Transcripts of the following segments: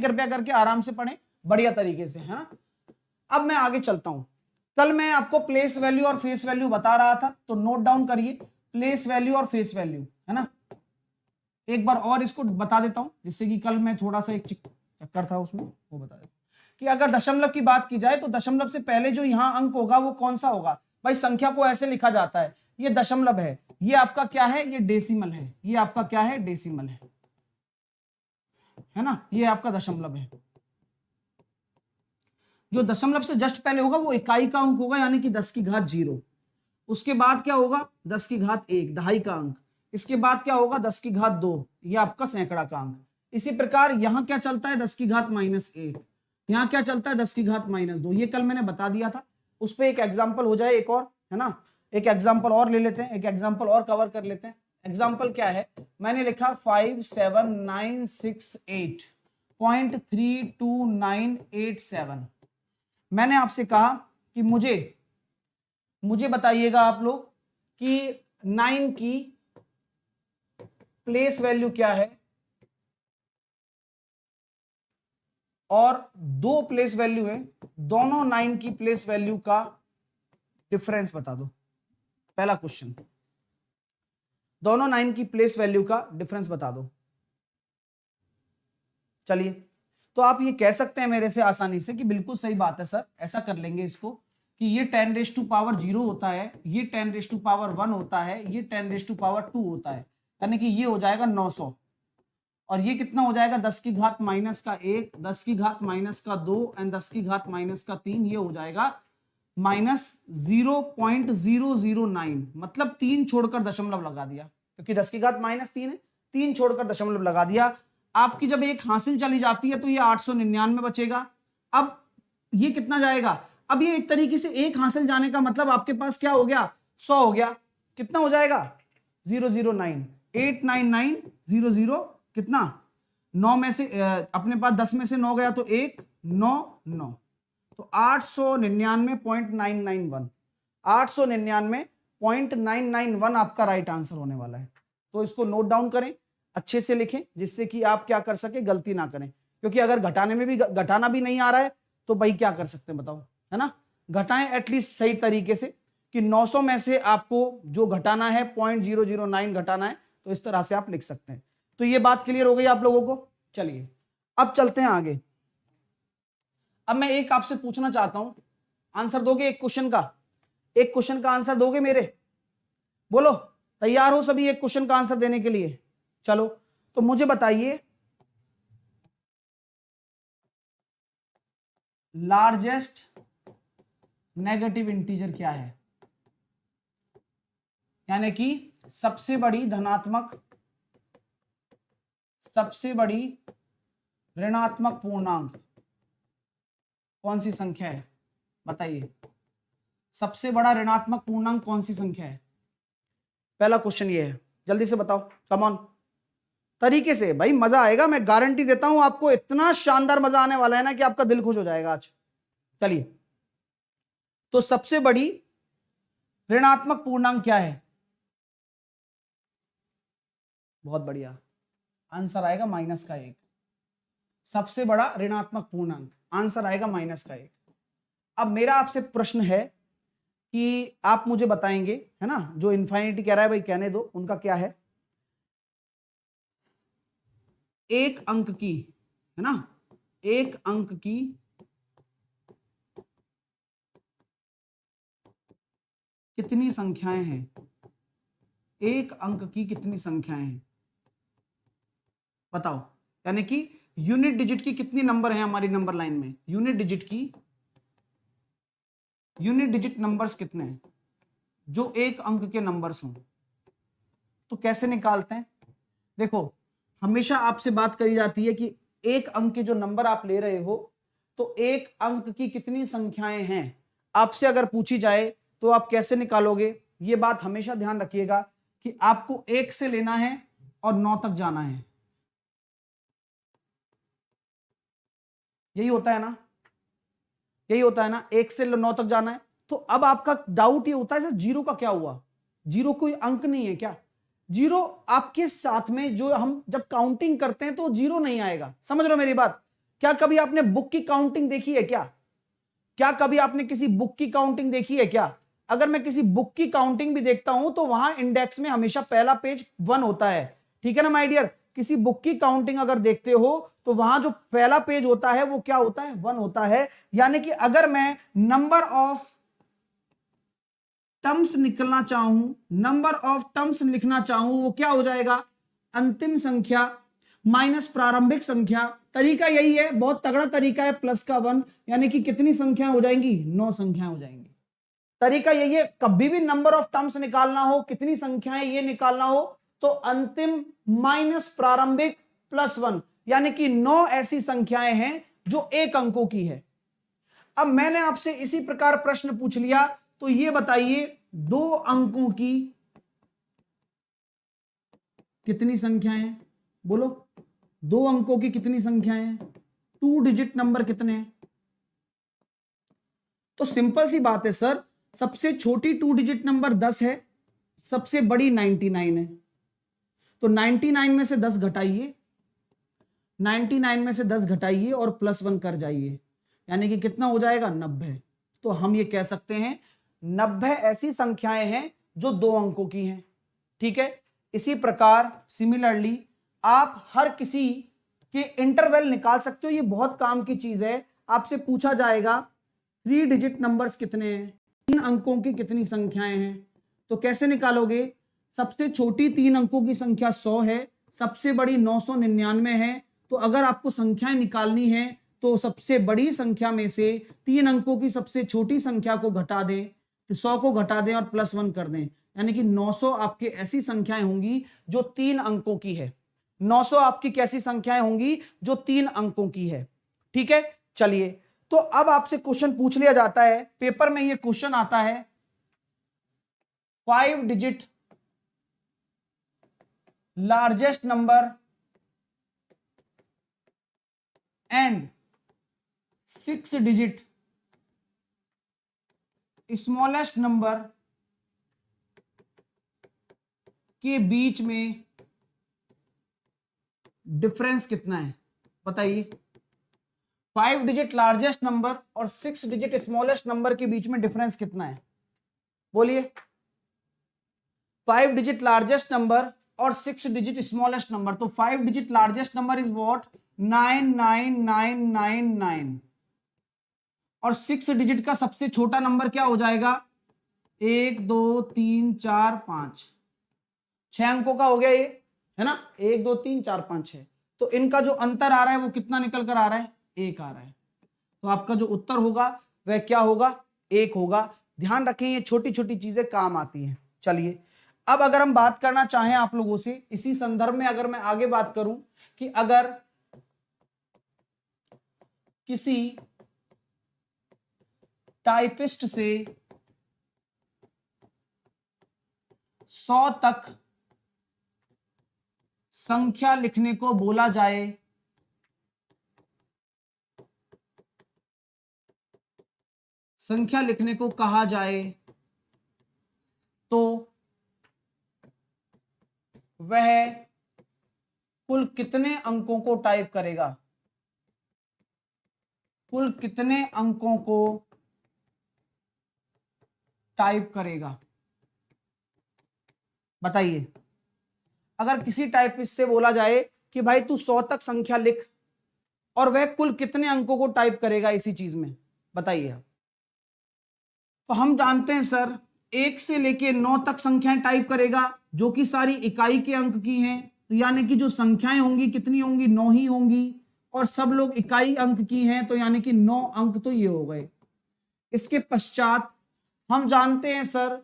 कृपया करके आराम से पढ़ें बढ़िया तरीके से, है ना। अब मैं आगे चलता हूं। कल मैं आपको प्लेस वैल्यू और फेस वैल्यू बता रहा था, तो नोट डाउन करिए प्लेस वैल्यू और फेस वैल्यू, है ना। एक बार और इसको बता देता हूं, जिससे कि कल मैं थोड़ा सा एक चक्कर था उसमें, वो बता देता कि अगर दशमलव की बात की जाए तो दशमलव से पहले जो यहां अंक होगा वो कौन सा होगा भाई। संख्या को ऐसे लिखा जाता है, ये दशमलव है, ये आपका क्या है, ये डेसिमल है, ये आपका क्या है, डेसिमल है ना, ये आपका दशमलव है। जो दशमलव से जस्ट पहले होगा वो इकाई का अंक होगा, यानी कि 10 की घात 0। उसके बाद क्या होगा, 10 की घात 1, दहाई का अंक। इसके बाद क्या होगा, 10 की घात 2, ये आपका सैकड़ा का अंक। इसी प्रकार यहां क्या चलता है, 10 की घात -1। यहां क्या चलता है, 10 की घात -2। ये कल मैंने बता दिया था, उस पर एक एग्जाम्पल हो जाए एक और, है ना। एक एग्जाम्पल और ले लेते हैं, एक एग्जाम्पल और कवर कर लेते हैं। एग्जाम्पल क्या है, मैंने लिखा 57968.32987। मैंने आपसे कहा कि मुझे बताइएगा आप लोग कि 9 की प्लेस वैल्यू क्या है और 2 प्लेस वैल्यू है, दोनों 9 की प्लेस वैल्यू का डिफरेंस बता दो। पहला क्वेश्चन, दोनों 9 की प्लेस वैल्यू का डिफरेंस बता दो। चलिए, तो आप ये कह सकते हैं मेरे से आसानी से कि बिल्कुल सही बात है सर, ऐसा कर लेंगे इसको कि ये 10⁻0 होता है, ये 10⁻1 होता है, ये 10⁻2 होता है, यानी कि ये हो जाएगा 900। और ये कितना हो जाएगा, 10 की घात -1, 10 की घात -2 एंड 10 की घात -3, ये हो जाएगा -0.009। मतलब 3 छोड़कर दशमलव लगा दिया, क्योंकि 10 की घात -3 है, 3 छोड़कर दशमलव लगा दिया। आपकी जब एक हासिल चली जाती है तो ये 899 बचेगा। अब ये कितना जाएगा, अब ये एक तरीके से एक हासिल जाने का मतलब आपके पास क्या हो गया, 100 हो गया। कितना हो जाएगा, 009 89900 कितना, 9 में से अपने पास 10 में से 9 गया तो 1 9 9, तो 899.991 899.991 आपका राइट आंसर होने वाला है। तो इसको नोट डाउन करें, अच्छे से लिखें, जिससे कि आप क्या कर सके, गलती ना करें। क्योंकि अगर घटाने में भी घटाना भी नहीं आ रहा है तो भाई क्या कर सकते हैं बताओ, है ना। घटाएं एटलीस्ट सही तरीके से कि 900 में से आपको जो घटाना है 0.009 घटाना है, तो इस तरह से आप लिख सकते हैं। तो ये बात क्लियर हो गई आप लोगों को। चलिए अब चलते हैं आगे। अब मैं एक आपसे पूछना चाहता हूं, आंसर दोगे एक क्वेश्चन का, एक क्वेश्चन का आंसर दोगे मेरे, बोलो तैयार हो सभी एक क्वेश्चन का आंसर देने के लिए। चलो तो मुझे बताइए लार्जेस्ट नेगेटिव इंटीजर क्या है, यानी कि सबसे बड़ी धनात्मक, सबसे बड़ी ऋणात्मक पूर्णांक कौन सी संख्या है, बताइए। सबसे बड़ा ऋणात्मक पूर्णांक कौन सी संख्या है, पहला क्वेश्चन ये है, जल्दी से बताओ, कम ऑन, तरीके से भाई, मजा आएगा, मैं गारंटी देता हूं आपको, इतना शानदार मजा आने वाला है ना कि आपका दिल खुश हो जाएगा आज। चलिए, तो सबसे बड़ी ऋणात्मक पूर्णांक क्या है, बहुत बढ़िया, आंसर आएगा -1। सबसे बड़ा ऋणात्मक पूर्णांक, आंसर आएगा -1। अब मेरा आपसे प्रश्न है कि आप मुझे बताएंगे, है ना, जो इनफाइनिटी कह रहा है भाई कहने दो, उनका क्या है, एक अंक की, है ना, एक अंक की कितनी संख्याएं हैं, एक अंक की कितनी संख्याएं हैं बताओ। यानी कि यूनिट डिजिट की कितनी नंबर है हमारी नंबर लाइन में, यूनिट डिजिट की, यूनिट डिजिट नंबर्स कितने हैं जो एक अंक के नंबर्स हों। तो कैसे निकालते हैं, देखो हमेशा आपसे बात करी जाती है कि एक अंक के जो नंबर आप ले रहे हो, तो एक अंक की कितनी संख्याएं हैं आपसे अगर पूछी जाए तो आप कैसे निकालोगे। ये बात हमेशा ध्यान रखिएगा कि आपको 1 से लेना है और 9 तक जाना है, यही होता है ना, यही होता है ना, 1 से 9 तक जाना है। तो अब आपका डाउट ये होता है जीरो का क्या हुआ, जीरो कोई अंक नहीं है क्या, जीरो आपके साथ में जो हम जब काउंटिंग करते हैं तो जीरो नहीं आएगा, समझ रहे हो मेरी बात। क्या कभी आपने बुक की काउंटिंग देखी है क्या? क्या कभी आपने किसी बुक की काउंटिंग देखी है क्या? अगर मैं किसी बुक की काउंटिंग भी देखता हूं तो वहां इंडेक्स में हमेशा पहला पेज 1 होता है, ठीक है ना माय डियर। किसी बुक की काउंटिंग अगर देखते हो तो वहां जो पहला पेज होता है वो क्या होता है? 1 होता है। यानी कि अगर मैं नंबर ऑफ टर्म्स निकलना चाहूं, नंबर ऑफ टर्म्स लिखना चाहूं, वो क्या हो जाएगा? अंतिम संख्या माइनस प्रारंभिक संख्या। तरीका यही है, बहुत तगड़ा तरीका है, प्लस का 1, यानी कि कितनी संख्याएं हो जाएंगी? 9 संख्याएं हो जाएंगी। तरीका यही है, कभी भी नंबर ऑफ टर्म्स निकालना हो, कितनी संख्याएं ये निकालना हो, तो अंतिम माइनस प्रारंभिक प्लस 1, यानी कि 9 ऐसी संख्याएं हैं जो एक अंकों की है। अब मैंने आपसे इसी प्रकार प्रश्न पूछ लिया, तो ये बताइए 2 अंकों की कितनी संख्याएं हैं? बोलो, 2 अंकों की कितनी संख्याएं हैं? 2 डिजिट नंबर कितने हैं? तो सिंपल सी बात है सर, सबसे छोटी 2 डिजिट नंबर 10 है, सबसे बड़ी 99 है। तो 99 में से 10 घटाइए, 99 में से 10 घटाइए और प्लस 1 कर जाइए, यानी कि कितना हो जाएगा? 90। तो हम ये कह सकते हैं 90 ऐसी संख्याएं हैं जो 2 अंकों की हैं, ठीक है। इसी प्रकार सिमिलरली आप हर किसी के इंटरवल निकाल सकते हो, ये बहुत काम की चीज है। आपसे पूछा जाएगा 3 डिजिट नंबर्स कितने हैं, 3 अंकों की कितनी संख्याएं हैं, तो कैसे निकालोगे? सबसे छोटी 3 अंकों की संख्या 100 है, सबसे बड़ी 999 है। तो अगर आपको संख्याएं निकालनी है तो सबसे बड़ी संख्या में से 3 अंकों की सबसे छोटी संख्या को घटा दें, तो 100 को घटा दें और प्लस 1 कर दें, यानी कि 900 आपके ऐसी संख्याएं होंगी जो 3 अंकों की है। 900 आपकी कैसी संख्याएं होंगी? जो 3 अंकों की है, ठीक है। चलिए, तो अब आपसे क्वेश्चन पूछ लिया जाता है, पेपर में ये क्वेश्चन आता है 5 digit largest number and 6 digit smallest number के बीच में डिफरेंस कितना है? बताइए। 5 डिजिट लार्जेस्ट नंबर और 6 डिजिट स्मॉलेस्ट नंबर के बीच में डिफरेंस कितना है? बोलिए। 5 डिजिट लार्जेस्ट नंबर और 6 डिजिट स्मॉलेस्ट नंबर, तो 5 digit largest number is what? 99999 और 6 डिजिट का सबसे छोटा नंबर क्या हो जाएगा? 1 2 3 4 5, 6 अंकों का हो गया ये, है ना? 1 2 3 4 5 6। तो इनका जो अंतर आ रहा है वो कितना निकल कर आ रहा है? 1 आ रहा है। तो आपका जो उत्तर होगा वह क्या होगा? 1 होगा। ध्यान रखें, ये छोटी छोटी चीजें काम आती हैं। चलिए, अब अगर हम बात करना चाहें आप लोगों से इसी संदर्भ में, अगर मैं आगे बात करूं कि अगर किसी टाइपिस्ट से 100 तक संख्या लिखने को बोला जाए संख्या लिखने को कहा जाए तो वह कुल कितने अंकों को टाइप करेगा? कुल कितने अंकों को टाइप करेगा? बताइए। अगर किसी टाइपिस्ट से बोला जाए कि भाई तू 100 तक संख्या लिख, और वह कुल कितने अंकों को टाइप करेगा इसी चीज में? बताइए आप। तो हम जानते हैं सर 1 से लेके 9 तक संख्याएं टाइप करेगा, जो कि सारी इकाई के अंक की हैं। तो यानी कि जो संख्याएं होंगी कितनी होंगी? 9 ही होंगी, और सब लोग इकाई अंक की हैं, तो यानी कि 9 अंक तो ये हो गए। इसके पश्चात हम जानते हैं सर,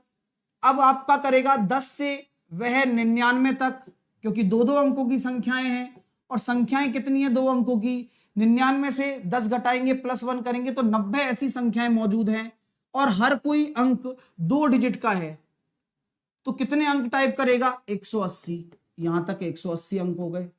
अब आपका करेगा 10 से वह 99 तक, क्योंकि 2-2 अंकों की संख्याएं हैं, और संख्याएं कितनी है? 2 अंकों की। 99 से 10 घटाएंगे, प्लस 1 करेंगे, तो 90 ऐसी संख्याएं मौजूद हैं, और हर कोई अंक 2 डिजिट का है। तो कितने अंक टाइप करेगा? 180। यहां तक 180 अंक हो गए,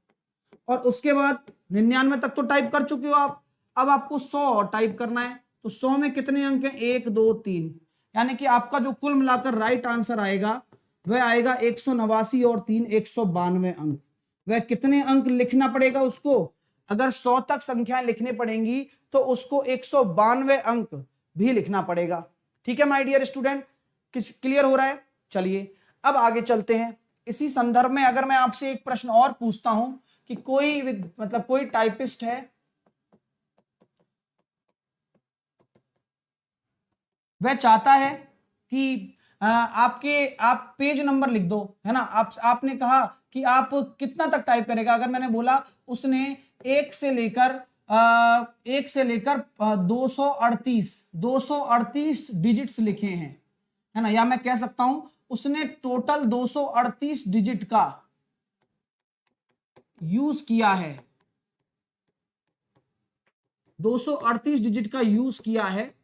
और उसके बाद 99 तक तो टाइप कर चुके हो आप। अब आपको 100 टाइप करना है, तो 100 में कितने अंक हैं? 1 2 3, यानी कि आपका जो कुल मिलाकर राइट आंसर आएगा वह आएगा 189 और 3 192 अंक। वह कितने अंक लिखना पड़ेगा उसको? अगर 100 तक संख्याएं लिखनी पड़ेंगी तो उसको 192 अंक भी लिखना पड़ेगा। ठीक है माय डियर स्टूडेंट, क्लियर हो रहा है? चलिए अब आगे चलते हैं। इसी संदर्भ में अगर मैं आपसे एक प्रश्न और पूछता हूं कि कोई टाइपिस्ट है, वह चाहता है कि आप पेज नंबर लिख दो, है ना। आपने कहा कि आप कितना तक टाइप करेगा। अगर मैंने बोला उसने 1 से लेकर 238 डिजिट्स लिखे हैं, है ना, या मैं कह सकता हूं उसने टोटल 238 डिजिट का यूज किया है, 238 डिजिट का यूज किया है,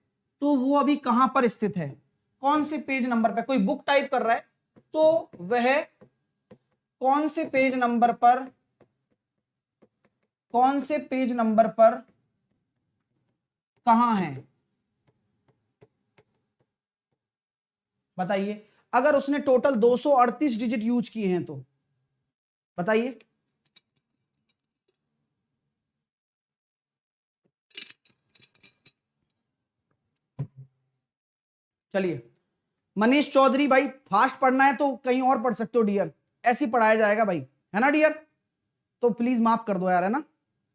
तो वो अभी कहां पर स्थित है, कौन से पेज नंबर पे। कोई बुक टाइप कर रहा है तो वह कौन से पेज नंबर पर कहां है, बताइए। अगर उसने टोटल 238 डिजिट यूज किए हैं तो बताइए। चलिए मनीष चौधरी भाई, फास्ट पढ़ना है तो कहीं और पढ़ सकते हो डियर, ऐसे ही पढ़ाया जाएगा भाई, है ना डियर, तो प्लीज माफ कर दो यार, है ना।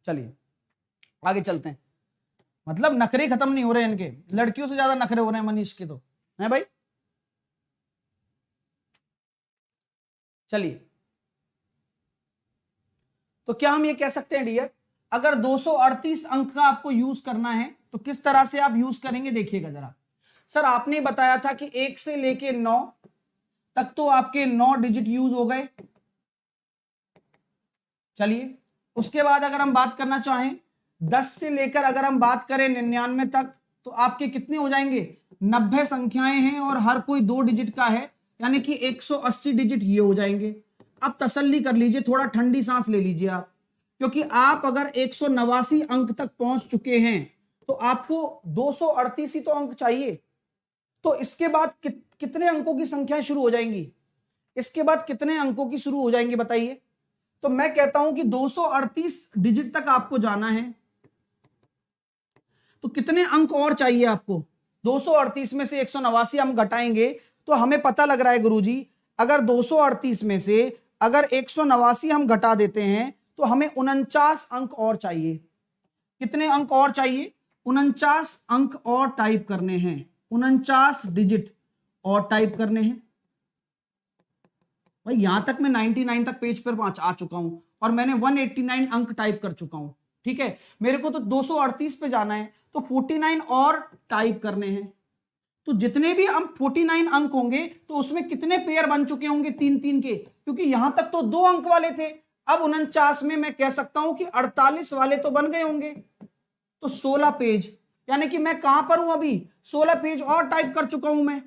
चलिए आगे चलते हैं। मतलब नखरे खत्म नहीं हो रहे इनके, लड़कियों से ज्यादा नखरे हो रहे हैं मनीष के, तो है भाई। चलिए तो क्या हम ये कह सकते हैं डियर, अगर 238 अंक का आपको यूज करना है तो किस तरह से आप यूज करेंगे, देखिएगा जरा। सर आपने बताया था कि 1 से लेके 9 तक तो आपके 9 डिजिट यूज हो गए। चलिए उसके बाद अगर हम बात करना चाहें 10 से लेकर अगर हम बात करें 99 तक, तो आपके कितने हो जाएंगे, 90 संख्याएं हैं और हर कोई 2 डिजिट का है, यानी कि 180 डिजिट ये हो जाएंगे। अब तसल्ली कर लीजिए, थोड़ा ठंडी सांस ले लीजिए आप, क्योंकि आप अगर 189 अंक तक पहुंच चुके हैं तो आपको 238 ही तो अंक चाहिए। तो इसके बाद कितने अंकों की संख्याएं शुरू हो जाएंगी, इसके बाद कितने अंकों की शुरू हो जाएंगी बताइए। तो मैं कहता हूं कि 238 डिजिट तक आपको जाना है, तो कितने अंक और चाहिए आपको। 238 में से 189 हम घटाएंगे तो हमें पता लग रहा है गुरुजी, अगर 238 में से अगर 189 हम घटा देते हैं तो हमें 49 अंक और चाहिए। कितने अंक और चाहिए, 49 अंक और टाइप करने हैं, 49 डिजिट और टाइप करने हैं। भाई यहां तक मैं 99 तक पेज पर आ चुका हूं और मैंने 189 अंक टाइप कर चुका हूं। ठीक है, मेरे को तो 238 पे जाना है, तो 49 और टाइप करने हैं। तो जितने भी हम 49 अंक होंगे तो उसमें कितने पेयर बन चुके होंगे, 3-3 के, क्योंकि यहां तक तो 2 अंक वाले थे। अब 49 में मैं कह सकता हूं कि 48 वाले तो बन गए होंगे, तो 16 पेज, यानी कि मैं कहां पर हूं अभी, 16 पेज और टाइप कर चुका हूं मैं।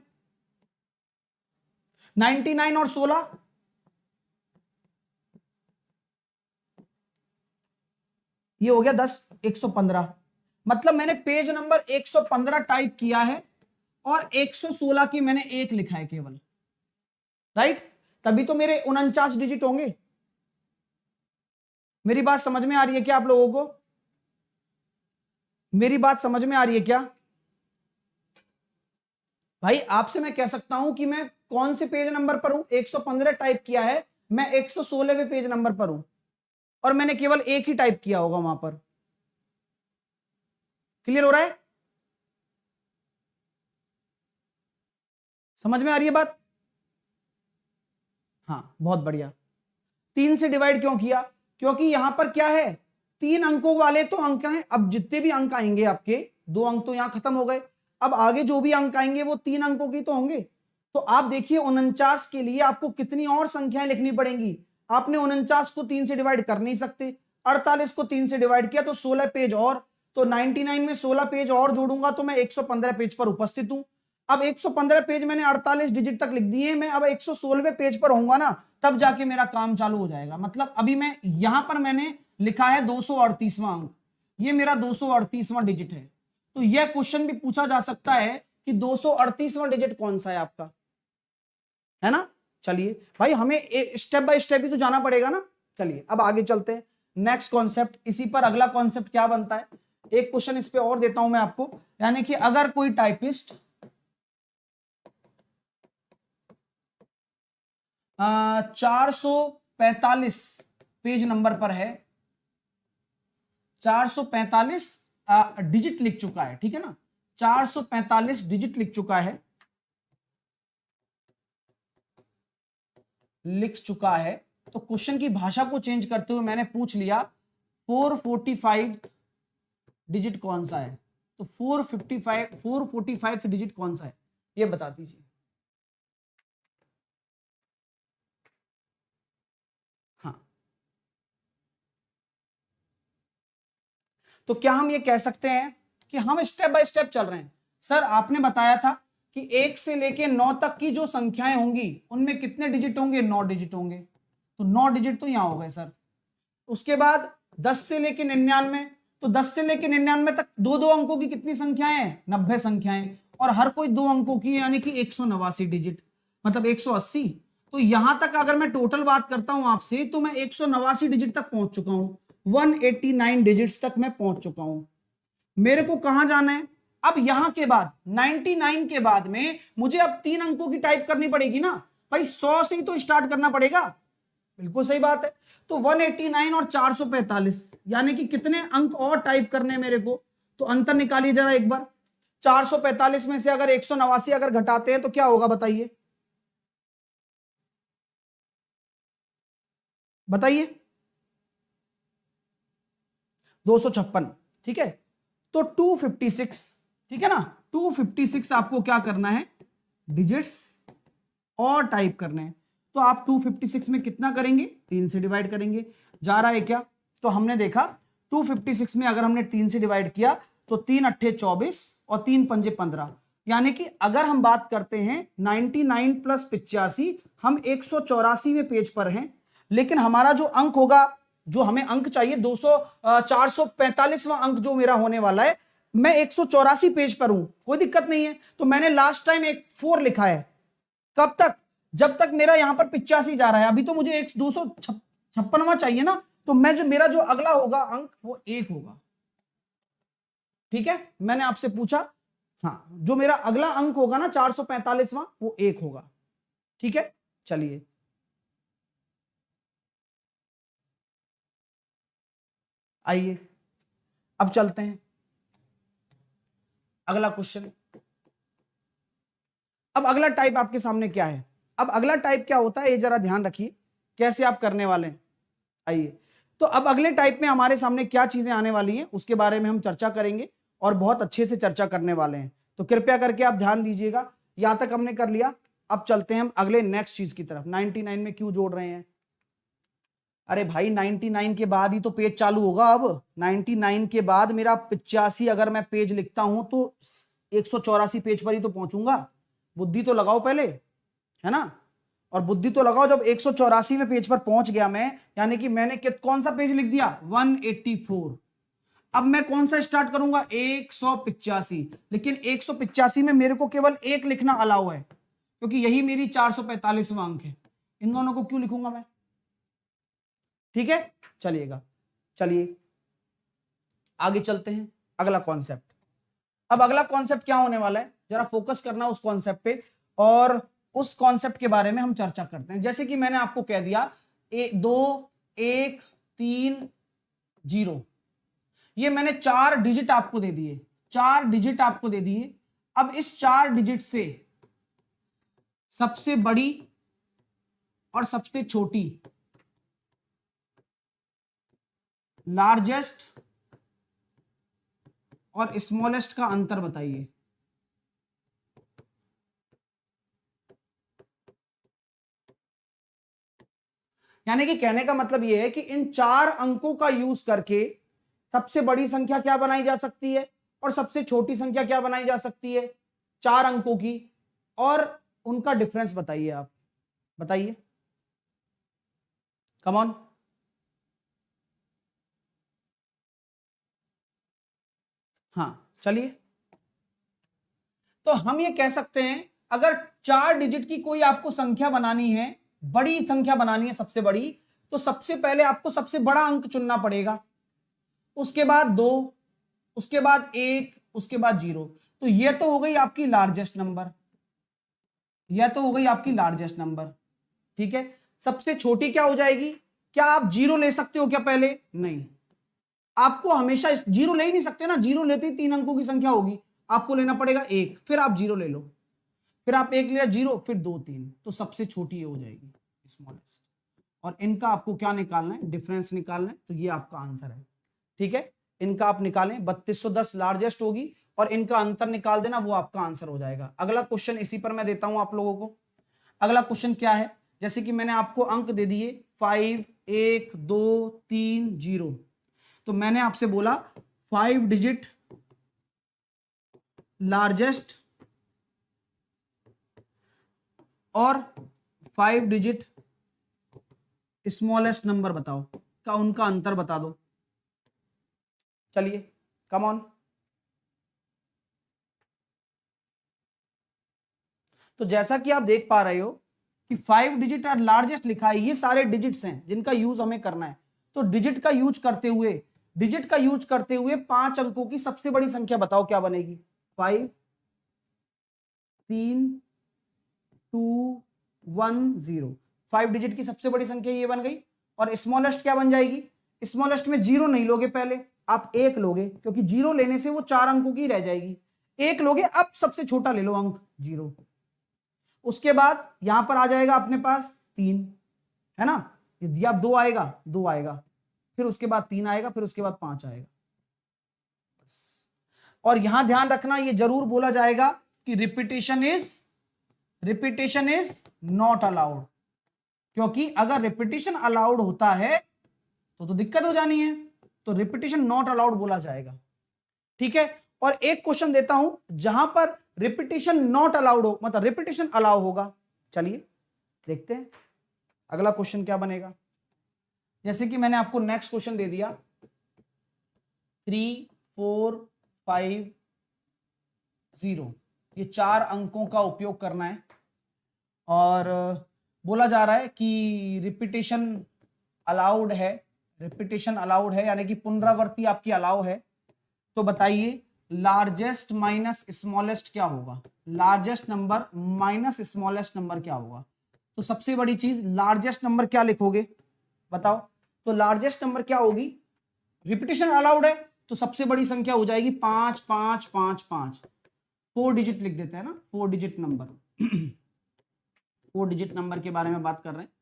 99 और 16, ये हो गया 10, 115। मतलब मैंने पेज नंबर 115 टाइप किया है और 116 की मैंने एक लिखा है केवल, राइट। तभी तो मेरे 49 डिजिट होंगे। मेरी बात समझ में आ रही है क्या आप लोगों को, मेरी बात समझ में आ रही है क्या भाई। आपसे मैं कह सकता हूं कि मैं कौन से पेज नंबर पर हूं, 115 टाइप किया है, मैं 116वें पेज नंबर पर हूं और मैंने केवल एक ही टाइप किया होगा वहां पर। क्लियर हो रहा है, समझ में आ रही है बात। हाँ बहुत बढ़िया। 3 से डिवाइड क्यों किया, क्योंकि यहां पर क्या है, 3 अंकों वाले तो अंक हैं। अब जितने भी अंक आएंगे आपके, 2 अंक तो यहां खत्म हो गए, अब आगे जो भी अंक आएंगे वो 3 अंकों की तो होंगे। तो आप देखिए 49 के लिए आपको कितनी और संख्याएं लिखनी पड़ेंगी। आपने 49 को 3 से डिवाइड कर नहीं सकते, 48 को 3 से डिवाइड किया तो 16 पेज और, तो 99 में 16 पेज और जोड़ूंगा तो मैं 115 पेज पर उपस्थित हूं। अब 115 पेज मैंने 48 डिजिट तक लिख दिए, मैं अब 116वें पेज पर होऊंगा ना, तब जाके मेरा काम चालू हो जाएगा। मतलब अभी मैं यहां पर मैंने लिखा है 238वां अंक, ये मेरा 238वां डिजिट है। तो यह क्वेश्चन भी पूछा जा सकता है कि 238वां डिजिट कौन सा है आपका, है ना। चलिए भाई हमें स्टेप बाय स्टेप ही तो जाना पड़ेगा ना। चलिए अब आगे चलते हैं। नेक्स्ट कॉन्सेप्ट, इसी पर अगला कॉन्सेप्ट क्या बनता है, एक क्वेश्चन इस पे और देता हूं मैं आपको। यानी कि अगर कोई टाइपिस्ट 445 पेज नंबर पर है, 445 डिजिट लिख चुका है, ठीक है ना, 445 डिजिट लिख चुका है, तो क्वेश्चन की भाषा को चेंज करते हुए मैंने पूछ लिया 445 डिजिट कौन सा है, तो 445 डिजिट कौन सा है, ये बता दीजिए। हाँ, तो क्या हम ये कह सकते हैं कि हम स्टेप बाय स्टेप चल रहे हैं? सर आपने बताया था कि 1 से लेके 9 तक की जो संख्याएं होंगी उनमें कितने डिजिट होंगे, 9 डिजिट होंगे, तो 9 डिजिट तो यहां हो गए सर। उसके बाद 10 से लेके 99, तो 10 से लेके 99 तक दो दो अंकों की कितनी संख्याएं हैं, 90 संख्याएं, और हर कोई 2 अंकों की, यानी कि 189 डिजिट, मतलब 180। तो यहां तक अगर मैं टोटल बात करता हूं आपसे, तो मैं 189 डिजिट तक पहुंच चुका हूं, 189 डिजिट्स तक मैं पहुंच चुका हूं। मेरे को कहां जाना है? अब यहां के बाद 99 के बाद में मुझे अब 3 अंकों की टाइप करनी पड़ेगी ना भाई, 100 से ही तो स्टार्ट करना पड़ेगा। बिल्कुल सही बात है। तो 189 और 445, यानी कि कितने अंक और टाइप करने हैं मेरे को, तो अंतर निकालिए जरा एक बार। 445 में से अगर 189 अगर घटाते हैं तो क्या होगा बताइए, बताइए। 256, ठीक है। तो 256, ठीक है ना, 256 आपको क्या करना है, डिजिट्स और टाइप करने हैं। तो आप 256 में कितना करेंगे, 3 से डिवाइड करेंगे। जा रहा है क्या? तो हमने देखा 256 में अगर हमने 3 से डिवाइड किया तो 3 अट्ठे 24 और 3 पंजे 15, यानी कि अगर हम बात करते हैं 99 प्लस 85, हम 184वें पेज पर हैं, लेकिन हमारा जो अंक होगा, जो हमें अंक चाहिए 445वां अंक जो मेरा होने वाला है, मैं 184 पेज पर हूं, कोई दिक्कत नहीं है। तो मैंने लास्ट टाइम एक 4 लिखा है, कब तक, जब तक मेरा यहां पर 85 जा रहा है। अभी तो मुझे 256वां चाहिए ना, तो मैं जो मेरा जो अगला होगा अंक वो 1 होगा, ठीक है। मैंने आपसे पूछा, हाँ, जो मेरा अगला अंक होगा ना 445वां, वो 1 होगा, ठीक है। चलिए आइए अब चलते हैं अगला क्वेश्चन। अब अगला टाइप आपके सामने क्या है, अब अगला टाइप क्या होता है ये जरा ध्यान रखिए, कैसे आप करने वाले हैं। आइए, तो अब अगले टाइप में हमारे सामने क्या चीजें आने वाली हैं उसके बारे में हम चर्चा करेंगे, और बहुत अच्छे से चर्चा करने वाले हैं। तो कृपया करके आप ध्यान दीजिएगा। यहां तक हमने कर लिया, अब चलते हैं हम अगले नेक्स्ट चीज की तरफ। 99 में क्यों जोड़ रहे हैं? अरे भाई 99 के बाद ही तो पेज चालू होगा। अब 99 के बाद मेरा 85 अगर मैं पेज लिखता हूं तो 184 पेज पर ही तो पहुंचूंगा। बुद्धि तो लगाओ पहले, है ना, और बुद्धि तो लगाओ। जब 184वें पेज पर पहुंच गया मैं, यानी कि मैंने कौन सा पेज लिख दिया, 184। अब मैं कौन सा स्टार्ट करूंगा, 185। लेकिन 185 में मेरे को केवल एक लिखना अलाउ है, क्योंकि यही मेरी 445वां अंक है। इन दोनों को क्यों लिखूंगा मैं, ठीक है। चलिएगा, चलिए आगे चलते हैं अगला कॉन्सेप्ट। अब अगला कॉन्सेप्ट क्या होने वाला है, जरा फोकस करना उस कॉन्सेप्ट पे, और उस कॉन्सेप्ट के बारे में हम चर्चा करते हैं। जैसे कि मैंने आपको कह दिया 2 1 3 0, ये मैंने 4 डिजिट आपको दे दिए, 4 डिजिट आपको दे दिए। अब इस 4 डिजिट से सबसे बड़ी और सबसे छोटी, लार्जेस्ट और स्मॉलेस्ट का अंतर बताइए। यानी कि कहने का मतलब यह है कि इन 4 अंकों का यूज करके सबसे बड़ी संख्या क्या बनाई जा सकती है और सबसे छोटी संख्या क्या बनाई जा सकती है, 4 अंकों की, और उनका डिफरेंस बताइए। आप बताइए, कम ऑन। हाँ चलिए, तो हम ये कह सकते हैं अगर 4 डिजिट की कोई आपको संख्या बनानी है, बड़ी संख्या बनानी है सबसे बड़ी, तो सबसे पहले आपको सबसे बड़ा अंक चुनना पड़ेगा, उसके बाद 2, उसके बाद 1, उसके बाद 0। तो ये तो हो गई आपकी लार्जेस्ट नंबर, यह तो हो गई आपकी लार्जेस्ट नंबर। ठीक है, सबसे छोटी क्या हो जाएगी? क्या आप 0 ले सकते हो क्या पहले? नहीं, आपको हमेशा 0 ले ही नहीं सकते ना, 0 लेते ही 3 अंकों की संख्या होगी, आपको लेना पड़ेगा 1, फिर आप 0 ले लो, फिर आप 1 लिया 0, फिर 2 3, तो सबसे छोटी ये हो जाएगी स्मॉलेस्ट। और इनका आपको क्या निकालना है? डिफरेंस निकालना है, तो ये आपका आंसर है। ठीक है, इनका आप निकालें, 3210 लार्जेस्ट होगी और इनका अंतर निकाल देना, वो आपका आंसर हो जाएगा। अगला क्वेश्चन इसी पर मैं देता हूं आप लोगों को। अगला क्वेश्चन क्या है? जैसे कि मैंने आपको अंक दे दिए 5, 1, 2, 3, 0, तो मैंने आपसे बोला 5 डिजिट लार्जेस्ट और 5 डिजिट स्मॉलेस्ट नंबर बताओ, का उनका अंतर बता दो। चलिए कम ऑन। तो जैसा कि आप देख पा रहे हो कि 5 डिजिट और लार्जेस्ट लिखा है, ये सारे डिजिट्स हैं जिनका यूज हमें करना है। तो डिजिट का यूज करते हुए 5 अंकों की सबसे बड़ी संख्या बताओ क्या बनेगी? 5, 3, 2, 1, 0। 5 डिजिट की सबसे बड़ी संख्या ये बन गई। और स्मॉलेस्ट क्या बन जाएगी? स्मॉलेस्ट में 0 नहीं लोगे, पहले आप 1 लोगे, क्योंकि 0 लेने से वो 4 अंकों की रह जाएगी। 1 लोगे, अब सबसे छोटा ले लो अंक 0। उसके बाद यहां पर आ जाएगा अपने पास 3, है ना? यदि आप 2 आएगा, 2 आएगा, फिर उसके बाद 3 आएगा, फिर उसके बाद 5 आएगा। और यहां ध्यान रखना, ये जरूर बोला जाएगा कि रिपीटेशन इज नॉट अलाउड, क्योंकि अगर रिपीटेशन अलाउड होता है तो दिक्कत हो जानी है, तो रिपीटेशन नॉट अलाउड बोला जाएगा। ठीक है, और एक क्वेश्चन देता हूं जहां पर रिपीटेशन नॉट अलाउड हो, मतलब रिपीटेशन अलाउ होगा। चलिए देखते हैं अगला क्वेश्चन क्या बनेगा। जैसे कि मैंने आपको नेक्स्ट क्वेश्चन दे दिया 3, 4, 5, 0, ये 4 अंकों का उपयोग करना है और बोला जा रहा है कि रिपीटेशन अलाउड है, यानी कि पुनरावृत्ति आपकी अलाउ है। तो बताइए लार्जेस्ट माइनस स्मॉलेस्ट क्या होगा? Largest number minus smallest number क्या होगा? तो सबसे बड़ी चीज लार्जेस्ट नंबर क्या लिखोगे बताओ? तो लार्जेस्ट नंबर क्या होगी? रिपीटेशन अलाउड है तो सबसे बड़ी संख्या हो जाएगी 5 5 5 5। 4 डिजिट लिख देते हैं ना, 4 डिजिट नंबर 4 डिजिट नंबर के बारे में बात कर रहे हैं।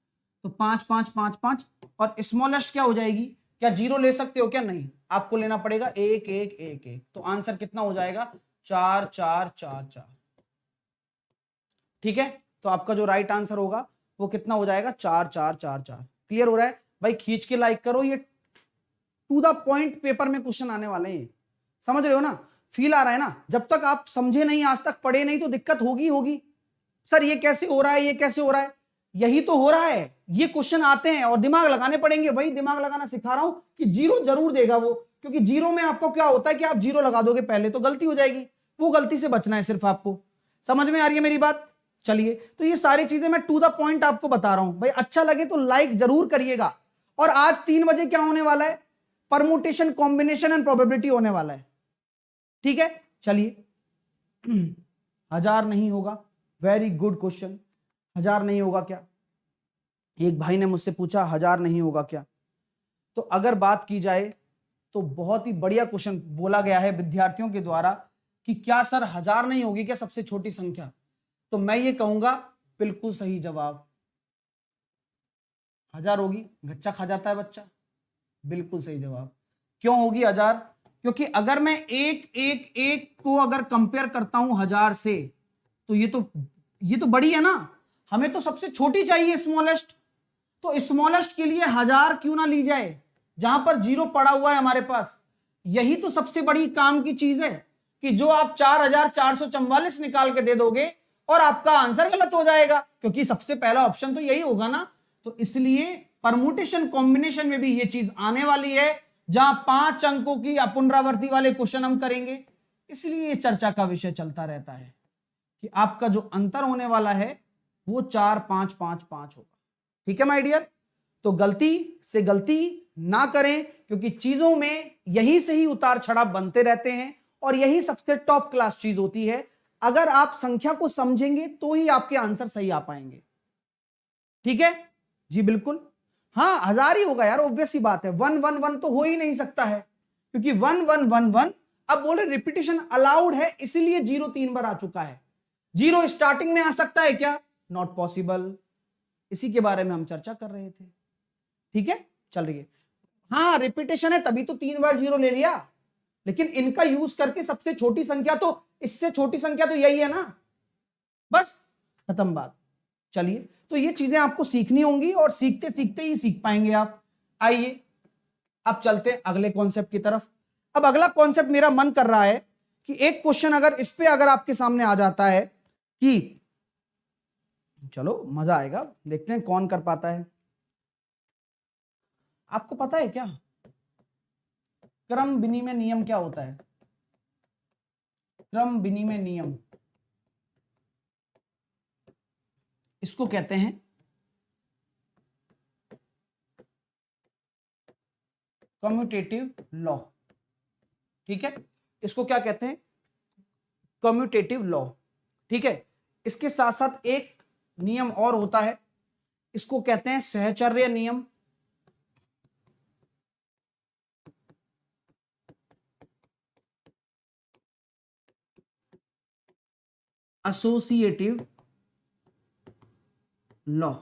तो 5 5 5 5। और स्मॉलेस्ट क्या हो जाएगी? क्या 0 ले सकते हो क्या? नहीं, आपको लेना पड़ेगा 1 1 1 1। तो आंसर कितना हो जाएगा? 4 4 4 4। ठीक है, तो आपका जो राइट आंसर होगा वो कितना हो जाएगा? 4 4 4 4। क्लियर हो रहा है भाई? खींच के लाइक करो, ये टू द पॉइंट पेपर में क्वेश्चन आने वाले हैं, समझ रहे हो ना? फील आ रहा है ना? जब तक आप समझे नहीं, आज तक पढ़े नहीं, तो दिक्कत होगी। सर ये कैसे हो रहा है, ये कैसे हो रहा है? यही तो हो रहा है, ये क्वेश्चन आते हैं और दिमाग लगाने पड़ेंगे। वही दिमाग लगाना सिखा रहा हूं कि 0 जरूर देगा वो, क्योंकि 0 में आपको क्या होता है कि आप 0 लगा दोगे पहले तो गलती हो जाएगी, वो गलती से बचना है सिर्फ आपको। समझ में आ रही है मेरी बात? चलिए, तो ये सारी चीजें मैं टू द पॉइंट आपको बता रहा हूं भाई। अच्छा लगे तो लाइक जरूर करिएगा। और आज 3 बजे क्या होने वाला है? परमुटेशन, कॉम्बिनेशन एंड प्रोबेबिलिटी होने वाला है। ठीक है, चलिए 1000 नहीं होगा, वेरी गुड क्वेश्चन। 1000 नहीं होगा क्या? एक भाई ने मुझसे पूछा 1000 नहीं होगा क्या? तो अगर बात की जाए तो बहुत ही बढ़िया क्वेश्चन बोला गया है विद्यार्थियों के द्वारा कि क्या सर 1000 नहीं होगी क्या सबसे छोटी संख्या? तो मैं ये कहूंगा बिल्कुल सही जवाब, 1000 होगी। गच्चा खा जाता है बच्चा, बिल्कुल सही जवाब। क्यों होगी 1000? क्योंकि अगर मैं 1 1 1 को अगर कंपेयर करता हूं 1000 से, तो ये तो बड़ी है ना, हमें तो सबसे छोटी चाहिए स्मॉलेस्ट। तो स्मॉलेस्ट के लिए 1000 क्यों ना ली जाए, जहां पर 0 पड़ा हुआ है हमारे पास। यही तो सबसे बड़ी काम की चीज है कि जो आप 4444 निकाल के दे दोगे और आपका आंसर गलत हो जाएगा, क्योंकि सबसे पहला ऑप्शन तो यही होगा ना। तो इसलिए परमुटेशन कॉम्बिनेशन में भी ये चीज आने वाली है, जहां 5 अंकों की पुनरावृत्ति वाले क्वेश्चन हम करेंगे। इसलिए ये चर्चा का विषय चलता रहता है कि आपका जो अंतर होने वाला है वो 4 5 5 5 होगा। ठीक है माय डियर? तो गलती से गलती ना करें, क्योंकि चीजों में यही से ही उतार चढ़ाव बनते रहते हैं और यही सबसे टॉप क्लास चीज होती है। अगर आप संख्या को समझेंगे तो ही आपके आंसर सही आ पाएंगे। ठीक है जी, बिल्कुल। हाँ, 1000 ही होगा यार, ऑब्वियस सी बात है। 111 तो हो ही नहीं सकता है, क्योंकि 1111 अब बोले रिपीटिशन अलाउड है, इसीलिए 0 3 बार आ चुका है। 0 स्टार्टिंग में आ सकता है क्या? Not possible. इसी के बारे में हम चर्चा कर रहे थे। ठीक है, चल रही है। हाँ, रिपीटेशन है तभी तो 3 बार 0 ले लिया, लेकिन इनका यूज करके सबसे छोटी संख्या तो, इससे छोटी संख्या तो यही है ना, बस खत्म बात। चलिए, तो ये चीजें आपको सीखनी होंगी और सीखते सीखते ही सीख पाएंगे आप। आइए अब चलते हैं अगले कॉन्सेप्ट की तरफ। अब अगला कॉन्सेप्ट मेरा मन कर रहा है कि एक क्वेश्चन अगर इस पे अगर आपके सामने आ जाता है कि, चलो मजा आएगा, देखते हैं कौन कर पाता है। आपको पता है क्या क्रम विनिमय नियम क्या होता है? क्रम विनिमय नियम, इसको कहते हैं कम्यूटेटिव लॉ। ठीक है, इसको क्या कहते हैं? Commutative law. ठीक है, इसके साथ साथ एक नियम और होता है, इसको कहते हैं सहचर्य नियम। Associative law.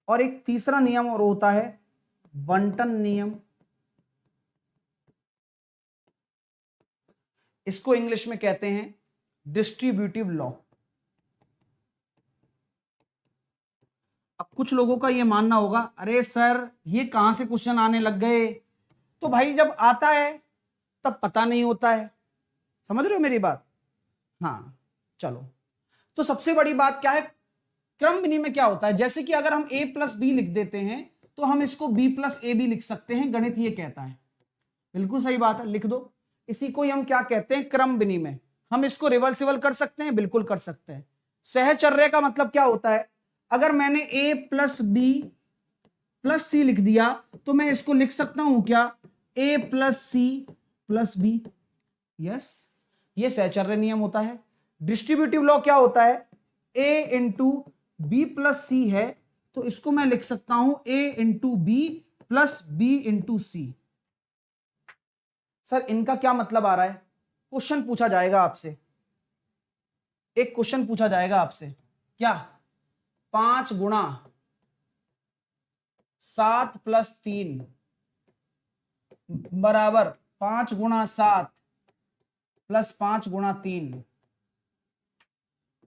और एक तीसरा नियम और होता है बंटन नियम। इसको इंग्लिश में कहते हैं डिस्ट्रीब्यूटिव लॉ। अब कुछ लोगों का यह मानना होगा, अरे सर ये कहां से क्वेश्चन आने लग गए? तो भाई जब आता है तब पता नहीं होता है, समझ रहे हो मेरी बात? हाँ, चलो। तो सबसे बड़ी बात क्या है, क्रम विनिमय क्या होता है? जैसे कि अगर हम a प्लस बी लिख देते हैं तो हम इसको b प्लस ए भी लिख सकते हैं, गणित ये कहता है। बिल्कुल सही बात है, लिख दो। इसी को हम क्या कहते हैं? क्रम विनिमय। हम इसको रिवर्सिबल कर सकते हैं, बिल्कुल कर सकते हैं। सहचर्य का मतलब क्या होता है? अगर मैंने a प्लस बी प्लस सी लिख दिया तो मैं इसको लिख सकता हूं क्या? a plus C plus B. Yes, ये सहचर्य नियम होता है। डिस्ट्रीब्यूटिव लॉ क्या होता है? a into B plus C है तो इसको मैं लिख सकता हूं a into B plus B into C. Sir इनका क्या मतलब आ रहा है? क्वेश्चन पूछा जाएगा आपसे, एक क्वेश्चन पूछा जाएगा आपसे, क्या 5 गुणा 7 प्लस 3 बराबर 5 गुणा 7 प्लस 5 गुणा 3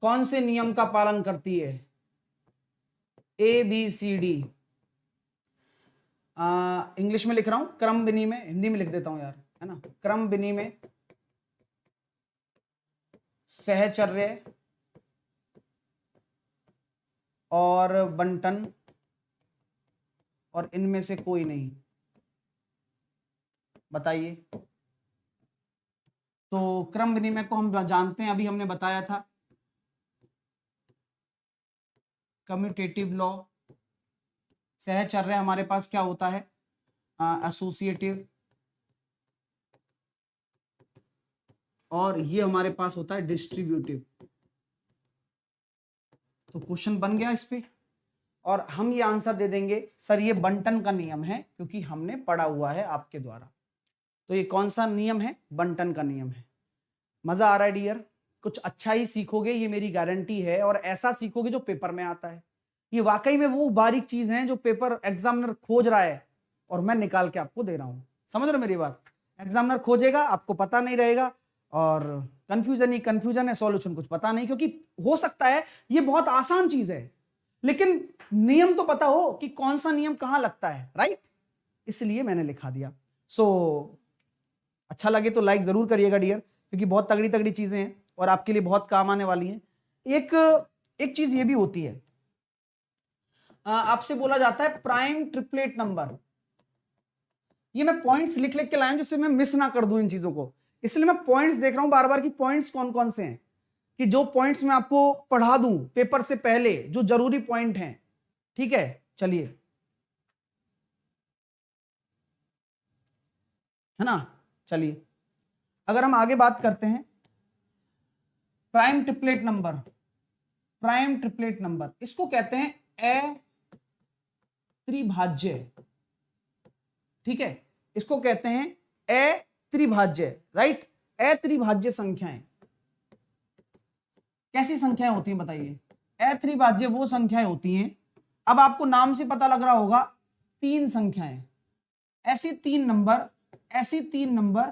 कौन से नियम का पालन करती है? A B C D. English में लिख रहा हूं क्रम विनिमय, हिंदी में लिख देता हूं यार, है ना। क्रम विनिमय, सहचर्य और बंटन, और इनमें से कोई नहीं। बताइए। तो क्रम विनिमय को हम जानते हैं, अभी हमने बताया था कम्यूटेटिव लॉ। सहचर्य हमारे पास क्या होता है? एसोसिएटिव। और ये हमारे पास होता है डिस्ट्रीब्यूटिव। तो क्वेश्चन बन गया इस पे, और हम ये आंसर दे देंगे सर ये बंटन का नियम है, क्योंकि हमने पढ़ा हुआ है आपके द्वारा। तो ये कौन सा नियम है? बंटन का नियम है। मजा आ रहा है डियर? कुछ अच्छा ही सीखोगे, ये मेरी गारंटी है, और ऐसा सीखोगे जो पेपर में आता है। ये वाकई में वो बारीक चीज है जो पेपर एग्जामिनर खोज रहा है और मैं निकाल के आपको दे रहा हूं। समझ रहे हो मेरी बात? एग्जामिनर खोजेगा, आपको पता नहीं रहेगा, और कंफ्यूजन ही कंफ्यूजन है, सॉल्यूशन कुछ पता नहीं। क्योंकि हो सकता है ये बहुत आसान चीज है, लेकिन नियम तो पता हो कि कौन सा नियम कहां लगता है, राइट? इसलिए मैंने लिखा दिया। अच्छा लगे तो लाइक जरूर करिएगा डियर, क्योंकि बहुत तगड़ी तगड़ी चीजें हैं और आपके लिए बहुत काम आने वाली हैं। एक चीज ये भी होती है, आपसे बोला जाता है प्राइम ट्रिपलेट नंबर। ये मैं पॉइंट्स लिख लिख के लाया हूं जिससे मैं मिस ना कर दूं इन चीजों को, इसलिए मैं पॉइंट्स देख रहा हूं बार बार कि पॉइंट्स कौन कौन से हैं, कि जो पॉइंट्स मैं आपको पढ़ा दूं पेपर से पहले, जो जरूरी पॉइंट हैं। ठीक है, चलिए, है ना। चलिए, अगर हम आगे बात करते हैं prime triplet number, prime triplet number इसको कहते हैं त्रिभाज्य, ठीक है, इसको कहते हैं त्रिभाज्य, राइट। त्रिभाज्य संख्याएं कैसी संख्याएं होती हैं बताइए। त्रिभाज्य वो संख्याएं होती हैं, अब आपको नाम से पता लग रहा होगा, तीन संख्याएं, ऐसी तीन नंबर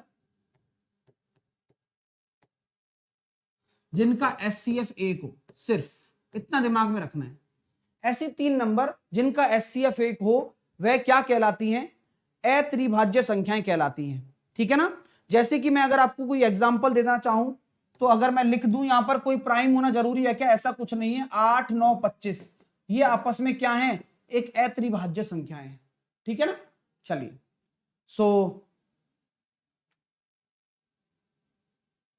जिनका एचसीएफ 1 हो, सिर्फ इतना दिमाग में रखना है। ऐसी तीन नंबर जिनका एचसीएफ 1 हो वह क्या कहलाती हैं, अत्रिभाज्य संख्याएं कहलाती हैं, ठीक है ना। जैसे कि मैं अगर आपको कोई एग्जांपल देना चाहूं तो अगर मैं लिख दूं यहां पर कोई प्राइम होना जरूरी है क्या, ऐसा कुछ नहीं है। 8, 9, 25 ये आपस में क्या है, एक अत्रिभाज्य संख्या है, ठीक है ना। चलिए,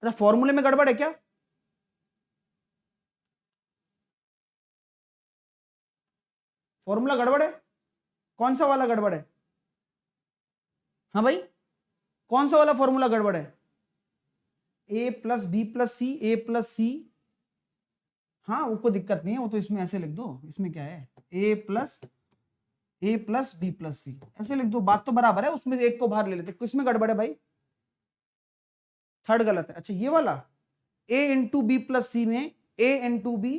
अच्छा फॉर्मूले में गड़बड़ है क्या, फॉर्मूला गड़बड़ है, कौन सा वाला गड़बड़ है, हाँ भाई कौन सा वाला फॉर्मूला गड़बड़ है, a plus B plus C, A plus C, हाँ वो कोई दिक्कत नहीं है, वो तो इसमें ऐसे लिख दो, इसमें क्या है, a प्लस बी प्लस सी ऐसे लिख दो, बात तो बराबर है, उसमें एक को बाहर ले लेते, किसमें गड़बड़ है भाई, थर्ड गलत है। अच्छा ये वाला a इंटू बी प्लस सी में a इंटू बी,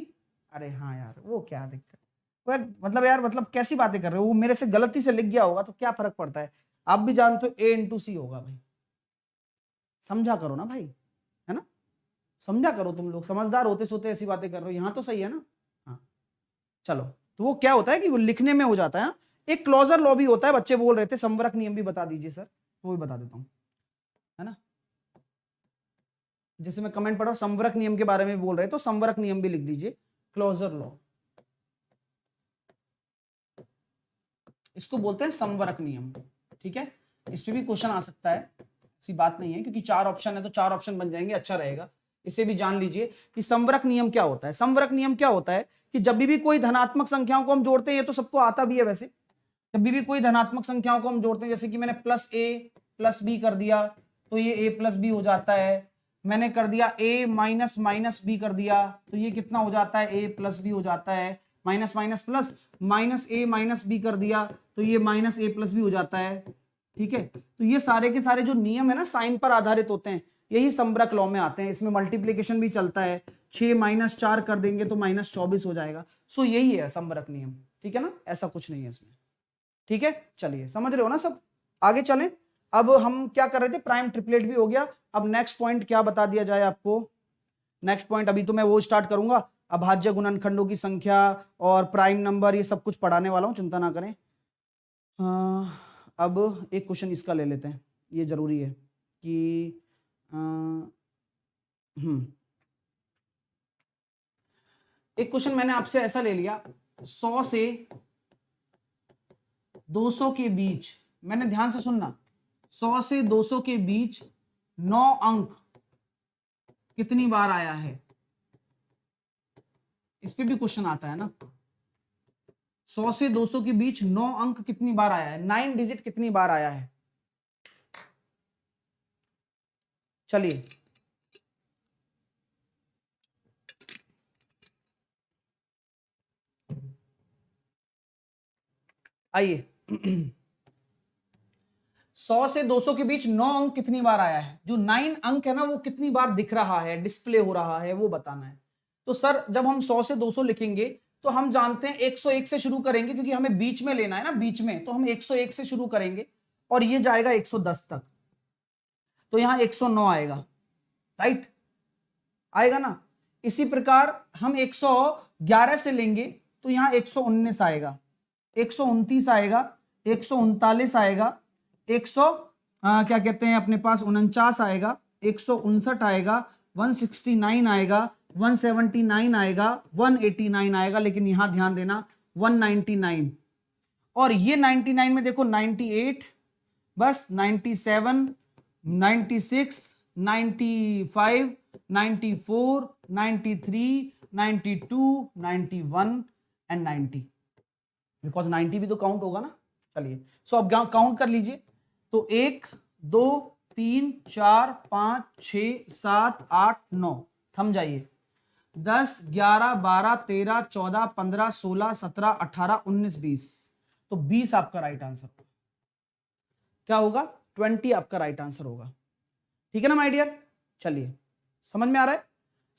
अरे हाँ यार वो क्या दिक्कत, मतलब यार मतलब कैसी बातें कर रहे हो, वो मेरे से गलती से लिख गया होगा तो क्या फर्क पड़ता है, आप भी जानते हो a इंटू सी होगा भाई, समझा करो ना भाई, है ना, समझा करो, तुम लोग समझदार होते सोते ऐसी बातें कर रहे हो, यहां तो सही है ना। हाँ चलो, तो वो क्या होता है कि वो लिखने में हो जाता है ना, एक क्लोजर लॉ भी होता है, बच्चे बोल रहे थे संवरक नियम भी बता दीजिए सर, वो भी बता देता हूं, है ना। जैसे मैं कमेंट पढ़ रहा हूं संवरक नियम के बारे में बोल रहे तो संवरक नियम भी लिख दीजिए, क्लोजर लॉ, इसको बोलते हैं संवरक नियम, ठीक है। इस पे भी क्वेश्चन आ सकता है, ऐसी बात नहीं है, क्योंकि 4 ऑप्शन है तो 4 ऑप्शन बन जाएंगे, अच्छा रहेगा। इसे भी जान लीजिए कि संवरक नियम क्या होता है। संवरक नियम क्या होता है कि जब भी कोई धनात्मक संख्याओं को हम जोड़ते हैं, ये तो सबको आता भी है वैसे, जब भी कोई धनात्मक संख्याओं को हम जोड़ते हैं, जैसे कि मैंने प्लस ए प्लस बी कर दिया तो ये ए प्लस बी हो जाता है, मैंने कर दिया ए माइनस माइनस बी कर दिया तो ये कितना हो जाता है, ए प्लस बी हो जाता है, माइनस माइनस प्लस, माइनस ए माइनस बी कर दिया तो ये माइनस ए प्लस बी हो जाता है, ठीक है। तो ये सारे के सारे जो नियम है ना साइन पर आधारित होते हैं, यही संवरक लॉ में आते हैं। इसमें मल्टीप्लीकेशन भी चलता है, 6 माइनस 4 कर देंगे तो माइनस 24 हो जाएगा। सो यही है संवरक नियम, ठीक है ना, ऐसा कुछ नहीं है इसमें, ठीक है। चलिए समझ रहे हो ना सब, आगे चलें। अब हम क्या कर रहे थे, प्राइम ट्रिपलेट भी हो गया, अब नेक्स्ट पॉइंट क्या बता दिया जाए आपको। नेक्स्ट पॉइंट अभी तो मैं वो स्टार्ट करूंगा, अभाज्य गुणनखंडों की संख्या और प्राइम नंबर ये सब कुछ पढ़ाने वाला हूं, चिंता ना करें। अब एक क्वेश्चन इसका ले लेते हैं, ये जरूरी है कि एक क्वेश्चन मैंने आपसे ऐसा ले लिया, 100 से 200 के बीच, मैंने ध्यान से सुनना, 100 से 200 के बीच 9 अंक कितनी बार आया है, इस पे भी क्वेश्चन आता है ना। 100 से 200 के बीच 9 अंक कितनी बार आया है, 9 डिजिट कितनी बार आया है। चलिए आइए 100 से 200 के बीच 9 अंक कितनी बार आया है, जो 9 अंक है ना वो कितनी बार दिख रहा है, डिस्प्ले हो रहा है, वो बताना है। तो सर जब हम 100 से 200 लिखेंगे तो हम जानते हैं 101 से शुरू करेंगे, क्योंकि हमें बीच में लेना है ना, बीच में, तो हम 101 से शुरू करेंगे और ये जाएगा 110 तक, तो यहां 109 आएगा, राइट, आएगा ना। इसी प्रकार हम 111 से लेंगे तो यहां 119 आएगा, 129 आएगा, 139 आएगा, 100 क्या कहते हैं अपने पास 49 आएगा, 159 आएगा, 169 आएगा, 179 आएगा, 189 आएगा, लेकिन यहां ध्यान देना 199, और ये 99 में देखो 98, बस 97, 96, 95, 94, 93, 92, 91 एंड 90, बिकॉज 90 भी तो काउंट होगा ना। चलिए सो अब काउंट कर लीजिए। तो 1 2 3 4 5 6 7 8 9, थम जाइए। 10 11 12 13 14 15 16 17 18 19 20, तो 20 आपका राइट आंसर होगा। क्या होगा? 20 आपका राइट आंसर होगा। ठीक है ना माय डियर? चलिए समझ में आ रहा है?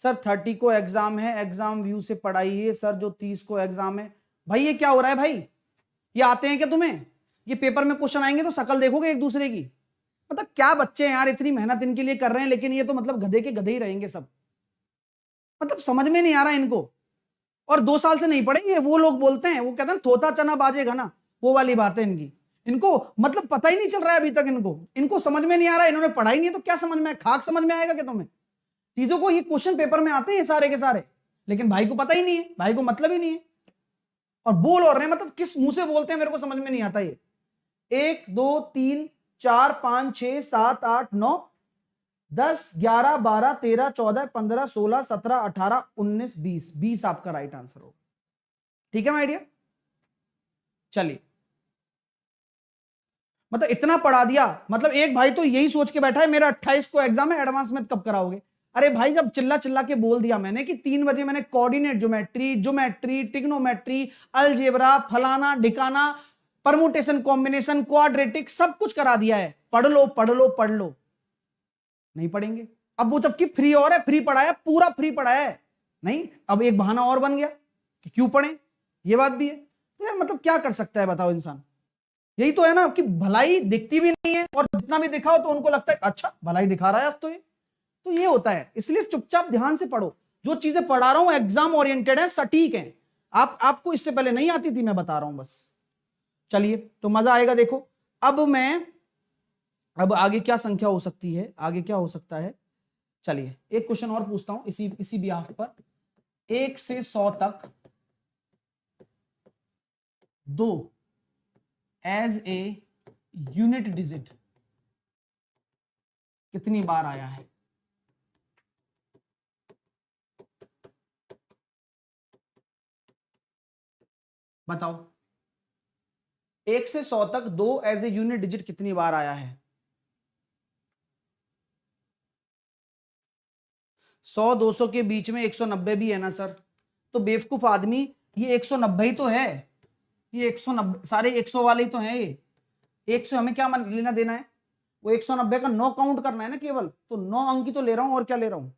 सर 30 को एग्जाम है, एग्जाम व्यू से पढ़ाइए सर। जो 30 को एग्जाम है, भाई ये क्या हो रहा है भाई? ये आते हैं क्या तुम्हें? ये पेपर में क्वेश्चन आएंगे तो शकल देखोगे एक दूसरे की? मतलब क्या बच्चे हैं यार, इतनी मेहनत इनके लिए कर रहे हैं, लेकिन ये तो मतलब गधे के गधे ही रहेंगे सब। मतलब समझ में नहीं आ रहा इनको। और 2 साल से नहीं पढ़े ये। वो लोग बोलते हैं, वो कहते हैं थोथा चना बाजेगा ना, वो वाली बात है इनकी। इनको मतलब पता ही नहीं चल रहा है अभी तक। इनको समझ में नहीं आ रहा है। इन्होंने पढ़ा ही नहीं है तो क्या समझ में, खाक समझ में आएगा क्या तुम्हें? चीजों को ये क्वेश्चन पेपर में आते हैं सारे के सारे, लेकिन भाई को पता ही नहीं है, भाई को मतलब ही नहीं है। और बोल और रहे हैं, मतलब किस मुंह से बोलते हैं मेरे को समझ में नहीं आता ये। 1 2 3 4 5 6 7 8 9 10 11 12 13 14 15 16 17 18 19 20, 20 आपका राइट आंसर होगा। ठीक है माय डियर? चलिए मतलब इतना पढ़ा दिया। मतलब एक भाई तो यही सोच के बैठा है मेरा 28 को एग्जाम है, एडवांस में कब कराओगे? अरे भाई जब चिल्ला चिल्ला के बोल दिया मैंने कि 3 बजे मैंने कोऑर्डिनेट ज्योमेट्री ट्रिग्नोमेट्री अलजेब्रा फलाना ढिकाना परमुटेशन कॉम्बिनेशन क्वाड्रेटिक सब कुछ करा दिया है, पढ़ लो पढ़ लो पढ़ लो। नहीं पढ़ेंगे। अब वो जबकि फ्री और है, फ्री पढ़ाया, पूरा फ्री पढ़ाया है। नहीं, अब एक बहाना और बन गया कि क्यों पढ़े, ये बात भी है। तो यार मतलब क्या कर सकता है बताओ इंसान? यही तो है ना कि भलाई दिखती भी नहीं है, और जितना भी दिखाओ तो उनको लगता है अच्छा भलाई दिखा रहा है अब तो ये होता है। इसलिए चुपचाप ध्यान से पढ़ो। जो चीजें पढ़ा रहा हूं एग्जाम ओरिएंटेड है, सटीक है। आपको इससे पहले नहीं आती थी, मैं बता रहा हूं बस। चलिए तो मजा आएगा। देखो अब आगे क्या संख्या हो सकती है, आगे क्या हो सकता है। चलिए एक क्वेश्चन और पूछता हूं इसी इसी बिहाफ पर। 1 से 100 तक 2 एज ए यूनिट डिजिट कितनी बार आया है? बताओ। 1 से 100 तक 2 एज ए यूनिट डिजिट कितनी बार आया है? 100 200 के बीच में 190 भी है ना सर। तो बेवकूफ आदमी, ये 190 ही तो है। ये 190 सारे 100 वाले ही तो हैं ये। 100 हमें क्या लेना देना है? वो 190 का 9 काउंट करना है ना केवल, तो 9 अंक ही तो ले रहा हूं, और क्या ले रहा हूं?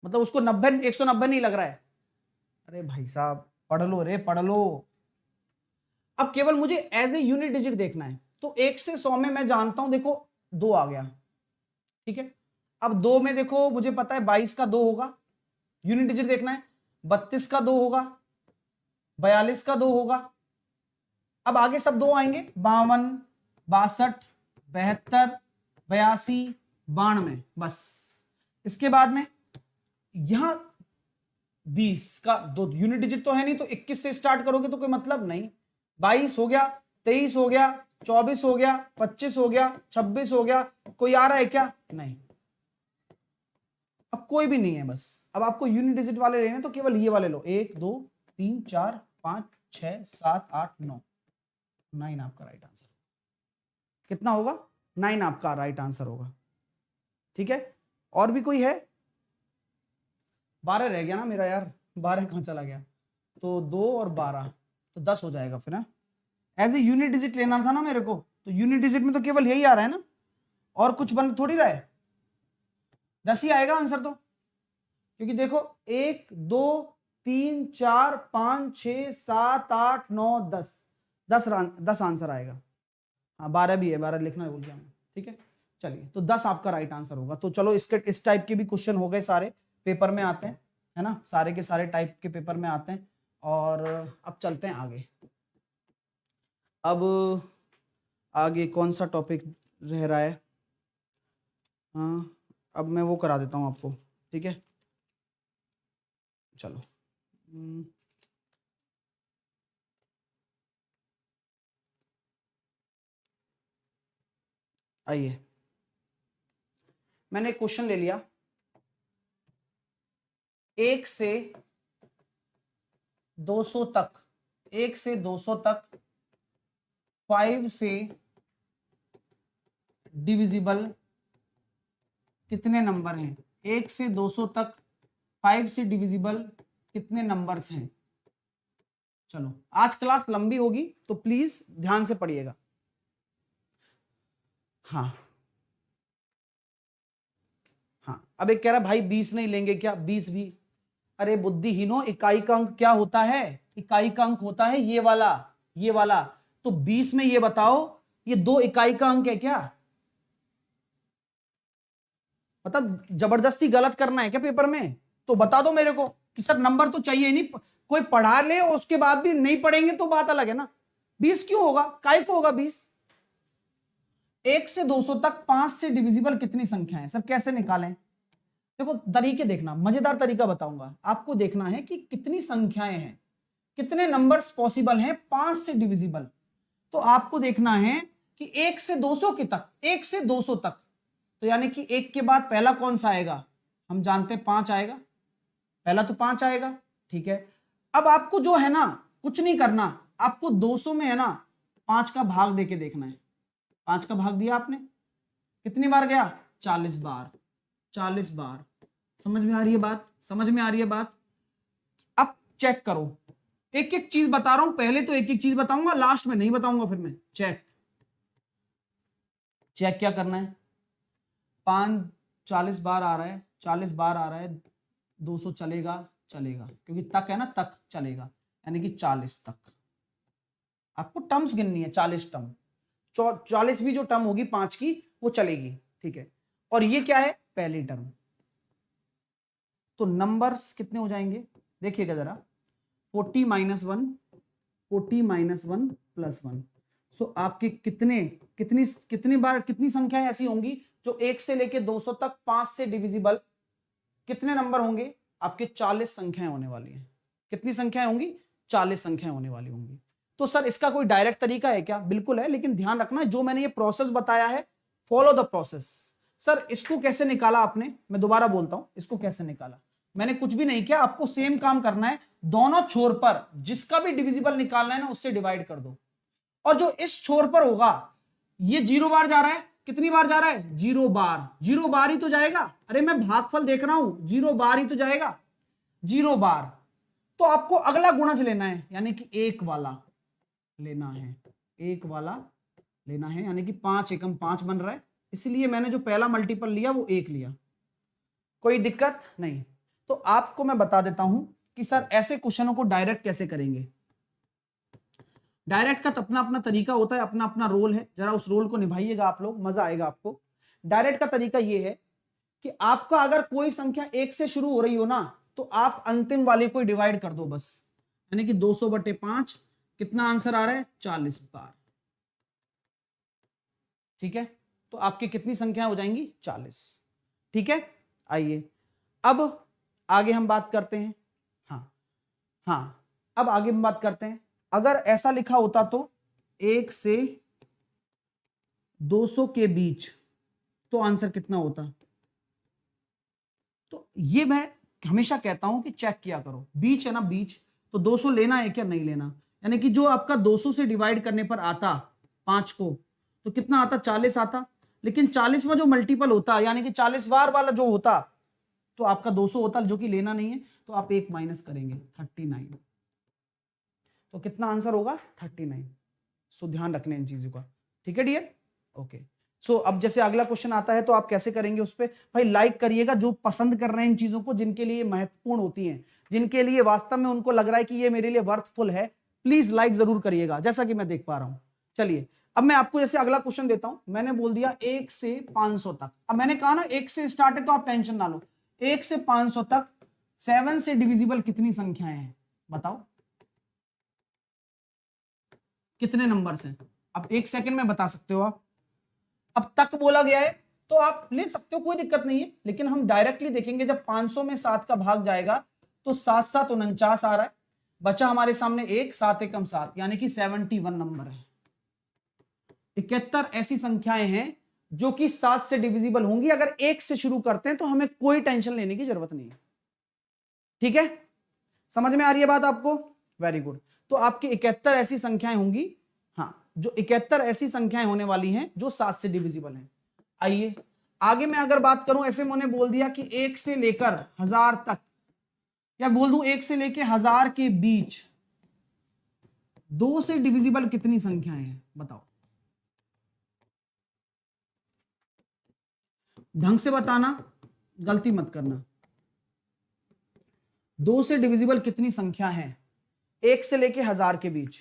मतलब उसको 90 190 नहीं लग रहा है। अरे भाई साहब पढ़ लो रे पढ़ लो। अब केवल मुझे एज ए यूनिट डिजिट देखना है। तो 1 से 100 में मैं जानता हूं, देखो 2 आ गया। ठीक है। अब 2 में देखो मुझे पता है 22 का 2 होगा, यूनिट डिजिट देखना है। 32 का 2 होगा, 42 का 2 होगा। अब आगे सब 2 आएंगे, 52 62 72 82 92, बस। इसके बाद में यहां 20 का 2 यूनिट डिजिट तो है नहीं, तो 21 से स्टार्ट करोगे तो कोई मतलब नहीं। 22 हो गया, 23 हो गया, 24 हो गया, 25 हो गया, 26 हो गया। कोई आ रहा है क्या? नहीं। अब कोई भी नहीं है। बस अब आपको यूनिट डिजिट वाले लेने तो केवल ये वाले लो। 1 2 3 4 5 6 7 8 9, 9 आपका राइट आंसर। कितना होगा? 9 आपका राइट आंसर होगा। ठीक है। और भी कोई है? 12 रह गया ना मेरा यार, 12 कहां चला गया? तो 2 और 12 तो 10 हो जाएगा फिर। एज ए यूनिट डिजिट लेना था ना मेरे को, तो यूनिट डिजिट में तो केवल यही आ रहा है ना, और कुछ बन थोड़ी रहा है। 10 ही आएगा आंसर तो, क्योंकि देखो 1 2 3 4 5 6 7 8 9 10, 10 आंसर आएगा। हाँ 12 भी है, 12 लिखना भूल गया मैं। ठीक है। चलिए तो 10 आपका राइट आंसर होगा। तो चलो इसके इस टाइप के भी क्वेश्चन हो गए, सारे पेपर में आते हैं, है ना, सारे के सारे टाइप के पेपर में आते हैं। और अब चलते हैं आगे। अब आगे कौन सा टॉपिक रह रहा है? हाँ अब मैं वो करा देता हूँ आपको। ठीक है चलो। आइए मैंने एक क्वेश्चन ले लिया। 1 से 200 तक, 1 से 200 तक 5 से डिविजिबल कितने नंबर हैं? 1 से 200 तक 5 से डिविजिबल कितने नंबर्स हैं? चलो आज क्लास लंबी होगी तो प्लीज ध्यान से पढ़िएगा। हाँ हाँ, अब एक कह रहा भाई 20 नहीं लेंगे क्या? 20 भी, अरे बुद्धिहीनो, इकाई का अंक क्या होता है? इकाई का अंक होता है ये वाला, ये वाला। तो 20 में ये बताओ, ये 2 इकाई का अंक है क्या? मतलब जबरदस्ती गलत करना है क्या पेपर में? तो बता दो मेरे को कि सर नंबर तो चाहिए नहीं, कोई पढ़ा ले और उसके बाद भी नहीं पढ़ेंगे तो बात अलग है ना। 20 क्यों होगा? काय को होगा 20? 1 से 200 तक 5 से डिविजिबल कितनी संख्या है? सर कैसे निकालें? देखो तरीके देखना, मजेदार तरीका बताऊंगा आपको। देखना है कि कितनी संख्याएं हैं, कितने नंबर्स पॉसिबल हैं 5 से डिविजिबल। तो आपको देखना है कि 1 से 200 के तक, 1 से 200 तक, तो यानी कि 1 के बाद पहला कौन सा आएगा? हम जानते हैं 5 आएगा, पहला तो 5 आएगा, ठीक है। अब आपको जो है ना, कुछ नहीं करना, आपको 200 में है ना 5 का भाग देके देखना है। 5 का भाग दिया आपने, कितनी बार गया? 40 बार, 40 बार। समझ में आ रही है बात? समझ में आ रही है बात? अब चेक करो, एक एक चीज बता रहा हूं, पहले तो एक एक चीज बताऊंगा, लास्ट में नहीं बताऊंगा फिर मैं। चेक चेक क्या करना है? 5 40 बार आ रहा है, 40 बार आ रहा है, 200 चलेगा, चलेगा क्योंकि तक है ना, तक चलेगा, यानी कि 40 तक। आपको टर्म्स गिननी है, 40 टर्म, 40वीं जो टर्म होगी 5 की वो चलेगी, ठीक है। और ये क्या है? पहली टर्म। तो नंबर्स कितने हो जाएंगे देखिएगा जरा, 40 - 1, 40 - 1 + 1। सो आपके कितनी बार, कितनी संख्याएं ऐसी होंगी जो 1 से लेके 200 तक 5 से डिविजिबल कितने नंबर होंगे? आपके 40 संख्याएं होने वाली हैं। कितनी संख्याएं होंगी? 40 संख्याएं होने वाली होंगी। तो सर इसका कोई डायरेक्ट तरीका है क्या? बिल्कुल है, लेकिन ध्यान रखना जो मैंने ये प्रोसेस बताया है, फॉलो द प्रोसेस। सर इसको कैसे निकाला आपने? मैं दोबारा बोलता हूं, इसको कैसे निकाला? मैंने कुछ भी नहीं किया, आपको सेम काम करना है। दोनों छोर पर जिसका भी डिविजिबल निकालना है ना, उससे डिवाइड कर दो। और जो इस छोर पर होगा, ये 0 बार जा रहा है, कितनी बार जा रहा है? 0 बार। 0 बार ही तो जाएगा। अरे मैं भागफल देख रहा हूं, 0 बार ही तो जाएगा, 0 बार। तो आपको अगला गुणज लेना है, यानी कि 1 वाला लेना है, 1 वाला लेना है, यानी कि 5 एकम 5 बन रहा है, इसलिए मैंने जो पहला मल्टीपल लिया वो 1 लिया। कोई दिक्कत नहीं। तो आपको मैं बता देता हूं कि सर ऐसे क्वेश्चनों को डायरेक्ट कैसे करेंगे। डायरेक्ट का तो अपना अपना तरीका होता है, अपना अपना रोल है, जरा उस रोल को निभाइएगा आप लोग, मजा आएगा आपको। डायरेक्ट का तरीका यह है कि आपका अगर कोई संख्या 1 से शुरू हो रही हो ना, तो आप अंतिम वाले को डिवाइड कर दो बस, यानी कि 200/5 कितना आंसर आ रहा है? 40 बार, ठीक है। तो आपकी कितनी संख्या हो जाएंगी? 40, ठीक है। आइए अब आगे हम बात करते हैं। हाँ अब आगे हम बात करते हैं। अगर ऐसा लिखा होता तो 1 से 200 के बीच, तो आंसर कितना होता? तो ये मैं हमेशा कहता हूं कि चेक किया करो, बीच है ना, बीच। तो 200 लेना है क्या? नहीं लेना, यानी कि जो आपका 200 से डिवाइड करने पर आता 5 को, तो कितना आता? 40 आता। लेकिन 40वां जो मल्टीपल होता, यानी कि 40 बार वाला जो होता, तो आपका 200 होता, जो कि लेना नहीं है, तो आप 1 माइनस करेंगे, 39। तो कितना आंसर होगा? 39। सो ध्यान रखने इन चीजों का, ठीक है डियर? ओके। सो अब जैसे अगला क्वेश्चन आता है तो आप कैसे करेंगे उस पे? भाई लाइक करिएगा जो पसंद कर रहे हैं इन चीजों को, जिनके लिए महत्वपूर्ण होती हैं, जिनके लिए वास्तव में उनको लग रहा है कि ये मेरे लिए वर्थफुल है, प्लीज लाइक जरूर करिएगा, जैसा कि मैं देख पा रहा हूं। चलिए अब मैं आपको जैसे अगला क्वेश्चन देता हूं। मैंने बोल दिया 1 से 500 तक। अब मैंने कहा ना 1 से स्टार्ट है, तो आप टेंशन ना लो। 1 से 500 तक 7 से डिविजिबल कितनी संख्याएं हैं? बताओ कितने नंबर्स हैं? अब 1 सेकंड में बता सकते हो आप। अब तक बोला गया है तो आप ले सकते हो, कोई दिक्कत नहीं है, लेकिन हम डायरेक्टली देखेंगे। जब 500 में 7 का भाग जाएगा तो 7 7 49 आ रहा है, बचा हमारे सामने 1, 7 एकम 7, यानी कि 71 नंबर है। 71 ऐसी संख्याएं हैं जो कि 7 से डिविजिबल होंगी। अगर 1 से शुरू करते हैं तो हमें कोई टेंशन लेने की जरूरत नहीं है, ठीक है? समझ में आ रही है बात आपको? Very good. तो आपके 71 ऐसी संख्याएं होंगी, हाँ, जो 71 ऐसी संख्याएं होने वाली हैं जो 7 से डिविजिबल हैं। आइए आगे मैं अगर बात करूं, ऐसे मैंने बोल दिया कि 1 से लेकर 1000 तक, या बोल दूं 1 से लेकर 1000 के बीच 2 से डिविजिबल कितनी संख्याएं हैं बताओ, ढंग से बताना, गलती मत करना। 2 से डिविजिबल कितनी संख्या है 1 से लेके 1000 के बीच?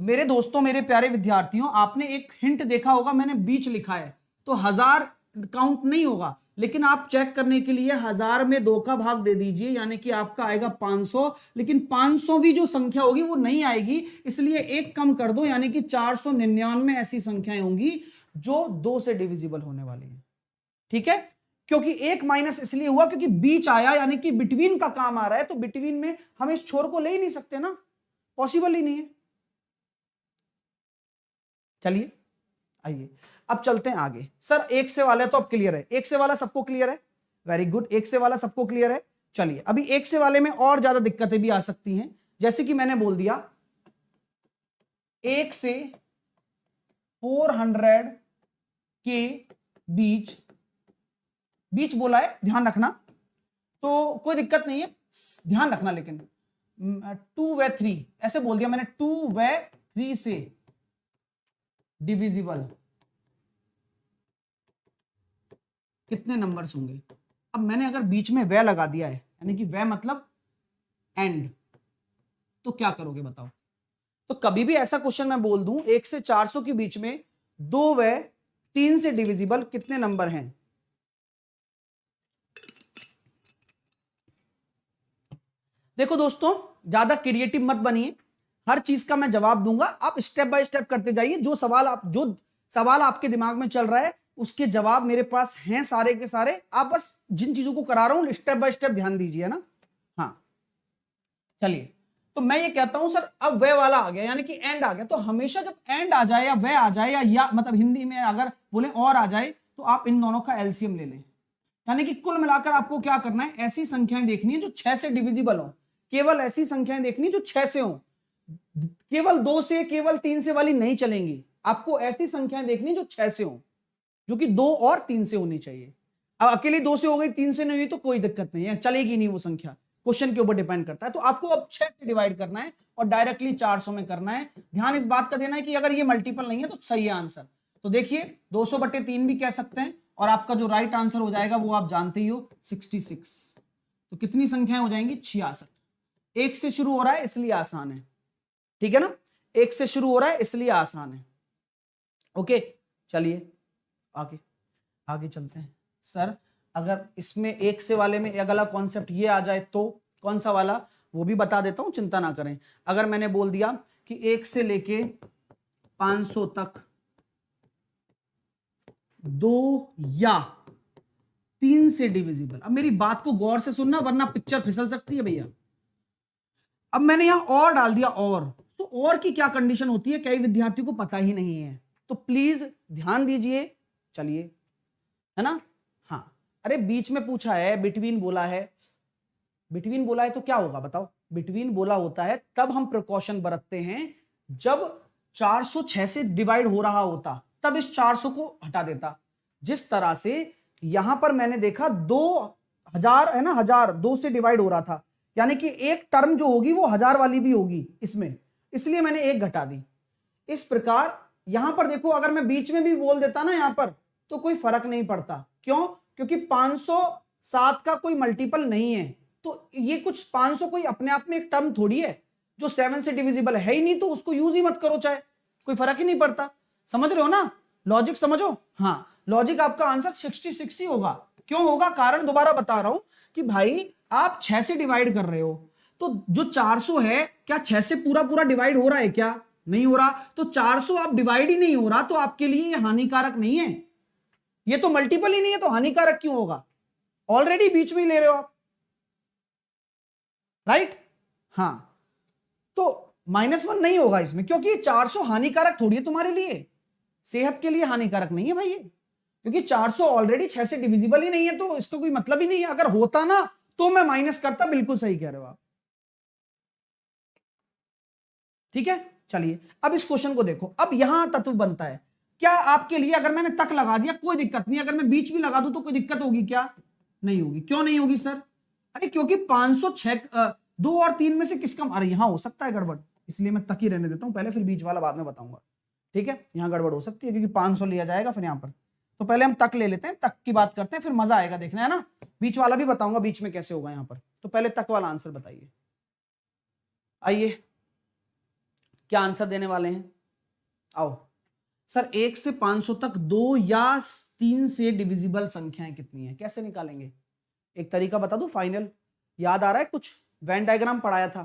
मेरे दोस्तों, मेरे प्यारे विद्यार्थियों, आपने एक हिंट देखा होगा, मैंने बीच लिखा है, तो 1000 काउंट नहीं होगा, लेकिन आप चेक करने के लिए 1000 में 2 का भाग दे दीजिए, यानी कि आपका आएगा 500, लेकिन 500वीं जो संख्या होगी वो नहीं आएगी, इसलिए एक कम कर दो, यानी कि 499 ऐसी संख्याएं होंगी जो 2 से डिविजिबल होने वाली है। ठीक है, क्योंकि एक माइनस इसलिए हुआ क्योंकि बीच आया, यानी कि बिटवीन का काम आ रहा है, तो बिटवीन में हम इस छोर को ले ही नहीं सकते ना, पॉसिबल ही नहीं है। चलिए आइए अब चलते हैं आगे। सर 1 से वाला तो अब क्लियर है, 1 से वाला सबको क्लियर है, वेरी गुड, 1 से वाला सबको क्लियर है। चलिए अभी 1 से वाले में और ज्यादा दिक्कतें भी आ सकती हैं, जैसे कि मैंने बोल दिया 1 से 400 के बीच, बीच बोला है, ध्यान रखना, तो कोई दिक्कत नहीं है, ध्यान रखना, लेकिन 2 व 3 ऐसे बोल दिया मैंने, 2 व 3 से डिविजिबल कितने नंबर्स होंगे। अब मैंने अगर बीच में व लगा दिया है, यानी कि व मतलब एंड, तो क्या करोगे बताओ। तो कभी भी ऐसा क्वेश्चन मैं बोल दूं 1 से 400 के बीच में 2 व 3 से डिविजिबल कितने नंबर हैं, देखो दोस्तों, ज्यादा क्रिएटिव मत बनिए, हर चीज का मैं जवाब दूंगा, आप स्टेप बाय स्टेप करते जाइए, जो सवाल आपके दिमाग में चल रहा है उसके जवाब मेरे पास हैं सारे के सारे, आप बस जिन चीजों को करा रहा हूं स्टेप बाय स्टेप ध्यान दीजिए ना। हाँ चलिए, तो मैं ये कहता हूं सर अब वह वाला आ गया, यानी कि एंड आ गया, तो हमेशा जब एंड आ जाए या वह आ जाए या मतलब हिंदी में अगर बोले और आ जाए, तो आप इन दोनों का एलसीएम ले लें, यानी कि कुल मिलाकर आपको क्या करना है, ऐसी संख्याएं देखनी है जो 6 से डिविजिबल हो, केवल ऐसी संख्याएं देखनी है जो 6 से हो, केवल 2 से केवल 3 से वाली नहीं चलेंगी, आपको ऐसी संख्याएं देखनी जो 6 से हो, जो कि 2 और 3 से होनी चाहिए। अब अकेली 2 से हो गई 3 से नहीं हुई तो कोई दिक्कत नहीं है, चलेगी नहीं वो संख्या, क्वेश्चन के ऊपर डिपेंड करता है। तो आपको अब 6 से डिवाइड करना है और डायरेक्टली 400 में करना है। ध्यान इस बात का देना है कि अगर ये मल्टीपल नहीं है तो सही है आंसर। तो देखिए 200/3 भी कह सकते हैं, और आपका जो राइट आंसर हो जाएगा वो आप जानते ही हो 66। तो कितनी संख्याएं हो जाएंगी 66। 1 से शुरू हो रहा है इसलिए आसान है, ठीक है ना, 1 से शुरू हो रहा है इसलिए आसान है। ओके चलिए आगे आगे चलते हैं। सर अगर इसमें 1 से वाले में अगला कॉन्सेप्ट ये आ जाए तो कौन सा वाला, वो भी बता देता हूं, चिंता ना करें। अगर मैंने बोल दिया कि 1 से लेके 500 तक 2 या 3 से डिविजिबल, अब मेरी बात को गौर से सुनना वरना पिक्चर फिसल सकती है भैया। अब मैंने यहां और डाल दिया, तो और की क्या कंडीशन होती है कई विद्यार्थियों को पता ही नहीं है, तो प्लीज ध्यान दीजिए। चलिए, है ना, हाँ, अरे बीच में पूछा है, बिटवीन बोला है, बिटवीन बोला है तो क्या होगा बताओ। बिटवीन बोला होता है तब हम प्रिकॉशन बरतते हैं जब 406 से डिवाइड हो रहा होता, तब इस 400 को हटा देता। जिस तरह से यहां पर मैंने देखा 2000 है ना, 1000 2 से डिवाइड हो रहा था, यानी कि एक टर्म जो होगी वो 1000 वाली भी होगी इसमें, इसलिए मैंने एक घटा दी। इस प्रकार यहां पर देखो, अगर मैं बीच में भी बोल देता ना यहां पर तो कोई फर्क नहीं पड़ता। क्यों? क्योंकि 507 का कोई मल्टीपल नहीं है, तो ये कुछ 500 कोई अपने आप में एक टर्म थोड़ी है जो 7 से डिविजिबल है ही नहीं, तो उसको यूज ही मत करो, चाहे कोई फर्क ही नहीं पड़ता। समझ रहे हो ना, लॉजिक समझो। हाँ, लॉजिक आपका आंसर 66 ही होगा। क्यों होगा? कारण दोबारा बता रहा हूं कि भाई आप 6 से डिवाइड कर रहे हो, तो जो 400 है क्या 6 से पूरा पूरा डिवाइड हो रहा है? क्या नहीं हो रहा। तो 400 आप डिवाइड ही नहीं हो रहा, तो आपके लिए ये हानिकारक नहीं है, ये तो मल्टीपल ही नहीं है, तो हानिकारक क्यों होगा? ऑलरेडी बीच में ही ले रहे हो आप, राइट? हाँ, तो -1 नहीं होगा इसमें, क्योंकि 400 हानिकारक थोड़ी है तुम्हारे लिए, सेहत के लिए हानिकारक नहीं है भाई ये, क्योंकि 400 ऑलरेडी 6 से डिविजिबल ही नहीं है, तो इसको कोई मतलब ही नहीं है। अगर होता ना तो मैं माइनस करता, बिल्कुल सही कह रहे हो आप। ठीक है, चलिए अब इस क्वेश्चन को देखो। अब यहां तत्व बनता है क्या आपके लिए, अगर मैंने तक लगा दिया कोई दिक्कत नहीं, अगर मैं बीच भी लगा दूं तो कोई दिक्कत होगी क्या? नहीं होगी। क्यों नहीं होगी सर? अरे क्योंकि 506 2 और 3 में से किसका, अरे यहां हो सकता है गड़बड़, इसलिए मैं तक ही रहने देता हूं पहले, फिर बीच वाला बाद में बताऊंगा। ठीक है, यहां गड़बड़ हो सकती है क्योंकि 500 लिया जाएगा फिर यहां पर, तो पहले हम तक ले लेते हैं, तक की बात करते हैं, फिर मजा आएगा देखना, है ना। बीच वाला भी बताऊंगा बीच में कैसे होगा यहां पर, तो पहले तक वाला आंसर बताइए। आइए क्या आंसर देने वाले हैं, आओ। सर 1 से 500 तक 2 या 3 से डिविजिबल संख्याएं कितनी है, कैसे निकालेंगे? एक तरीका बता दूं फाइनल, याद आ रहा है कुछ? वेन डायग्राम पढ़ाया था।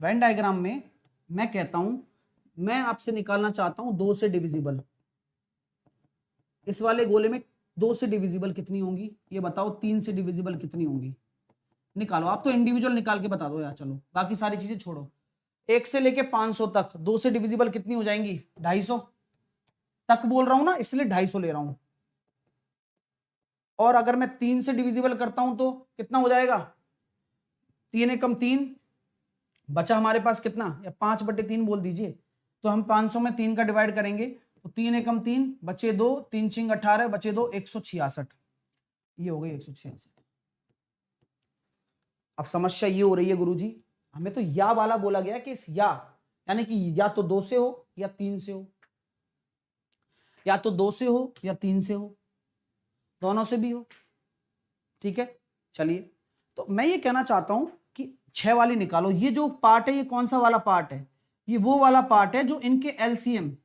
वेन डायग्राम में मैं कहता हूं, मैं आपसे निकालना चाहता हूं 2 से डिविजिबल, इस वाले गोले में 2 से डिविजिबल कितनी होंगी ये बताओ, 3 से डिविजिबल कितनी होंगी, निकालो। आप तो इंडिविजुअल निकाल के बता दो यार, चलो बाकी सारी चीजें छोड़ो। 1 से लेके 500 तक 2 से डिविजिबल कितनी हो जाएंगी? 250 तक बोल रहा हूं ना, इसलिए 250 ले रहा हूं। और अगर मैं 3 से डिविजिबल करता हूं तो कितना हो जाएगा? 3 एकम 3, बचा हमारे पास कितना, या 5/3 बोल दीजिए। तो हम 500 में 3 का डिवाइड करेंगे तो 3 एकम 3, बचे 2, 3 छिंग 18, बचे 2, 166। ये हो गई 166। अब समस्या ये हो रही है गुरुजी, हमें तो या वाला बोला गया कि इस या, यानी कि या तो 2 से हो या 3 से हो, या तो 2 से हो या 3 से हो, दोनों से भी हो। ठीक है, चलिए तो मैं ये कहना चाहता हूं कि 6 वाली निकालो। ये जो पार्ट है ये कौन सा वाला पार्ट है? ये वो वाला पार्ट है जो इनके एलसीएम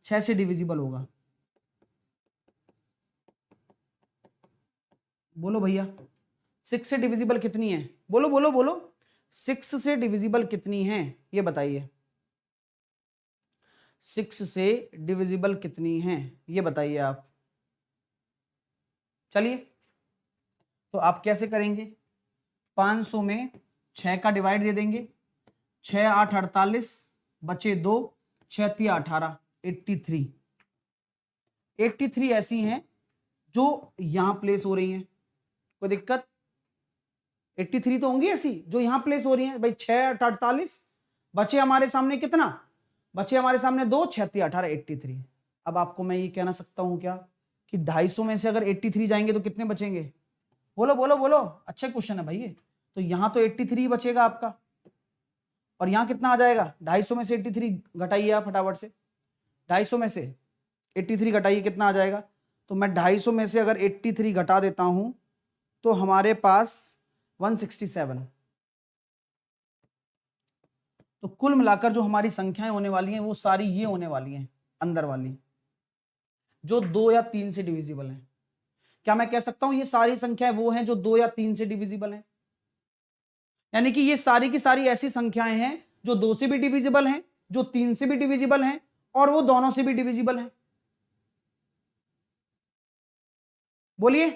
6 से डिविजिबल होगा। बोलो भैया 6 से डिविजिबल कितनी है? बोलो बोलो बोलो, 6 से डिविजिबल कितनी है ये बताइए। 6 से डिविजिबल कितनी है ये बताइए आप। चलिए तो आप कैसे करेंगे? 500 में 6 का डिवाइड दे देंगे, 6 8 48, बचे 2, 6 3 18, 83। 83 ऐसी हैं जो यहां प्लेस हो रही हैं, कोई दिक्कत? 83 तो होंगी ऐसी जो यहां प्लेस हो रही हैं भाई। 6 8 48, बचे हमारे सामने कितना? बचे हमारे सामने 2, 6 3 18, 83। अब आपको मैं ये कहना सकता हूं क्या कि 250 में से अगर 83 जाएंगे तो कितने बचेंगे? बोलो बोलो बोलो, अच्छा क्वेश्चन है भाई ये। तो यहां तो 83 बचेगा आपका, और यहां कितना आ जाएगा? 250 में से 83 घटाइए आप फटाफट से, 250 में से 83 घटाइए, कितना आ जाएगा? तो मैं 250 में से अगर 83 घटा देता हूं तो हमारे पास 167। तो कुल मिलाकर जो हमारी संख्याएं होने वाली हैं वो सारी ये होने वाली हैं, अंदर वाली जो 2 या 3 से डिविजिबल हैं। क्या मैं कह सकता हूं ये सारी संख्याएं वो हैं जो 2 या 3 से डिविजिबल हैं? यानी कि ये सारी की सारी ऐसी संख्याएं हैं जो 2 से भी डिविजिबल हैं, जो 3 से भी डिविजिबल हैं, और वो दोनों से भी डिविजिबल हैं। बोलिए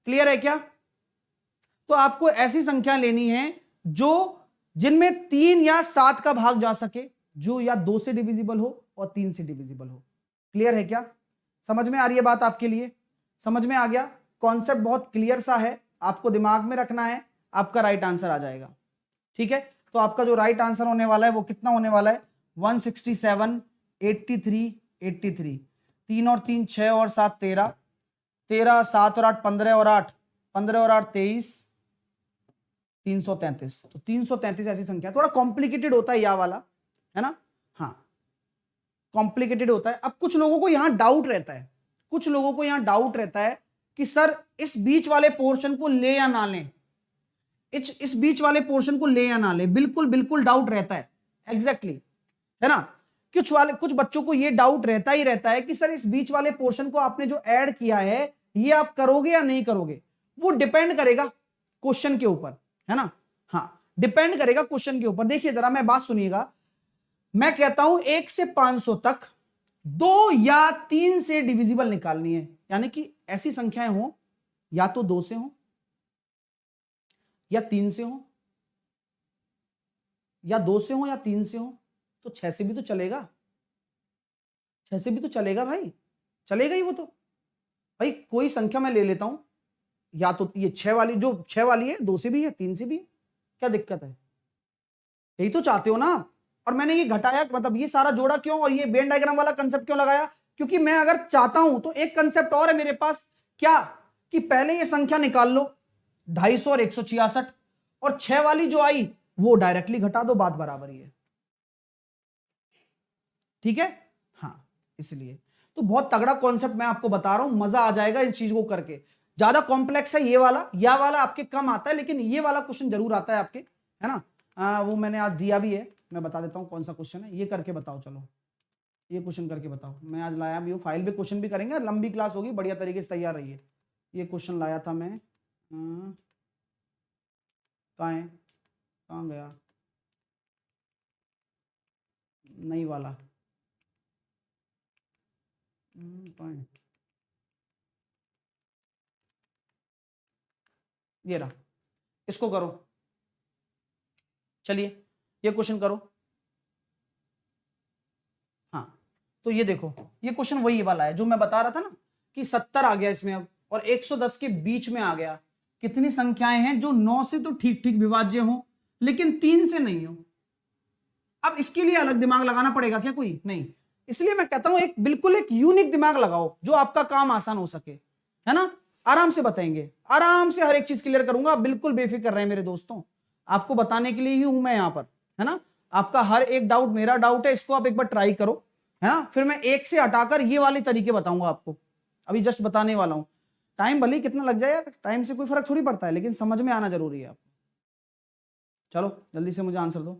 क्लियर है क्या? तो आपको ऐसी संख्या लेनी है जो जिनमें 3 या 7 का भाग जा सके, जो या 2 से डिविजिबल हो और 3 से डिविजिबल हो। क्लियर है क्या? समझ में आ रही है बात आपके लिए? समझ में आ गया? कॉन्सेप्ट बहुत क्लियर सा है, आपको दिमाग में रखना है, आपका राइट आंसर आ जाएगा। ठीक है, तो आपका जो राइट आंसर होने वाला है वो कितना होने वाला है? 167, 83, 83। 3 और 3 6 और 7 13, 13 7 और 8 15 और 8 15 और 8 23, 333। तो 333 ऐसी संख्या, थोड़ा कॉम्प्लिकेटेड होता है या वाला, है ना? हाँ कॉम्प्लिकेटेड होता है। अब कुछ लोगों को यहां डाउट रहता है, कुछ लोगों को यहां डाउट रहता है कि सर इस बीच वाले पोर्शन को ले या ना लें, इस बीच वाले पोर्शन को ले या ना ले। बिल्कुल बिल्कुल डाउट रहता है, एग्जैक्टली है ना? कुछ बच्चों को ये डाउट रहता ही रहता है कि सर इस बीच वाले पोर्शन को आपने जो ऐड किया है ये आप करोगे या नहीं करोगे। वो डिपेंड करेगा क्वेश्चन के ऊपर, है ना? हाँ डिपेंड करेगा क्वेश्चन के ऊपर। देखिए जरा मैं बात सुनिएगा, मैं कहता हूं 1 से 500 तक 2 या 3 से डिविजिबल निकालनी है, यानी कि ऐसी संख्याएं हो या तो 2 से हो या 3 से हो, या 2 से हो या 3 से हो, तो 6 से भी तो चलेगा, 6 से भी तो चलेगा भाई, चलेगा ही वो तो। भाई कोई संख्या मैं ले लेता हूं, या तो ये 6 वाली, जो 6 वाली है 2 से भी है 3 से भी है, क्या दिक्कत है? यही तो चाहते हो ना आप। और मैंने ये घटाया, मतलब ये सारा जोड़ा क्यों और ये वेन डायग्राम वाला कंसेप्ट क्यों लगाया? क्योंकि मैं अगर चाहता हूं तो एक कंसेप्ट और है मेरे पास, क्या कि पहले ये संख्या निकाल लो 250 और 166, और 6 वाली जो आई वो डायरेक्टली घटा दो, बात बराबर ही है। ठीक है, हाँ, इसलिए तो बहुत तगड़ा कॉन्सेप्ट मैं आपको बता रहा हूं, मजा आ जाएगा इन चीज को करके। ज्यादा कॉम्प्लेक्स है ये वाला, या वाला आपके कम आता है, लेकिन ये वाला क्वेश्चन जरूर आता है आपके, है ना। वो मैंने आज दिया भी है, मैं बता देता हूं कौन सा क्वेश्चन है, ये करके बताओ। चलो ये क्वेश्चन करके बताओ, मैं आज लाया भी हूँ, फाइल पे क्वेश्चन भी करेंगे, लंबी क्लास होगी, बढ़िया तरीके से तैयार रहिए। ये क्वेश्चन लाया था मैं, कहाँ है, कहाँ गया, नहीं वाला, कहाँ है, ये रहा, इसको करो। चलिए ये क्वेश्चन करो। हाँ, तो ये देखो, ये क्वेश्चन वही वाला है जो मैं बता रहा था ना कि 70 आ गया इसमें अब, और 110 के बीच में आ गया। कितनी संख्याएं हैं जो 9 से तो ठीक ठीक विभाज्य हो, लेकिन 3 से नहीं हो? अब इसके लिए अलग दिमाग लगाना पड़ेगा क्या? कोई नहीं। इसलिए मैं कहता हूं एक बिल्कुल एक यूनिक दिमाग लगाओ जो आपका काम आसान हो सके, है ना। आराम से बताएंगे, आराम से हर एक चीज क्लियर करूंगा, बिल्कुल बेफिक्र रहे मेरे दोस्तों, आपको बताने के लिए ही हूं मैं यहां पर, है ना। आपका हर एक डाउट मेरा डाउट है, इसको आप एक बार ट्राई करो, है ना। फिर मैं एक से हटाकर ये वाले तरीके बताऊंगा आपको, अभी जस्ट बताने वाला हूं। टाइम भले ही कितना लग जाए यार, टाइम से कोई फर्क थोड़ी पड़ता है, लेकिन समझ में आना जरूरी है आपको। चलो जल्दी से मुझे आंसर दो,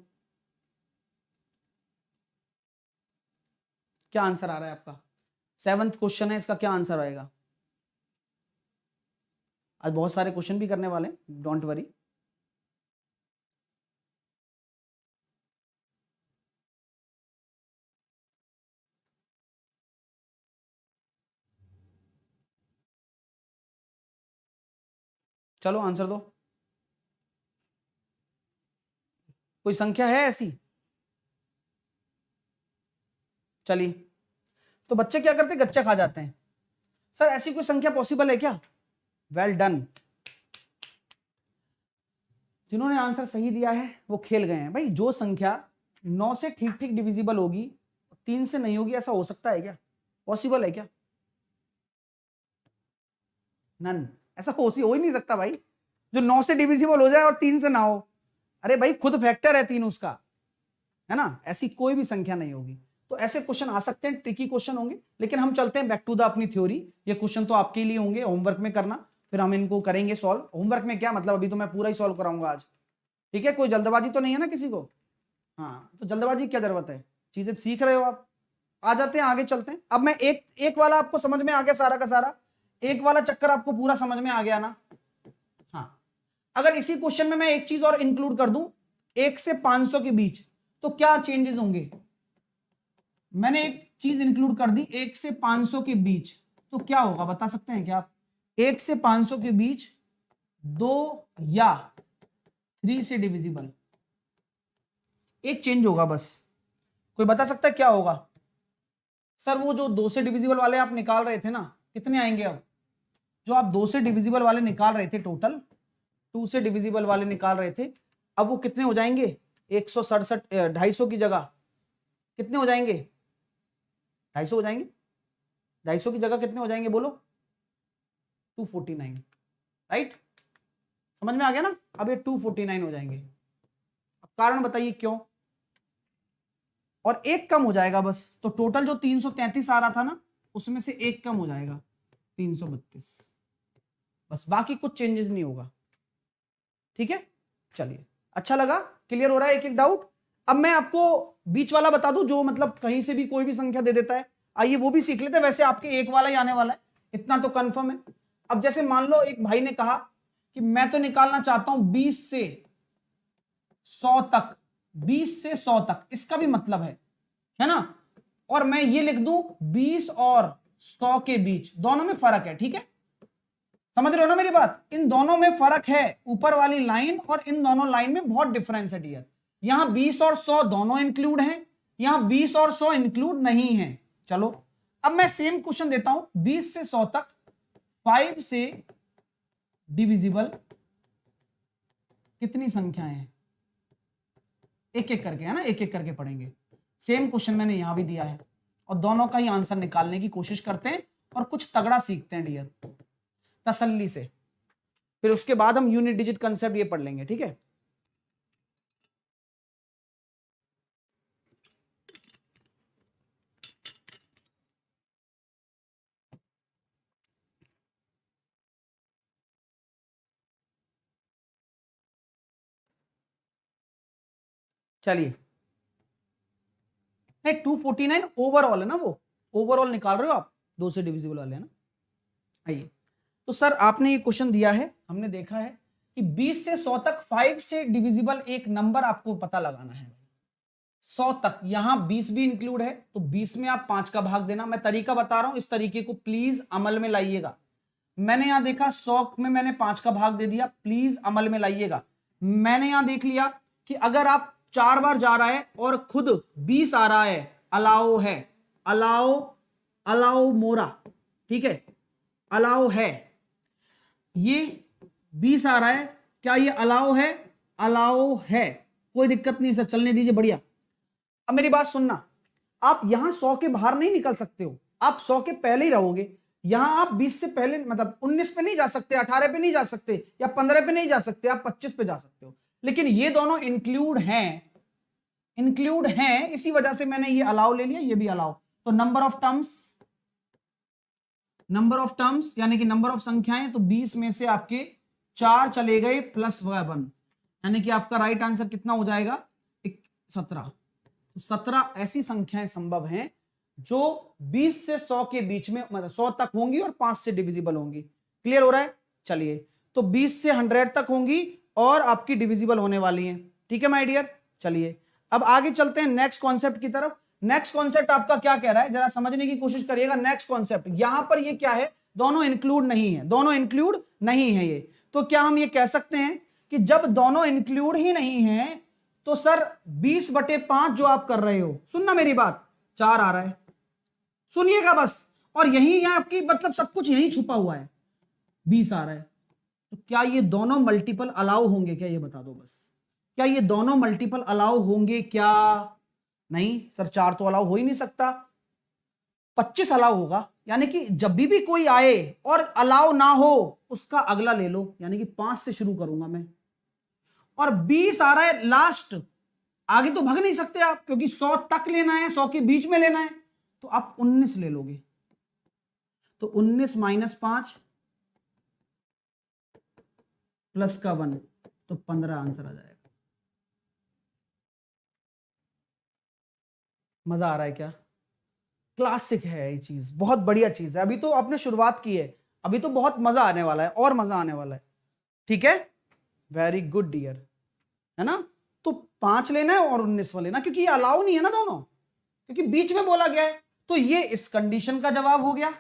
क्या आंसर आ रहा है आपका? 7th क्वेश्चन है, इसका क्या आंसर आएगा? आज बहुत सारे क्वेश्चन भी करने वाले हैं, डोंट वरी। चलो आंसर दो, कोई संख्या है ऐसी? चलिए, तो बच्चे क्या करते हैं, गच्चे खा जाते हैं। सर ऐसी कोई संख्या पॉसिबल है क्या? वेल डन, जिन्होंने आंसर सही दिया है वो खेल गए हैं भाई। जो संख्या 9 से ठीक ठीक डिविजिबल होगी, 3 से नहीं होगी, ऐसा हो सकता है क्या? पॉसिबल है क्या? नन, ऐसा हो ही नहीं सकता भाई, जो 9 से डिविजिबल हो जाए और 3 से ना हो। अरे भाई खुद फैक्टर है 3 उसका, है ना। ऐसी कोई भी संख्या नहीं होगी। तो ऐसे क्वेश्चन आ सकते हैं, ट्रिकी क्वेश्चन होंगे, लेकिन हम चलते हैं बैक टू द अपनी थ्योरी। ये क्वेश्चन तो आपके लिए होंगे, होमवर्क में करना, फिर हम इनको करेंगे सॉल्व। होमवर्क में क्या मतलब, अभी तो मैं पूरा ही सॉल्व कराऊंगा आज, ठीक है। कोई जल्दबाजी तो नहीं है ना किसी को? हाँ, तो जल्दबाजी की क्या जरूरत है, चीजें सीख रहे हो आप। आ जाते हैं आगे, चलते हैं। अब मैं एक वाला आपको समझ में आ गया, सारा का सारा एक वाला चक्कर आपको पूरा समझ में आ गया ना। हाँ, अगर इसी क्वेश्चन में मैं एक चीज और इंक्लूड कर दूं, 1 से 500 के बीच, तो क्या चेंजेस होंगे? मैंने एक चीज इंक्लूड कर दी, 1 से 500 के बीच, तो क्या होगा बता सकते हैं क्या आप? 1 से 500 के बीच 2 या 3 से डिविजिबल, एक चेंज होगा बस। कोई बता सकता है क्या होगा? सर वो जो 2 से डिविजिबल वाले आप निकाल रहे थे ना, कितने आएंगे अब? जो आप 2 से डिविजिबल वाले निकाल रहे थे, टोटल 2 से डिविजिबल वाले निकाल रहे थे, अब वो कितने हो जाएंगे? 167, 250 की जगह कितने हो जाएंगे? 250 हो जाएंगे। 250 की जगह कितने हो जाएंगे बोलो? 249, राइट। समझ में आ गया ना? अब ये 249 हो जाएंगे। अब कारण बताइए क्यों? और एक कम हो जाएगा बस, तो टोटल जो 333 आ रहा था ना, उसमें से एक कम हो जाएगा, 332, बस, बाकी कुछ चेंजेस नहीं होगा। ठीक है, चलिए, अच्छा लगा, क्लियर हो रहा है एक एक डाउट? अब मैं आपको बीच वाला बता दूं, जो मतलब कहीं से भी कोई भी संख्या दे देता है, आइए वो भी सीख लेते हैं। वैसे आपके एक वाला ही आने वाला है, इतना तो कंफर्म है। अब जैसे मान लो एक भाई ने कहा कि मैं तो निकालना चाहता हूं 20 से 100 तक, 20 से 100 तक, इसका भी मतलब है ना। और मैं ये लिख दूं 20 और 100 के बीच, दोनों में फर्क है, ठीक है। समझ रहे हो ना मेरी बात? इन दोनों में फर्क है, ऊपर वाली लाइन और इन दोनों लाइन में बहुत डिफरेंस है डियर। यहां 20 और 100 दोनों इंक्लूड हैं, यहां 20 और 100 इंक्लूड नहीं है। चलो अब मैं सेम क्वेश्चन देता हूं, 20 से 100 तक 5 से डिविजिबल कितनी संख्याएं हैं, एक एक करके, है ना, एक एक करके पढ़ेंगे। सेम क्वेश्चन मैंने यहां भी दिया है और दोनों का ही आंसर निकालने की कोशिश करते हैं और कुछ तगड़ा सीखते हैं डियर, तसल्ली से। फिर उसके बाद हम यूनिट डिजिट कंसेप्ट ये पढ़ लेंगे, ठीक है। चलिए, नहीं 249 ओवरऑल है ना, वो ओवरऑल निकाल रहे हो आप, 2 से डिविजिबल वाले, है ना। आइए, तो सर आपने ये क्वेश्चन दिया है, हमने देखा है कि 20 से 100 तक 5 से डिविजिबल एक नंबर आपको पता लगाना है। 100 तक, यहां 20 भी इंक्लूड है, तो 20 में आप 5 का भाग देना। मैं तरीका बता रहा हूं, इस तरीके को प्लीज अमल में लाइएगा। मैंने यहां देखा 100 में मैंने 5 का भाग दे दिया, प्लीज अमल में लाइएगा। मैंने यहां देख लिया कि अगर आप 4 बार जा रहा है और खुद 20 आ रहा है, अलाउ है, अलाउ, अलाउ मोरा, ठीक है, अलाउ है, ये 20 आ रहा है, क्या ये अलाउ है? अलाउ है, कोई दिक्कत नहीं सर, चलने दीजिए, बढ़िया। अब मेरी बात सुनना, आप यहां 100 के बाहर नहीं निकल सकते हो, आप 100 के पहले ही रहोगे। यहां आप 20 से पहले, मतलब 19 पे नहीं जा सकते, 18 पे नहीं जा सकते, या 15 पे नहीं जा सकते, आप 25 पे जा सकते हो। लेकिन ये दोनों इंक्लूड हैं, इंक्लूड हैं, इसी वजह से मैंने ये अलाउ ले लिया, ये भी अलाउ। तो number of terms, number of terms यानी कि नंबर ऑफ संख्याएं, तो 20 में से आपके 4 चले गए प्लस 1, यानी कि आपका राइट आंसर कितना हो जाएगा? 17। 17 ऐसी संख्याएं संभव हैं जो 20 से 100 के बीच में, मतलब 100 तक होंगी और 5 से डिविजिबल होंगी। क्लियर हो रहा है? चलिए, तो 20 से 100 तक होंगी और आपकी डिविजिबल होने वाली हैं, ठीक है माय डियर। चलिए, अब आगे चलते हैं नेक्स्ट कॉन्सेप्ट की तरफ। नेक्स्ट कॉन्सेप्ट आपका क्या कह रहा है, जरा समझने की कोशिश करिएगा। नेक्स्ट कॉन्सेप्ट यहां पर ये क्या है, दोनों इंक्लूड नहीं है, दोनों इंक्लूड नहीं है ये। तो क्या हम ये कह सकते हैं कि जब दोनों इंक्लूड ही नहीं है तो सर 20/5 जो आप कर रहे हो, सुनना मेरी बात, 4 आ रहा है, सुनिएगा बस, और यही है आपकी, मतलब सब कुछ यही छुपा हुआ है, 20 आ रहा है। तो क्या ये दोनों मल्टीपल अलाउ होंगे क्या, ये बता दो बस। क्या ये दोनों मल्टीपल अलाउ होंगे क्या? नहीं सर, 4 तो अलाउ हो ही नहीं सकता, 25 अलाउ होगा। यानी कि जब भी कोई आए और अलाउ ना हो, उसका अगला ले लो, यानी कि 5 से शुरू करूंगा मैं, और 20 आ रहा है लास्ट, आगे तो भाग नहीं सकते आप, क्योंकि 100 तक लेना है, 100 के बीच में लेना है, तो आप 19 ले लोगे। तो 19 - 5 प्लस का 1, तो 15 आंसर आ जाएगा। मजा आ रहा है क्या? क्लासिक है ये चीज, बहुत बढ़िया चीज है। अभी तो आपने शुरुआत की है, अभी तो बहुत मजा आने वाला है, और मजा आने वाला है, ठीक है। वेरी गुड डियर, है ना। तो 5 लेना है और 19 वाला लेना, क्योंकि ये अलाउ नहीं है ना दोनों, क्योंकि बीच में बोला गया है। तो ये इस कंडीशन का जवाब हो गया,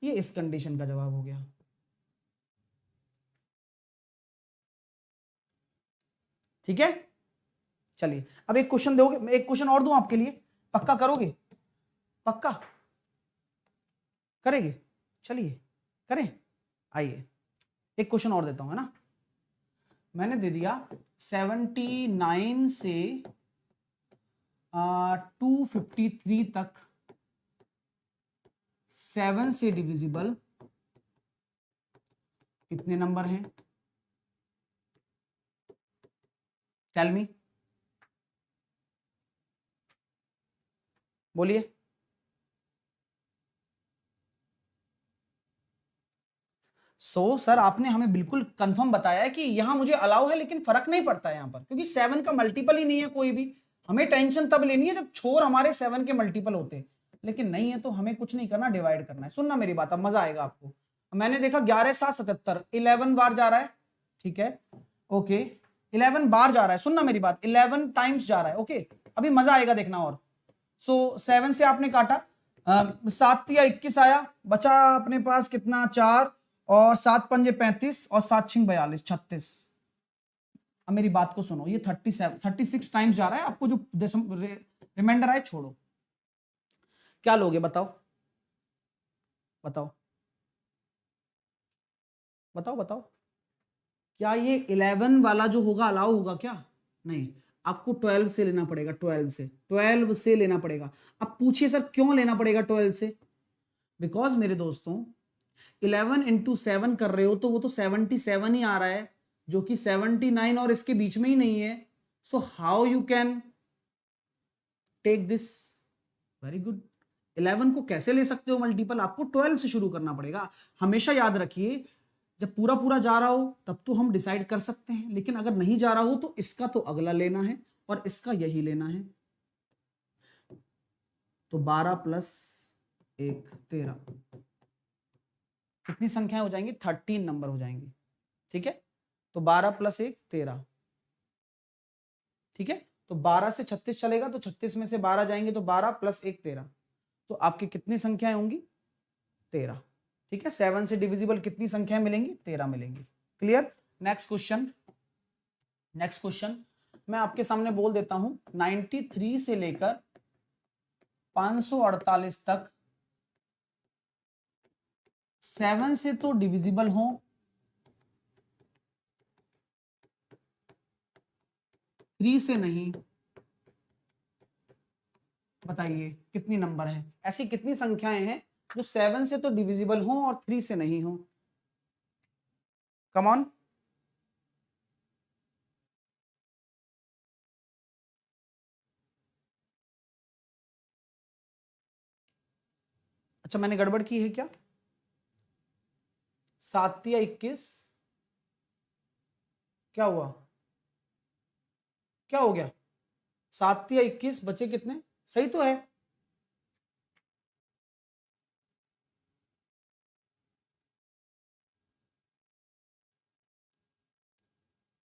ये इस कंडीशन का जवाब हो गया। ठीक है, चलिए अब एक क्वेश्चन दोगे, एक क्वेश्चन और दूं आपके लिए, पक्का करोगे? पक्का करेंगे? चलिए करें, आइए एक क्वेश्चन और देता हूं, है ना। मैंने दे दिया 79 से 253 तक 7 से डिविजिबल कितने नंबर हैं? टेल मी, बोलिए। सर आपने हमें बिल्कुल कंफर्म बताया है कि यहां मुझे अलाउ है, लेकिन फर्क नहीं पड़ता है यहां पर, क्योंकि 7 का मल्टीपल ही नहीं है कोई भी। हमें टेंशन तब लेनी है जब छोर हमारे 7 के मल्टीपल होते हैं, लेकिन नहीं है तो हमें कुछ नहीं करना, डिवाइड करना है। सुनना मेरी बात, अब मजा आएगा आपको। मैंने देखा 11 7 77, 11 बार जा रहा है, ठीक है, ओके, 11 बार जा रहा है, सुनना मेरी बात, 11 टाइम्स जा रहा है, ओके। अभी मजा आएगा देखना। और 7 से आपने काटा, 7 या 21 आया, बचा अपने पास कितना, 4, और 7 पंजे 35, और 7 छिंग 42, 36। अब मेरी बात को सुनो, ये 36 टाइम्स जा रहा है, आपको जो रिमाइंडर आए छोड़ो। क्या लोगे बताओ, बताओ। बताओ बताओ, क्या ये 11 वाला जो होगा अलाउ होगा क्या? नहीं, आपको 12 से लेना पड़ेगा, 12 से लेना पड़ेगा। अब पूछिए सर क्यों लेना पड़ेगा 12 से? बिकॉज मेरे दोस्तों 11 इंटू 7 कर रहे हो तो वो तो 77 ही आ रहा है, जो कि 79 और इसके बीच में ही नहीं है। So how you can take this? Very good. 11 को कैसे ले सकते हो मल्टीपल? आपको 12 से शुरू करना पड़ेगा। हमेशा याद रखिए, जब पूरा पूरा जा रहा हो तब तो हम डिसाइड कर सकते हैं, लेकिन अगर नहीं जा रहा हो तो इसका तो अगला लेना है और इसका यही लेना है। तो 12 प्लस 1 13, कितनी संख्याएं हो जाएंगी? 13 नंबर हो जाएंगे। ठीक है, तो 12 प्लस 1 13। ठीक है, तो 12 से 36 चलेगा तो 36 में से 12 जाएंगे तो 12 प्लस 1 13। तो आपकी कितनी संख्याएं होंगी? 13। ठीक है, 7 से डिविजिबल कितनी संख्याएं मिलेंगी? 13 मिलेंगी। Clear? Next question. Next question मैं आपके सामने बोल देता हूं, 93 से लेकर 548 तक 7 से तो डिविजिबल हो, 3 से नहीं। बताइए कितनी नंबर है? ऐसी कितनी संख्याएं हैं जो 7 से तो डिविजिबल हो और 3 से नहीं हो? Come on. अच्छा, मैंने गड़बड़ की है क्या? 7 या 21, क्या हुआ? क्या हो गया? 7 या 21 बचे कितने? सही तो है।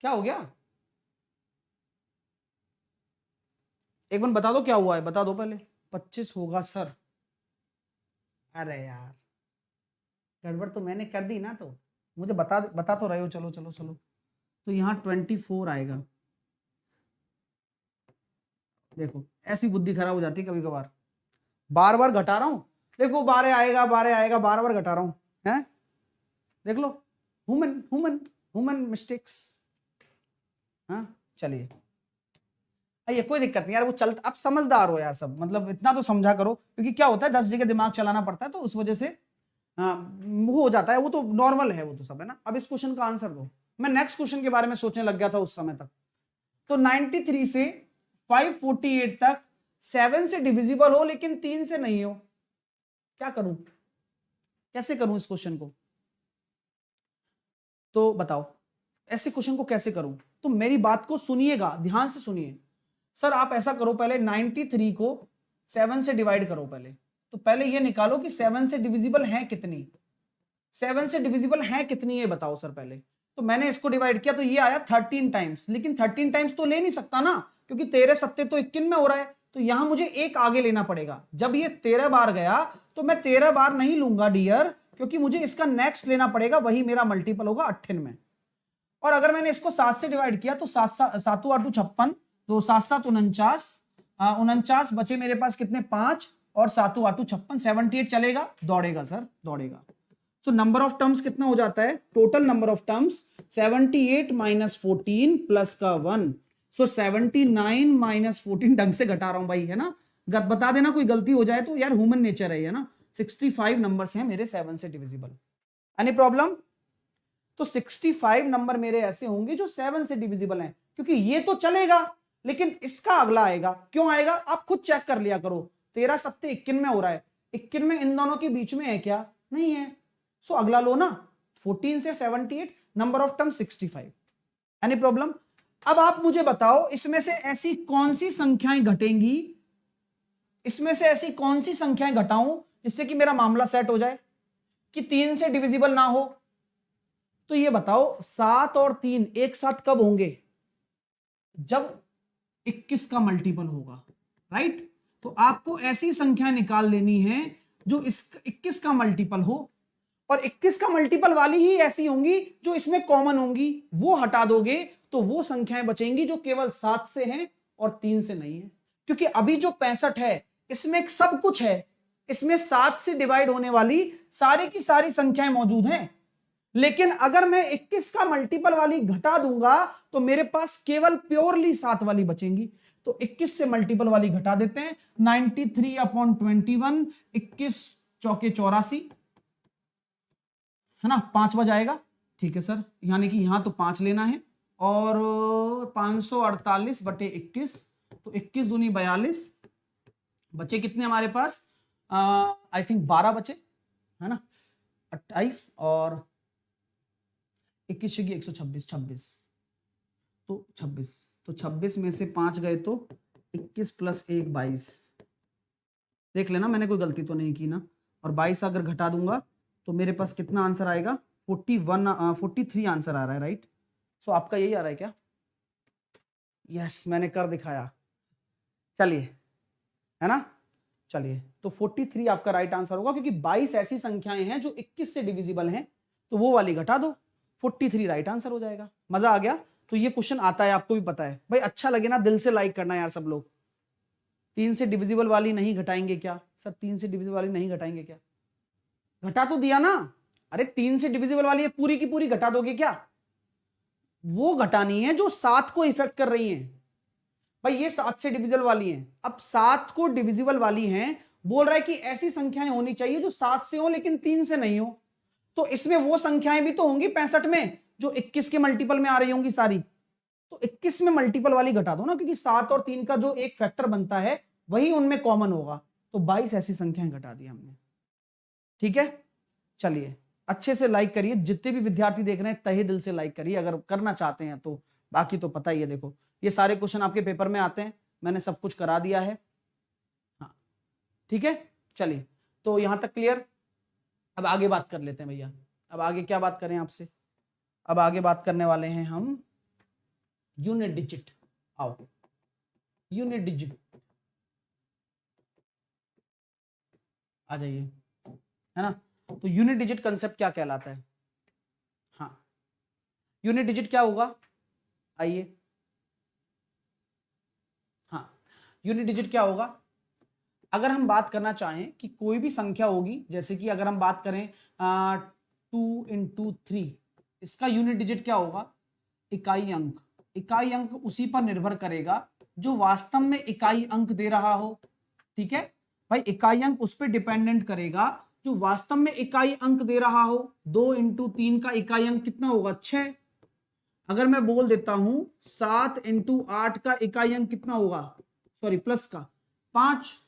क्या हो गया? एक बार बता दो क्या हुआ है, बता दो पहले। 25 होगा सर। अरे यार, गड़बड़ तो मैंने कर दी ना, तो मुझे बता तो रहे हो। चलो चलो चलो, तो यहाँ 24 आएगा। देखो ऐसी बुद्धि खराब हो जाती है कभी कभार, बार बार घटा रहा हूं। देखो 12 आएगा, 12 आएगा, बार बार घटा रहा हूं है। देख लो, ह्यूमन ह्यूमन ह्यूमन मिस्टेक्स। हाँ चलिए, ये कोई दिक्कत नहीं यार, वो चल, आप समझदार हो यार सब, मतलब इतना तो समझा करो, क्योंकि क्या होता है 10 जगह दिमाग चलाना पड़ता है, तो उस वजह से हाँ वो हो जाता है, वो तो नॉर्मल है, वो तो सब है ना। अब इस क्वेश्चन का आंसर दो। मैं नेक्स्ट क्वेश्चन के बारे में सोचने लग गया था उस समय तक। तो 93 से 548 तक 7 से डिविजिबल हो लेकिन 3 से नहीं हो, क्या करूं? कैसे करूं इस क्वेश्चन को? तो बताओ ऐसे क्वेश्चन को कैसे करूं? तो मेरी बात को सुनिएगा, ध्यान से सुनिए। सर आप ऐसा करो, पहले 93 को 7 से डिवाइड करो पहले। तो पहले ये निकालो कि 7 से डिविजिबल है कितनी, 7 से डिविजिबल है कितनी, ये बताओ सर पहले। तो मैंने इसको डिवाइड किया तो ये आया 13 टाइम्स, लेकिन 13 टाइम्स तो ले नहीं सकता ना, क्योंकि 13 सत्ते तो 21 में हो रहा है, तो यहां मुझे एक आगे लेना पड़ेगा। जब ये 13 बार गया तो मैं 13 बार नहीं लूंगा डियर, क्योंकि मुझे इसका नेक्स्ट लेना पड़ेगा, वही मेरा मल्टीपल होगा 98। और अगर मैंने इसको 7 से डिवाइड किया तो 7 7 8 56, तो 7 7 49, 49 बचे मेरे पास कितने? 5, और 7 8 56, 78 चलेगा, दौड़ेगा सर, दौड़ेगा। सो नंबर ऑफ टर्म्स कितना हो जाता है? Total number of terms 78 minus 14 plus का 1, सो 79 माइनस 14। ढंग से घटा रहा हूं भाई, है ना, बता देना कोई गलती हो जाए तो, यार ह्यूमन नेचर है ना। 65 नंबर्स हैं मेरे 7 से डिविजिबल। Any problem? तो 65 नंबर मेरे ऐसे होंगे जो 7 से डिविजिबल हैं, क्योंकि ये तो चलेगा लेकिन इसका अगला आएगा। क्यों आएगा? आप खुद चेक कर लिया करो। 13 सत्ते 21 में हो रहा है, 21 में इन दोनों के बीच में है क्या? नहीं है। सो अगला लो ना, 14 से 78, number of term 65। Any problem? अब आप मुझे बताओ, इसमें से ऐसी कौन सी संख्याएं घटेंगी, इसमें से ऐसी कौन सी संख्याएं घटाऊं जिससे कि मेरा मामला सेट हो जाए कि 3 से डिविजिबल ना हो? तो ये बताओ 7 और 3 एक साथ कब होंगे? जब 21 का मल्टीपल होगा, राइट? तो आपको ऐसी संख्या निकाल लेनी है जो इस 21 का मल्टीपल हो, और 21 का मल्टीपल वाली ही ऐसी होंगी जो इसमें कॉमन होंगी। वो हटा दोगे तो वो संख्याएं बचेंगी जो केवल 7 से हैं और 3 से नहीं है। क्योंकि अभी जो 65 है इसमें सब कुछ है, इसमें 7 से डिवाइड होने वाली सारी की सारी संख्याएं मौजूद हैं, लेकिन अगर मैं 21 का मल्टीपल वाली घटा दूंगा तो मेरे पास केवल प्योरली 7 वाली बचेंगी। तो 21 से मल्टीपल वाली घटा देते हैं, 93/21, 21 चौके 84, है ना, 5 बज आएगा। ठीक है सर, यानी कि यहां तो 5 लेना है, और 548/21, तो 21 दूनी 42, बचे कितने हमारे पास, आई थिंक 12 बचे, है ना, 28 और 21 126, 26, तो 26 में से 5 गए तो 21 + 1 22, देख लेना मैंने कोई गलती तो नहीं की ना, और 22 अगर घटा दूंगा तो मेरे पास कितना आंसर आएगा, 43 आंसर आ रहा है, राइट। सो आपका यही आ रहा है क्या? यस, मैंने कर दिखाया। चलिए, है ना, चलिए, तो 43 आपका राइट आंसर होगा, क्योंकि 22 ऐसी संख्याएं हैं जो 21 से डिविजिबल हैं, तो वो वाली घटा दो, 43 राइट आंसर हो जाएगा। मजा आ गया? तो ये क्वेश्चन आता है, आपको भी पता है भाई। अच्छा लगे ना, दिल से लाइक करना यार सब लोग। 3 से डिविजिबल वाली नहीं घटाएंगे क्या सर? 3 से डिविजिबल वाली नहीं घटाएंगे क्या? घटा तो दिया ना। अरे 3 से डिविजिबल वाली पूरी की पूरी घटा दोगे क्या? वो घटानी है जो 7 को इफेक्ट कर रही है भाई। ये 7 से डिविजिबल वाली हैं। अब 7 को डिविजिबल वाली हैं, बोल रहा है कि ऐसी संख्याएं होनी चाहिए जो 7 से हो लेकिन 3 से नहीं हो। तो इसमें वो संख्याएं भी तो होंगी 65 में जो 21 के मल्टीपल में आ रही होंगी सारी। तो 21 में मल्टीपल वाली घटा दो ना, क्योंकि 7 और 3 का जो एक फैक्टर बनता है वही उनमें कॉमन होगा। तो 22 ऐसी संख्याएं घटा दी हमने। ठीक है, चलिए अच्छे से लाइक करिए, जितने भी विद्यार्थी देख रहे हैं तहे दिल से लाइक करिए अगर करना चाहते हैं तो। बाकी तो पता ही है, देखो ये सारे क्वेश्चन आपके पेपर में आते हैं, मैंने सब कुछ करा दिया है। हाँ ठीक है, चलिए तो यहां तक क्लियर। अब आगे बात कर लेते हैं भैया। अब आगे क्या बात करें आपसे? अब आगे बात करने वाले हैं हम यूनिट डिजिट। आओ, यूनिट डिजिट आ जाइए, है ना। तो यूनिट डिजिट कंसेप्ट क्या कहलाता है? हाँ, यूनिट डिजिट क्या होगा, आइए। हाँ, यूनिट डिजिट क्या होगा? अगर हम बात करना चाहें कि कोई भी संख्या होगी, जैसे कि अगर हम बात करें 2 × 3, इसका यूनिट डिजिट क्या होगा? इकाई अंक। इकाई अंक उसी पर निर्भर करेगा जो वास्तव में इकाई अंक दे रहा हो। ठीक है भाई, इकाई अंक उस पर डिपेंडेंट करेगा जो वास्तव में इकाई अंक दे रहा हो। 2 × 3 का इकाई अंक कितना होगा? 6। अगर मैं बोल देता हूं 7 × 8 का इकाई अंक कितना होगा, सॉरी प्लस का 5।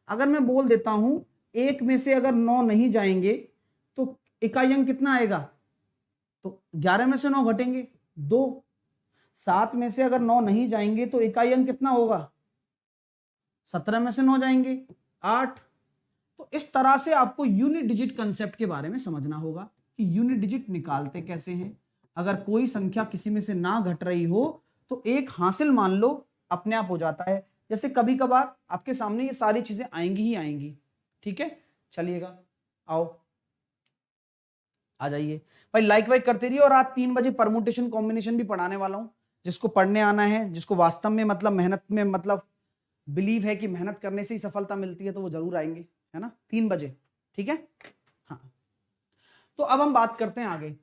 अगर मैं बोल देता हूं 1 में से अगर 9 नहीं जाएंगे तो इकाई अंक कितना आएगा? तो 11 में से 9 घटेंगे 2। 7 में से अगर 9 नहीं जाएंगे तो इकाई अंक कितना होगा? 17 में से 9 जाएंगे 8। तो इस तरह से आपको यूनिट डिजिट कंसेप्ट के बारे में समझना होगा कि यूनिट डिजिट निकालते कैसे हैं। अगर कोई संख्या किसी में से ना घट रही हो तो एक हासिल मान लो अपने आप हो जाता है। जैसे कभी कभार आपके सामने ये सारी चीजें आएंगी ही आएंगी। ठीक है, चलिएगा, आओ आ जाइए भाई, लाइक वाइक करते रहिए। और आज 3 बजे परमुटेशन कॉम्बिनेशन भी पढ़ाने वाला हूं। जिसको पढ़ने आना है, जिसको वास्तव में मतलब मेहनत में मतलब बिलीव है कि मेहनत करने से ही सफलता मिलती है, तो वो जरूर आएंगे, है ना, 3 बजे। ठीक है, हाँ। तो अब हम बात करते हैं आगे।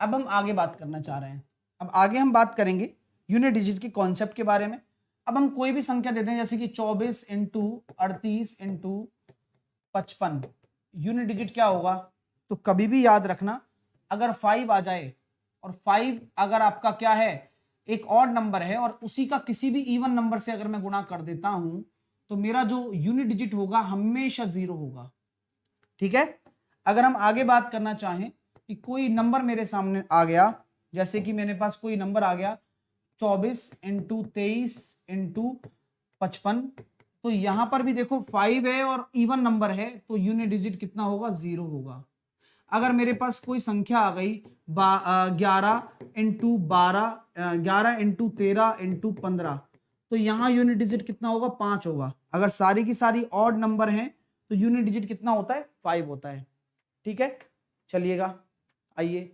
अब हम आगे बात करना चाह रहे हैं। अब आगे हम बात करेंगे यूनिट डिजिट के कॉन्सेप्ट के बारे में। अब हम कोई भी संख्या देते हैं, जैसे कि 24 × 38 × 55, यूनिट डिजिट क्या होगा? तो कभी भी याद रखना, अगर 5 आ जाए और 5 अगर आपका क्या है, एक ऑड नंबर है, और उसी का किसी भी इवन नंबर से अगर मैं गुणा कर देता हूं तो मेरा जो यूनिट डिजिट होगा हमेशा 0 होगा। ठीक है, अगर हम आगे बात करना चाहें कि कोई नंबर मेरे सामने आ गया, जैसे कि मेरे पास कोई नंबर आ गया 24 × 23 × 55, तो यहां पर भी देखो 5 है और इवन नंबर है, तो यूनिट डिजिट कितना होगा? 0 होगा। अगर मेरे पास कोई संख्या आ गई 11 × 12, 11 × 13 × 15, तो यहां यूनिट डिजिट कितना होगा? 5 होगा। अगर सारी की सारी ऑड नंबर हैं तो यूनिट डिजिट कितना होता है? 5 होता है। ठीक है, चलिएगा, आइए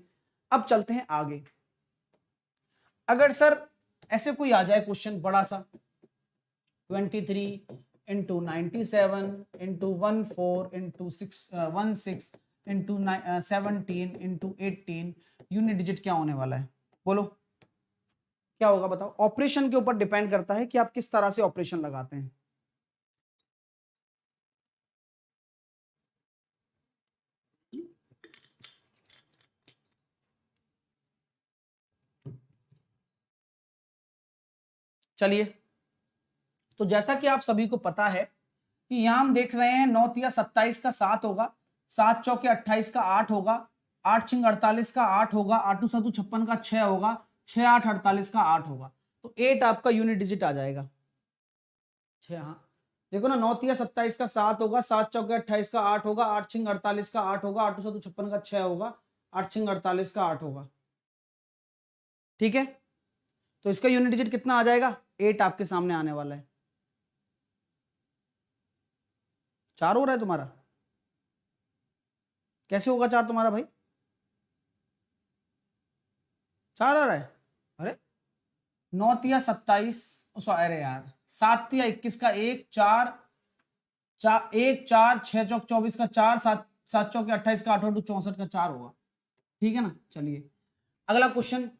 अब चलते हैं आगे। अगर सर ऐसे कोई आ जाए क्वेश्चन बड़ा सा, 23 × 97 × 14 × 16 इंटू 17 इंटू 18, यूनिट डिजिट क्या होने वाला है? बोलो क्या होगा, बताओ। ऑपरेशन के ऊपर डिपेंड करता है कि आप किस तरह से ऑपरेशन लगाते हैं। चलिए, तो जैसा कि आप सभी को पता है कि यहां हम देख रहे हैं 9 तिया 27 का 7 होगा, 7 चौके 28 का 8 होगा, 8 छिंग 48 का 8 होगा, 8 सतु 56 का 6 होगा, 6 8 48 का 8 होगा, तो 8 आपका यूनिट डिजिट आ जाएगा। 6, हाँ देखो ना, 9 तिया 27 का 7 होगा, 7 चौके 28 का 8 होगा, 8 छिंग 48 का 8 होगा, 8 सतु 56 का 6 होगा, 8 छिंग 48 का 8 होगा। ठीक है, तो इसका यूनिट डिजिट कितना आ जाएगा? 8 आपके सामने आने वाला है। 4 हो रहा है तुम्हारा? कैसे होगा 4 तुम्हारा भाई? 4 आ रहा है? अरे 9 तिया 27, अरे यार 7 तिया 21 का 1, 4 1 4 6 चौक 24 का 4, 7 7 चौक 28 का 8 और 64 का 4 होगा। ठीक है ना। चलिए अगला क्वेश्चन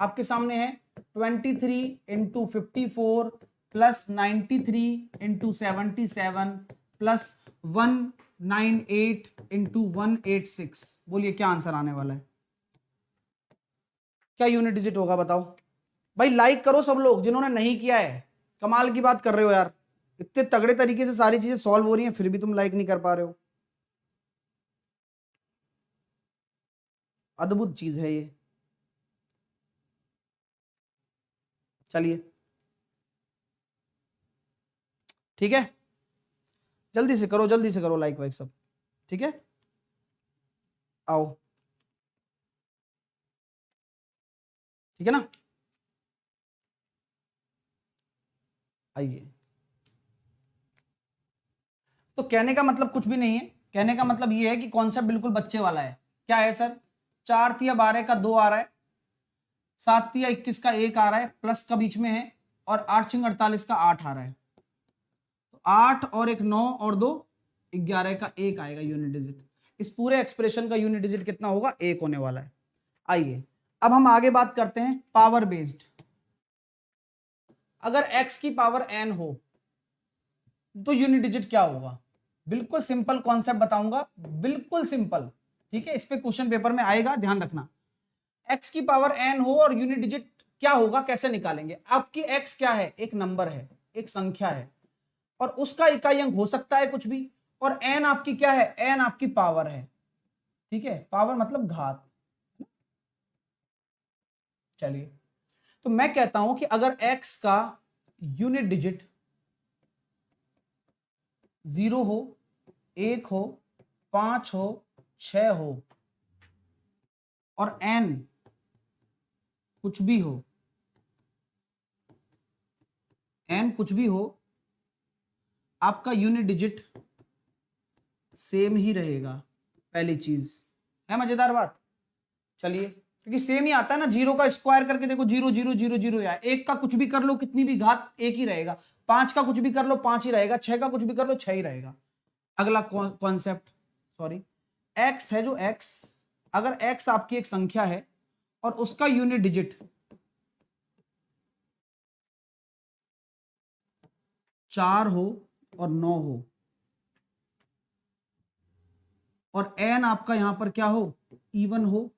आपके सामने है, 23 into 54 plus 93 into 77 plus 198 into 186। बोलिए क्या आंसर आने वाला है? क्या यूनिट डिजिट होगा बताओ भाई। लाइक करो सब लोग जिन्होंने नहीं किया है, कमाल की बात कर रहे हो यार, इतने तगड़े तरीके से सारी चीजें सॉल्व हो रही हैं फिर भी तुम लाइक नहीं कर पा रहे हो। अद्भुत चीज है ये। चलिए ठीक है, जल्दी से करो, जल्दी से करो लाइक वाइक सब। ठीक है, आओ, ठीक है ना, आइए। तो कहने का मतलब कुछ भी नहीं है, कहने का मतलब ये है कि कॉन्सेप्ट बिल्कुल बच्चे वाला है। क्या है सर? 4 तिया 12 का 2 आ रहा है, 7 तिया 21 का 1 आ रहा है, प्लस का बीच में है, और 8 छिंग 48 का 8 आ रहा है। तो 8 और 1 9 और 2 11 का 1 आएगा यूनिट डिजिट। इस पूरे एक्सप्रेशन का यूनिट डिजिट कितना होगा? 1 होने वाला है। आइए अब हम आगे बात करते हैं पावर बेस्ड। अगर x की पावर n हो तो यूनिट डिजिट क्या होगा? बिल्कुल सिंपल कॉन्सेप्ट बताऊंगा, बिल्कुल सिंपल। ठीक है, इस पे क्वेश्चन पेपर में आएगा, ध्यान रखना। x की पावर n हो और यूनिट डिजिट क्या होगा, कैसे निकालेंगे? आपकी x क्या है? एक नंबर है, एक संख्या है, और उसका इकाई अंक हो सकता है कुछ भी, और n आपकी क्या है? n आपकी पावर है। ठीक है, पावर मतलब घात। चलिए, तो मैं कहता हूं कि अगर x का यूनिट डिजिट 0 हो, 1 हो, 5 हो, 6 हो, और n कुछ भी हो, n कुछ भी हो, आपका यूनिट डिजिट सेम ही रहेगा। पहली चीज है, मजेदार बात। चलिए, क्योंकि सेम ही आता है ना, 0 का स्क्वायर करके देखो, 0 0 0 0 या 1 का कुछ भी कर लो, कितनी भी घात एक ही रहेगा, 5 का कुछ भी कर लो 5 ही रहेगा, 6 का कुछ भी कर लो 6 ही रहेगा। अगला कॉन्सेप्ट, सॉरी, x है जो x, अगर x आपकी एक संख्या है और उसका यूनिट डिजिट 4 हो और 9 हो, और n आपका यहां पर क्या हो? इवन हो,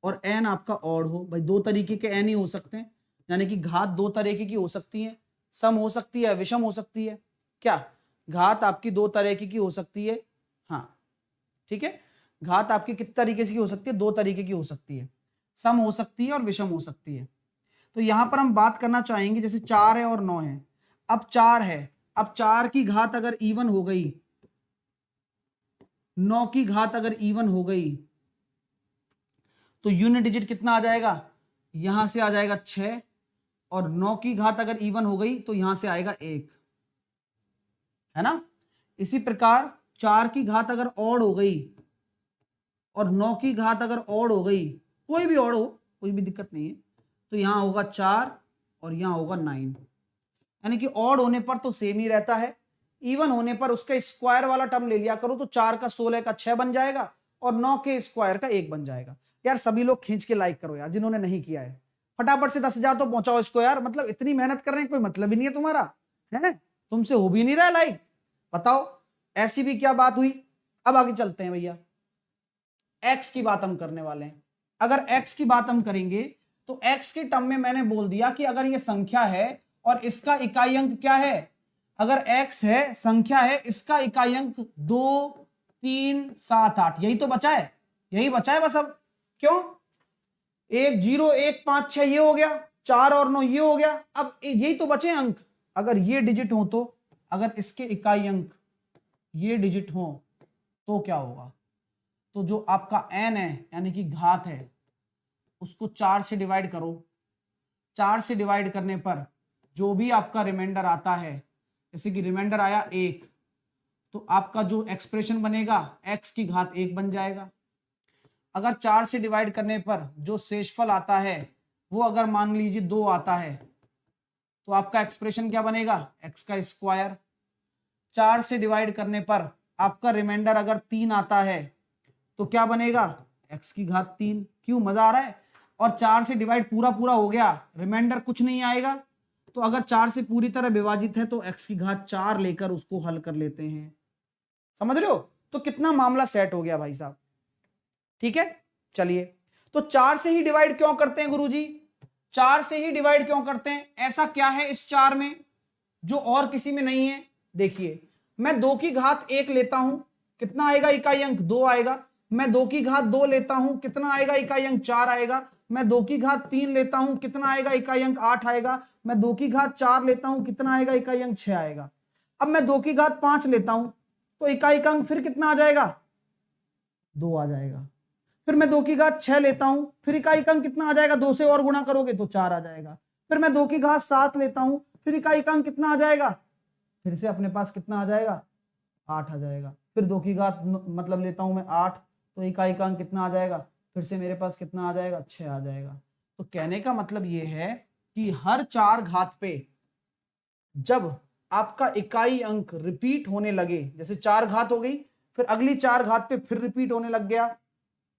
और n आपका ऑड हो। भाई दो तरीके के n ही हो सकते हैं, यानी कि घात दो तरीके की हो सकती है, सम हो सकती है, विषम हो सकती है। क्या? घात आपकी दो तरीके की हो सकती है, हाँ ठीक है, घात आपकी कितने तरीके से की हो सकती है? दो तरीके की हो सकती है, सम हो सकती है और विषम हो सकती है। तो यहां पर हम बात करना चाहेंगे, जैसे 4 है और 9 है। अब 4 है, अब 4 की घात अगर इवन हो गई, 9 की घात अगर इवन हो गई, तो यूनिट डिजिट कितना आ जाएगा? यहां से आ जाएगा 6, और 9 की घात अगर इवन हो गई तो यहां से आएगा 1, है ना। इसी प्रकार 4 की घात अगर ऑड हो गई और 9 की घात अगर ऑड हो गई, कोई भी ऑड हो, कोई भी दिक्कत नहीं है, तो यहां होगा 4 और यहां होगा 9। यानी कि ऑड होने पर तो सेम ही रहता है, इवन होने पर उसका स्क्वायर वाला टर्म ले लिया करो, तो 4 का 16 का 6 बन जाएगा और 9 के स्क्वायर का 1 बन जाएगा। यार सभी लोग खींच के लाइक करो यार, जिन्होंने नहीं किया है फटाफट से 10,000 तो पहुंचाओ इसको यार, मतलब इतनी मेहनत कर रहे हैं, कोई मतलब ही नहीं है तुम्हारा, है तुमसे हो भी नहीं रहा लाइक, बताओ ऐसी भी क्या बात हुई। अब आगे चलते हैं भैया, एक्स की बात हम करने वाले हैं। अगर एक्स की बात हम करेंगे तो एक्स के टर्म में मैंने बोल दिया कि अगर ये संख्या है और इसका इकाई अंक क्या है, अगर एक्स है संख्या है, इसका इकाई अंक 2 3 7 8, यही तो बचा है, यही बचा है बस। अब क्यों 1 0 1 5 6 ये हो गया, 4 और 9 ये हो गया, अब यही तो बचे अंक। अगर ये डिजिट हो तो, अगर इसके इकाई अंक ये डिजिट हो तो क्या होगा, तो जो आपका n है यानी कि घात है, उसको 4 से डिवाइड करो। 4 से डिवाइड करने पर जो भी आपका रिमाइंडर आता है, जैसे कि रिमाइंडर आया 1, तो आपका जो एक्सप्रेशन बनेगा x की घात 1 बन जाएगा। अगर 4 से डिवाइड करने पर जो शेषफल आता है वो अगर मान लीजिए 2 आता है, तो आपका एक्सप्रेशन क्या बनेगा, x का स्क्वायर। 4 से डिवाइड करने पर आपका रिमाइंडर अगर 3 आता है तो क्या बनेगा, x की घात 3। क्यों, मजा आ रहा है। और 4 से डिवाइड पूरा पूरा हो गया, रिमाइंडर कुछ नहीं आएगा, तो अगर 4 से पूरी तरह विभाजित है तो x की घात 4 लेकर उसको हल कर लेते हैं। समझ रहे हो, तो कितना मामला सेट हो गया भाई साहब। ठीक है, चलिए तो 4 से ही डिवाइड क्यों करते हैं गुरुजी, 4 से ही डिवाइड क्यों करते हैं, ऐसा क्या है इस 4 में जो और किसी में नहीं है। देखिए मैं 2 की घात 1 लेता हूं, कितना आएगा इकाई अंक 2 आएगा। मैं 2 की घात 2 लेता हूं, कितना आएगा इकाई अंक 4 आएगा। मैं 2 की घात 3 लेता हूं, कितना आएगा इकाई अंक 8 आएगा। मैं 2 की घात 4 लेता हूं, कितना आएगा इकाई अंक 6 आएगा। अब मैं 2 की घात 5 लेता हूं तो इकाई अंक फिर कितना आ जाएगा, 2 आ जाएगा। फिर मैं 2 की घात 6 लेता हूं, फिर इकाई अंक कितना आ जाएगा, 2 से और गुणा करोगे तो 4 आ जाएगा। फिर मैं 2 की घात 7 लेता हूं, फिर इकाई अंक कितना आ जाएगा, फिर से अपने पास कितना आ जाएगा, 8 आ जाएगा। फिर 2 की घात मतलब लेता हूं मैं 8, तो इकाई का अंक कितना आ जाएगा, फिर से मेरे पास कितना आ जाएगा, 6 आ जाएगा। तो कहने का मतलब ये है कि हर 4 घात पे जब आपका इकाई अंक रिपीट होने लगे, जैसे 4 घात हो गई, फिर अगली 4 घात पे फिर रिपीट होने लग गया,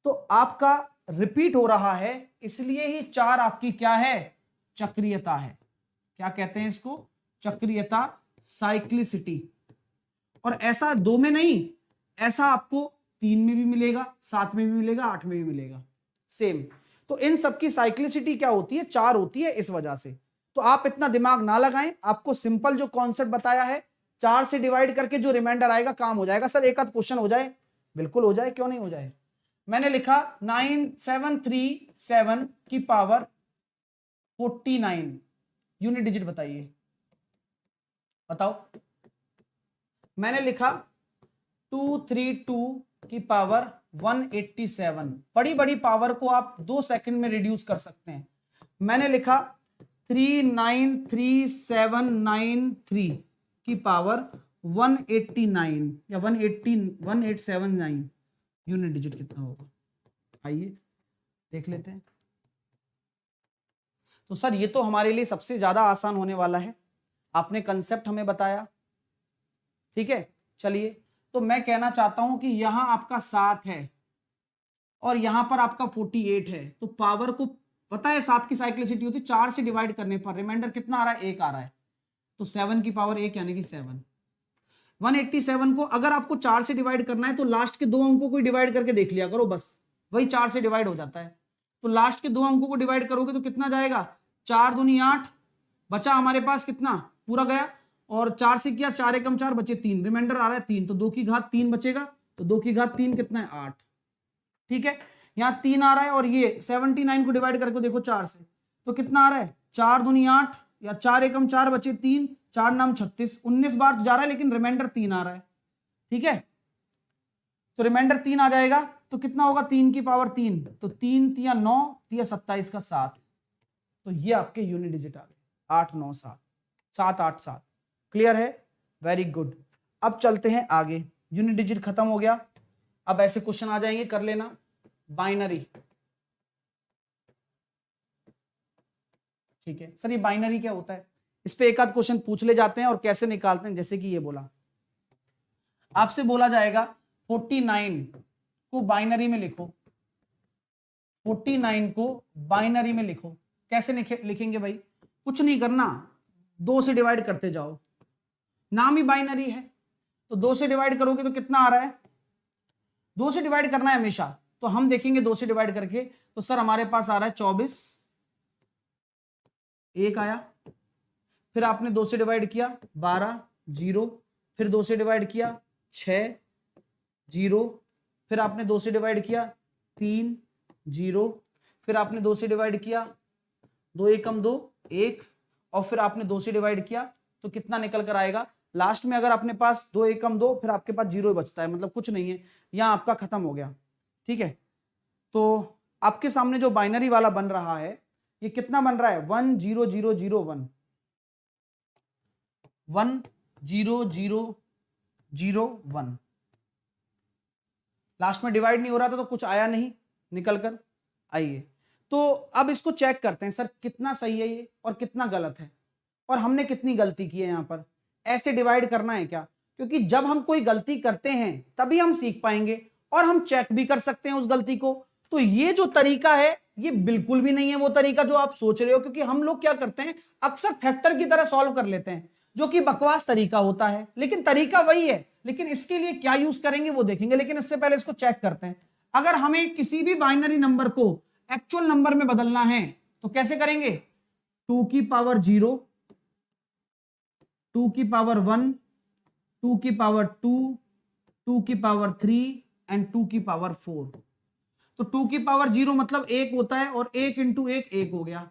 तो आपका रिपीट हो रहा है, इसलिए ही 4 आपकी क्या है, चक्रीयता है। क्या कहते हैं इसको, चक्रीयता, साइक्लिसिटी। और ऐसा 2 में नहीं, ऐसा आपको 3 में भी मिलेगा, 7 में भी मिलेगा, 8 में भी मिलेगा, सेम। तो इन सबकी साइक्लिसिटी क्या होती है, 4 होती है, इस वजह से। तो आप इतना दिमाग ना लगाएं, आपको सिंपल जो कॉन्सेप्ट बताया है, 4 से डिवाइड करके जो रिमाइंडर आएगा काम हो जाएगा। सर एक आध क्वेश्चन हो जाए, बिल्कुल हो जाए, क्यों नहीं हो जाए। मैंने लिखा 9737 की पावर 49, यूनिट डिजिट बताइए, बताओ। मैंने लिखा 232 की पावर 187, बड़ी बड़ी पावर को आप 2 सेकंड में रिड्यूस कर सकते हैं। मैंने लिखा 393793 की पावर 189 या 1879, यूनिट डिजिट कितना होगा, आइए देख लेते हैं। तो सर ये तो हमारे लिए सबसे ज्यादा आसान होने वाला है, आपने कंसेप्ट हमें बताया, ठीक है। चलिए तो मैं कहना चाहता हूं कि यहां आपका 7 है और यहां पर आपका 48 है, तो पावर को पता है 7 की साइक्लिसिटी होती है, 4 से डिवाइड करने पर रिमाइंडर कितना आ रहा है, 1 आ रहा है, तो 7 की पावर 1 यानी कि 7। 187 को अगर आपको 4 से डिवाइड करना है तो लास्ट के 2 अंकों को डिवाइड करके देख लिया करो, बस वही 4 से डिवाइड हो जाता है। तो लास्ट के 2 अंकों को डिवाइड करोगे तो कितना जाएगा, 4 दूनी 8, बचा हमारे पास कितना, पूरा गया, और 4 से किया 4 एकम 4 बचे 3, रिमाइंडर आ रहा है 3, तो 2 की घात 3 बचेगा, तो 2 की घात 3 कितना है, 8। ठीक है, यहां 3 आ रहा है और ये 79 को डिवाइड करके देखो 4 से, तो कितना आ रहा है, 4 दूनी 8 या 4 एकम 4 बचे 3, 4 नाम 36, 19 बार जा रहा है लेकिन रिमाइंडर 3 आ रहा है। ठीक है, तो रिमाइंडर 3 आ जाएगा, तो कितना होगा, 3 की पावर 3, तो 3 तिया 9 तिया 27 का 7, तो ये आपके यूनिट डिजिट आ गए 8 9 7 7 8 7। क्लियर है, वेरी गुड। अब चलते हैं आगे, यूनिट डिजिट खत्म हो गया, अब ऐसे क्वेश्चन आ जाएंगे, कर लेना। बाइनरी, ठीक है सर ये बाइनरी क्या होता है, इस पे एक आध क्वेश्चन पूछ ले जाते हैं और कैसे निकालते हैं, जैसे कि ये बोला आपसे बोला जाएगा 49 को बाइनरी में लिखो, 49 को बाइनरी में लिखो। कैसे लिखेंगे भाई? कुछ नहीं करना, 2 से डिवाइड करते जाओ, नाम ही बाइनरी है। तो 2 से डिवाइड करोगे तो कितना आ रहा है? 2 से डिवाइड करना है हमेशा। तो हम देखेंगे 2 से डिवाइड करके, तो सर हमारे पास आ रहा है 24, 1 आया। फिर आपने 2 से डिवाइड किया 12, 0। फिर 2 से डिवाइड किया 6, 0। फिर आपने 2 से डिवाइड किया 3, 0। फिर आपने 2 से डिवाइड किया 2 एकम 2, 1। और फिर आपने 2 से डिवाइड किया तो कितना निकल कर आएगा? लास्ट में अगर अपने पास 2 एकम 2, फिर आपके पास 0 बचता है, मतलब कुछ नहीं है, यहां आपका खत्म हो गया। ठीक है, तो आपके सामने जो बाइनरी वाला बन रहा है ये कितना बन रहा है? 1 0 0 0 1, 1 0 0 0 1। लास्ट में डिवाइड नहीं हो रहा था तो कुछ आया नहीं निकल कर। आइए तो अब इसको चेक करते हैं, सर कितना सही है ये और कितना गलत है, और हमने कितनी गलती की है। यहां पर ऐसे डिवाइड करना है क्या? क्योंकि जब हम कोई गलती करते हैं तभी हम सीख पाएंगे और हम चेक भी कर सकते हैं उस गलती को। तो ये जो तरीका है ये बिल्कुल भी नहीं है वो तरीका जो आप सोच रहे हो, क्योंकि हम लोग क्या करते हैं अक्सर फैक्टर की तरह सॉल्व कर लेते हैं, जो कि बकवास तरीका होता है, लेकिन तरीका वही है। लेकिन इसके लिए क्या यूज करेंगे वो देखेंगे, लेकिन इससे पहले इसको चेक करते हैं। अगर हमें किसी भी बाइनरी नंबर को एक्चुअल नंबर में बदलना है तो कैसे करेंगे? 2 की पावर 0, 2 की पावर 1, 2 की पावर 2, 2 की पावर 3 एंड 2 की पावर 4। तो 2 की पावर 0 मतलब 1 होता है, और 1 इंटू 1 1 हो गया।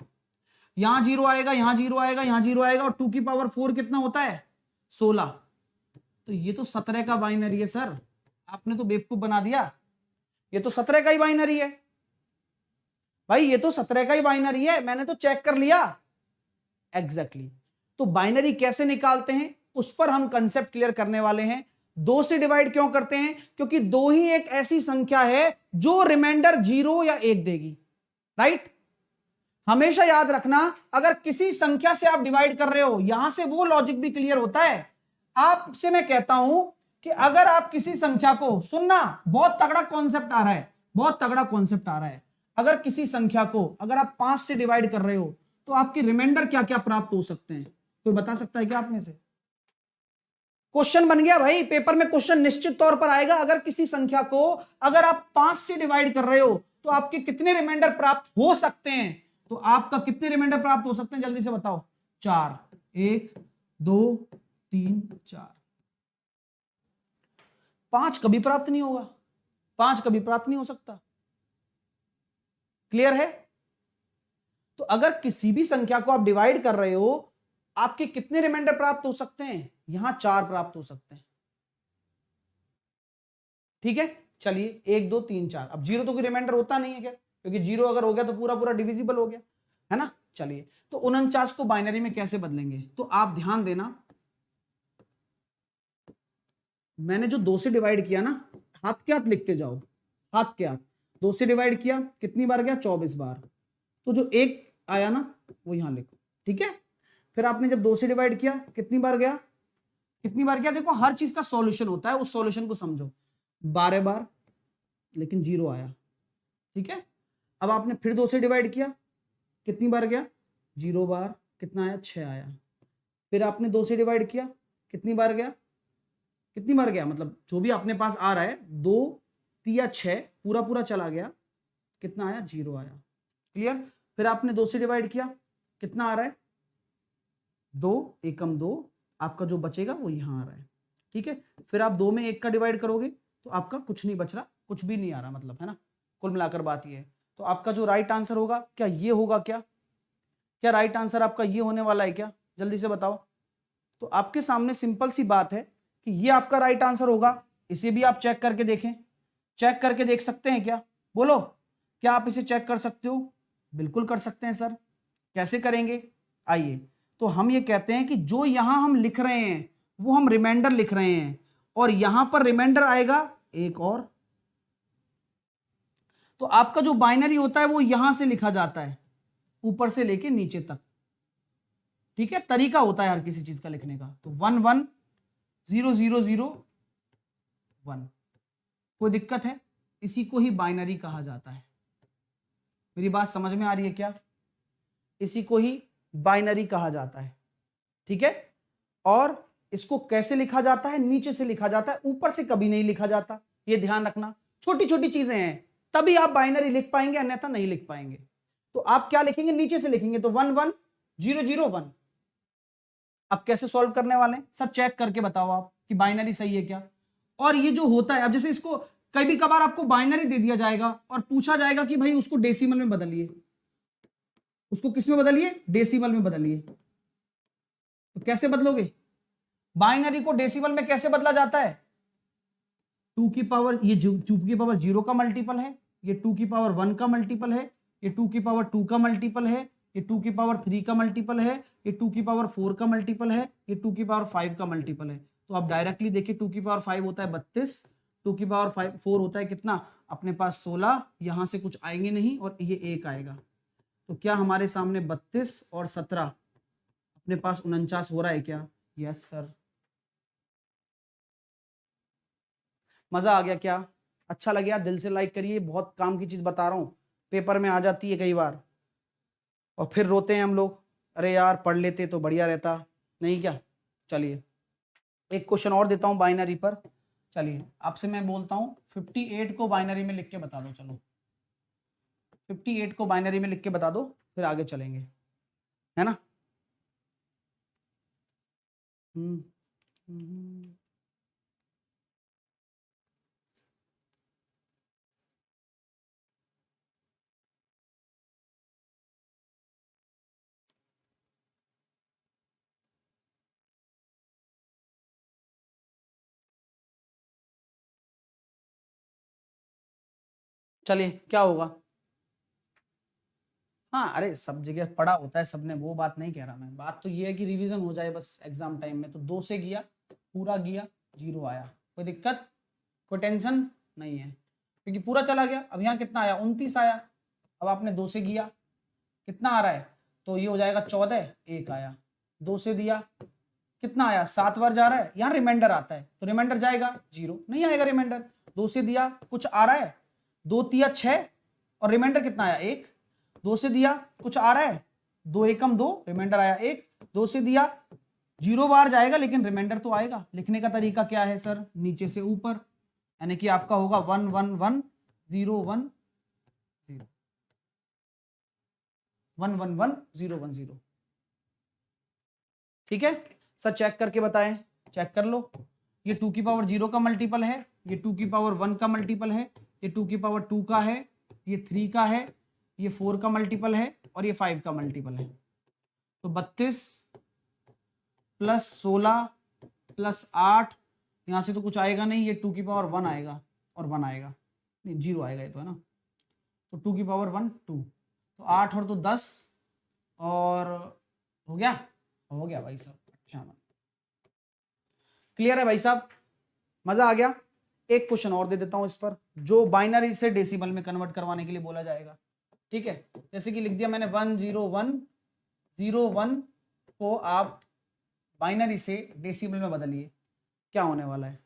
यहां 0 आएगा, यहां 0 आएगा, यहां 0 आएगा, और 2 की पावर 4 कितना होता है? 16। तो ये तो 17 का बाइनरी है सर, आपने तो बेवकूफ बना दिया। ये तो 17 का ही बाइनरी है भाई, ये तो 17 का ही बाइनरी है, मैंने तो चेक कर लिया। एग्जैक्टली। तो बाइनरी कैसे निकालते हैं उस पर हम कंसेप्ट क्लियर करने वाले हैं। 2 से डिवाइड क्यों करते हैं? क्योंकि 2 ही एक ऐसी संख्या है जो रिमाइंडर 0 या 1 देगी, राइट? हमेशा याद रखना, अगर किसी संख्या से आप डिवाइड कर रहे हो, यहां से वो लॉजिक भी क्लियर होता है। आपसे मैं कहता हूं कि अगर आप किसी संख्या को, सुनना बहुत तगड़ा कॉन्सेप्ट आ रहा है, बहुत तगड़ा कॉन्सेप्ट आ रहा है। अगर किसी संख्या को अगर आप 5 से डिवाइड कर रहे हो तो आपकी रिमाइंडर क्या क्या प्राप्त हो सकते हैं? कोई बता सकता है क्या आप में से? क्वेश्चन बन गया भाई, पेपर में क्वेश्चन निश्चित तौर पर आएगा। अगर किसी संख्या को अगर आप 5 से डिवाइड कर रहे हो तो आपके कितने रिमाइंडर प्राप्त हो सकते हैं? तो आपका कितने रिमाइंडर प्राप्त हो सकते हैं जल्दी से बताओ? 4। 1 2 3 4। 5 कभी प्राप्त नहीं होगा, 5 कभी प्राप्त नहीं हो सकता। क्लियर है? तो अगर किसी भी संख्या को आप डिवाइड कर रहे हो, आपके कितने रिमाइंडर प्राप्त हो सकते हैं? यहां 4 प्राप्त हो सकते हैं। ठीक है, चलिए 1 2 3 4। अब 0 तो कोई रिमाइंडर होता नहीं है क्या, क्योंकि 0 अगर हो गया तो पूरा पूरा डिविजिबल हो गया, है ना? चलिए, तो 49 को बाइनरी में कैसे बदलेंगे? तो आप ध्यान देना, मैंने जो 2 से डिवाइड किया ना, हाथ के हाथ लिखते जाओ, हाथ के हाथ। 2 से डिवाइड किया कितनी बार गया? 24 बार। तो जो 1 आया ना वो यहां लिखो, ठीक है? फिर आपने जब 2 से डिवाइड किया कितनी बार गया? कितनी बार गया? देखो हर चीज का सॉल्यूशन होता है, उस सॉल्यूशन को समझो। 12 बार, लेकिन 0 आया, ठीक है? अब आपने फिर 2 से डिवाइड किया, कितनी बार गया? 0 बार, कितना आया? 6 आया। फिर आपने 2 से डिवाइड किया, कितनी बार गया? कितनी बार गया मतलब जो भी अपने पास आ रहा है, 2 3 6 पूरा पूरा चला गया, कितना आया? 0 आया। क्लियर? फिर आपने 2 से डिवाइड किया, कितना आ रहा है? 2 एकम 2, आपका जो बचेगा वो यहां आ रहा है, ठीक है? फिर आप 2 में 1 का डिवाइड करोगे तो आपका कुछ नहीं बच रहा, कुछ भी नहीं आ रहा, मतलब, है ना? कुल मिलाकर बात ये है। तो आपका जो राइट आंसर होगा क्या ये होगा? क्या क्या राइट आंसर आपका ये होने वाला है क्या? जल्दी से बताओ। तो आपके सामने सिंपल सी बात है कि ये आपका राइट आंसर होगा। इसे भी आप चेक करके देखें, चेक करके देख सकते हैं क्या? बोलो, क्या आप इसे चेक कर सकते हो? बिल्कुल कर सकते हैं सर। कैसे करेंगे? आइए, तो हम ये कहते हैं कि जो यहां हम लिख रहे हैं वो हम रिमाइंडर लिख रहे हैं, और यहां पर रिमाइंडर आएगा एक और। तो आपका जो बाइनरी होता है वो यहां से लिखा जाता है, ऊपर से लेके नीचे तक, ठीक है? तरीका होता है हर किसी चीज का लिखने का। तो 1 1 0 0 0 1। कोई दिक्कत है? इसी को ही बाइनरी कहा जाता है। मेरी बात समझ में आ रही है क्या? इसी को ही बाइनरी कहा जाता है, ठीक है। और इसको कैसे लिखा जाता है? नीचे से लिखा जाता है, ऊपर से कभी नहीं लिखा जाता, ये ध्यान रखना। छोटी छोटी चीजें हैं, तभी आप बाइनरी लिख पाएंगे, अन्यथा नहीं लिख पाएंगे। तो आप क्या लिखेंगे? नीचे से लिखेंगे, तो 1 1 0 0 1। अब कैसे सॉल्व करने वाले हैं सर? चेक करके बताओ आप कि बाइनरी सही है क्या। और ये जो होता है, अब जैसे इसको कभी कभार आपको बाइनरी दे दिया जाएगा और पूछा जाएगा कि भाई उसको डेसिमल में बदलिए, उसको किस में बदलिए? डेसिमल में बदलिए। तो कैसे बदलोगे? बाइनरी को डेसिमल में कैसे बदला जाता है? 2 की पावर, ये 2 की पावर 0 का मल्टीपल है, ये 2 की पावर 1 का मल्टीपल है, ये 2 की पावर 2 का मल्टीपल है, ये 2 की पावर 3 का मल्टीपल है, ये 2 की पावर 4 का मल्टीपल है, ये 2 की पावर 5 का मल्टीपल है। तो आप डायरेक्टली देखिए, 2 की पावर 5 होता है 32, 2 की पावर 4 होता है कितना अपने पास? 16। यहां से कुछ आएंगे नहीं और ये 1 आएगा। तो क्या हमारे सामने 32 और 17 अपने पास 49 हो रहा है क्या? Yes sir. मजा आ गया क्या? अच्छा लगे? दिल से लाइक करिए, बहुत काम की चीज बता रहा हूं, पेपर में आ जाती है कई बार और फिर रोते हैं हम लोग, अरे यार पढ़ लेते तो बढ़िया रहता। नहीं क्या? चलिए एक क्वेश्चन और देता हूं बाइनरी पर। चलिए आपसे मैं बोलता हूं 58 को बाइनरी में लिख के बता दो। चलो 58 को बाइनरी में लिख के बता दो, फिर आगे चलेंगे, है ना। हम्म हम्म। चलिए क्या होगा? हाँ अरे सब जगह पढ़ा होता है सबने, वो बात नहीं कह रहा मैं। बात तो ये है कि रिवीजन हो जाए बस एग्जाम टाइम में। तो 2 से गया, पूरा गया, 0 आया, कोई दिक्कत, कोई टेंशन नहीं है, क्योंकि पूरा चला गया। अब यहाँ कितना आया? 29 आया। अब आपने 2 से किया, कितना आ रहा है? तो ये हो जाएगा 14, 1 आया। 2 से दिया, कितना आया? 7 बार जा रहा है, यहाँ रिमाइंडर आता है, तो रिमाइंडर जाएगा 0, नहीं आएगा रिमाइंडर। 2 से दिया, कुछ आ रहा है? 2 तिया 6 और रिमाइंडर कितना आया? 1। 2 से दिया, कुछ आ रहा है? 2 एकम 2, रिमाइंडर आया 1। 2 से दिया, 0 बार जाएगा लेकिन रिमाइंडर तो आएगा। लिखने का तरीका क्या है सर? नीचे से ऊपर, यानी कि आपका होगा 1 1 1 0 1 0 1 1 1 0 1 0। ठीक है सर, चेक करके बताएं। चेक कर लो, ये 2 की पावर 0 का मल्टीपल है, ये 2 की पावर 1 का मल्टीपल है, ये 2 की पावर 2 का है, ये 3 का है, ये 4 का मल्टीपल है और ये 5 का मल्टीपल है। तो 32 प्लस 16 प्लस 8, यहां से तो कुछ आएगा नहीं, ये 2 की पावर 1 आएगा और 1 आएगा, नहीं 0 आएगा ये तो, है ना। तो 2 की पावर 1 2, तो 8 और तो 10 और हो गया, हो गया भाई साहब 58। क्लियर है भाई साहब? मजा आ गया? एक क्वेश्चन और दे देता हूं इस पर, जो बाइनरी से डेसिमल में कन्वर्ट करवाने के लिए बोला जाएगा। ठीक है, जैसे कि लिख दिया मैंने 1 0 1 0 1 को आप बाइनरी से डेसिमल में बदलिए, क्या होने वाला है?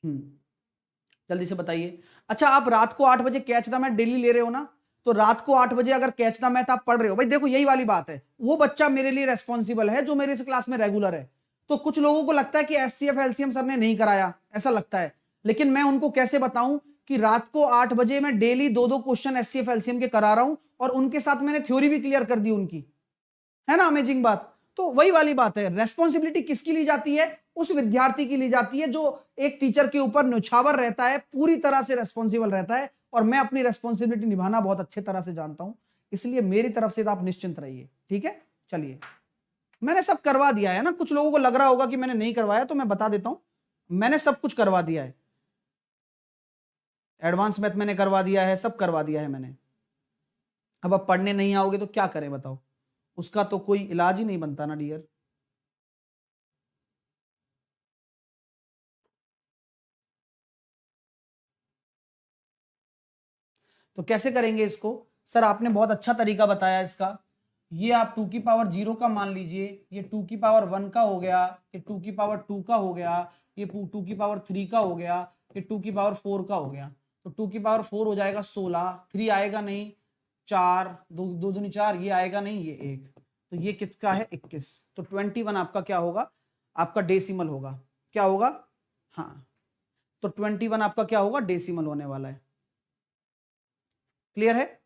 जल्दी से बताइए। अच्छा आप रात को 8 बजे कैच द मैथ डेली ले रहे हो ना, तो रात को 8 बजे अगर कैच द मैथ आप पढ़ रहे हो, भाई देखो यही वाली बात है, वो बच्चा मेरे लिए रेस्पॉन्सिबल है जो मेरे इस क्लास में रेगुलर है। तो कुछ लोगों को लगता है कि एचसीएफ एलसीएम सर ने नहीं कराया, ऐसा लगता है, लेकिन मैं उनको कैसे बताऊं कि रात को 8 बजे मैं डेली 2-2 क्वेश्चन एचसीएफ एलसीएम के करा रहा हूं और उनके साथ मैंने थ्योरी भी क्लियर कर दी उनकी, है ना। अमेजिंग बात। तो वही वाली बात है, रेस्पॉन्सिबिलिटी किसकी ली जाती है? उस विद्यार्थी की ली जाती है जो एक टीचर के ऊपर न्यौछावर रहता है, पूरी तरह से रेस्पॉन्सिबल रहता है। और मैं अपनी रेस्पॉन्सिबिलिटी निभाना बहुत अच्छे तरह से जानता हूं, इसलिए मेरी तरफ से आप निश्चिंत रहिए। ठीक है, चलिए मैंने सब करवा दिया है ना। कुछ लोगों को लग रहा होगा कि मैंने नहीं करवाया, तो मैं बता देता हूं, मैंने सब कुछ करवा दिया है। एडवांस मैथ मैंने करवा दिया है, सब करवा दिया है मैंने। अब आप पढ़ने नहीं आओगे तो क्या करें बताओ? उसका तो कोई इलाज ही नहीं बनता ना डियर। तो कैसे करेंगे इसको? सर आपने बहुत अच्छा तरीका बताया इसका, ये आप 2 की पावर 0 का मान लीजिए, ये 2 की पावर 1 का हो गया, ये 2 की पावर 2 का हो गया, ये 2 की पावर 3 का हो गया, ये 2 की पावर 4 का हो गया। तो 2 की पावर 4 हो जाएगा 16, 3 आएगा नहीं, 4, 2 दूनी 4, ये आएगा नहीं, ये 1, तो ये किसका है 21। तो 21 आपका क्या होगा, आपका डेसिमल होगा। क्या होगा, हाँ, तो 21 आपका क्या होगा, डेसिमल होने वाला है। क्लियर है,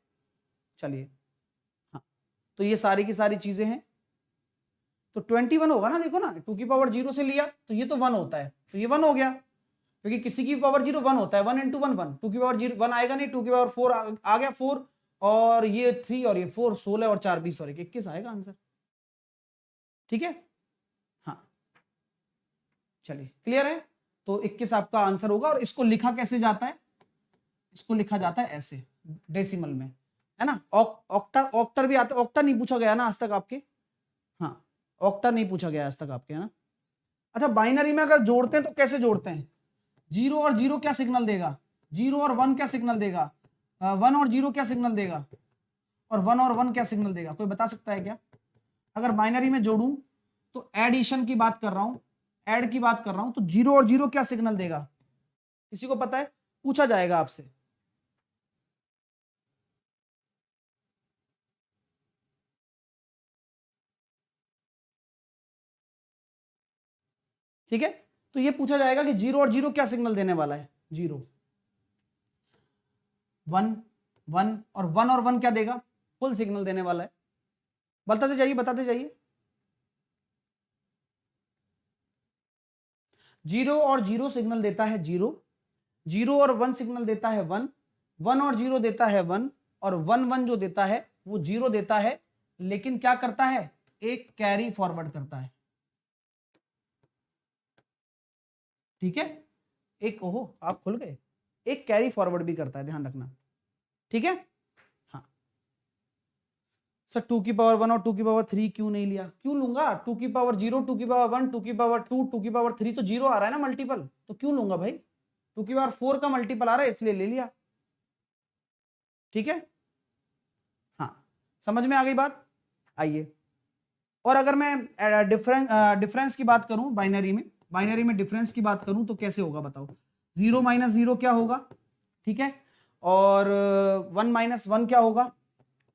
चलिए, हाँ, तो ये सारी की सारी चीजें हैं। तो 21 होगा ना, देखो ना, 2 की पावर 0 से लिया तो ये तो 1 होता है, तो ये 1 हो गया, क्योंकि किसी की पावर 0 1 होता है, 1 इंटू 1 1, 2 की पावर 0 1 आएगा नहीं, 2 की पावर 4 आ गया 4, और ये 3 और ये 4, 16 और 4 20 और 21 आएगा आंसर। ठीक है, हाँ, चलिए, क्लियर है। तो 21 आपका आंसर होगा। और इसको लिखा कैसे जाता है, इसको लिखा जाता है ऐसे, डेसिमल में, है ना। ऑक्टा, ऑक्टर भी आता है, ऑक्टा नहीं पूछा गया ना आज तक आपके, हाँ, ऑक्टा नहीं पूछा गया आज तक आपके, है ना। अच्छा, बाइनरी में अगर जोड़ते हैं तो कैसे जोड़ते हैं, 0 और 0 क्या सिग्नल देगा, 0 और 1 क्या सिग्नल देगा, 1 और 0 क्या सिग्नल देगा, और 1 और 1 क्या सिग्नल देगा, कोई बता सकता है क्या। अगर बाइनरी में जोड़ूं तो एडिशन की बात कर रहा हूं, ऐड की बात कर रहा हूं, तो 0 और 0 क्या सिग्नल देगा, किसी को पता है, पूछा जाएगा आपसे। ठीक है, तो ये पूछा जाएगा कि 0 और 0 क्या सिग्नल देने वाला है, 0 1 1, और 1 और 1 क्या देगा, फुल सिग्नल देने वाला है। बताते जाइए, बताते जाइए। 0 और 0 सिग्नल देता है 0, 0 और 1 सिग्नल देता है 1, 1 और 0 देता है 1, और 1 1 जो देता है वो 0 देता है, लेकिन क्या करता है, एक कैरी फॉरवर्ड करता है। ठीक है, एक, ओहो आप खुल गए, एक कैरी फॉरवर्ड भी करता है, ध्यान रखना। ठीक है, हाँ सर 2 की पावर 1 और 2 की पावर 3 क्यों नहीं लिया, क्यों लूंगा, 2 की पावर 0, 2 की पावर 1, 2 की पावर 2, 2 की पावर 3, तो 0 आ रहा है ना मल्टीपल, तो क्यों लूंगा भाई, 2 की पावर 4 का मल्टीपल आ रहा है इसलिए ले लिया। ठीक है, हाँ, समझ में आ गई बात। आइए, और अगर मैं डिफरेंस की बात करूं, बाइनरी में डिफरेंस की बात करूं तो कैसे होगा बताओ, 0 माइनस 0 क्या होगा, ठीक है, और 1 माइनस 1 क्या होगा,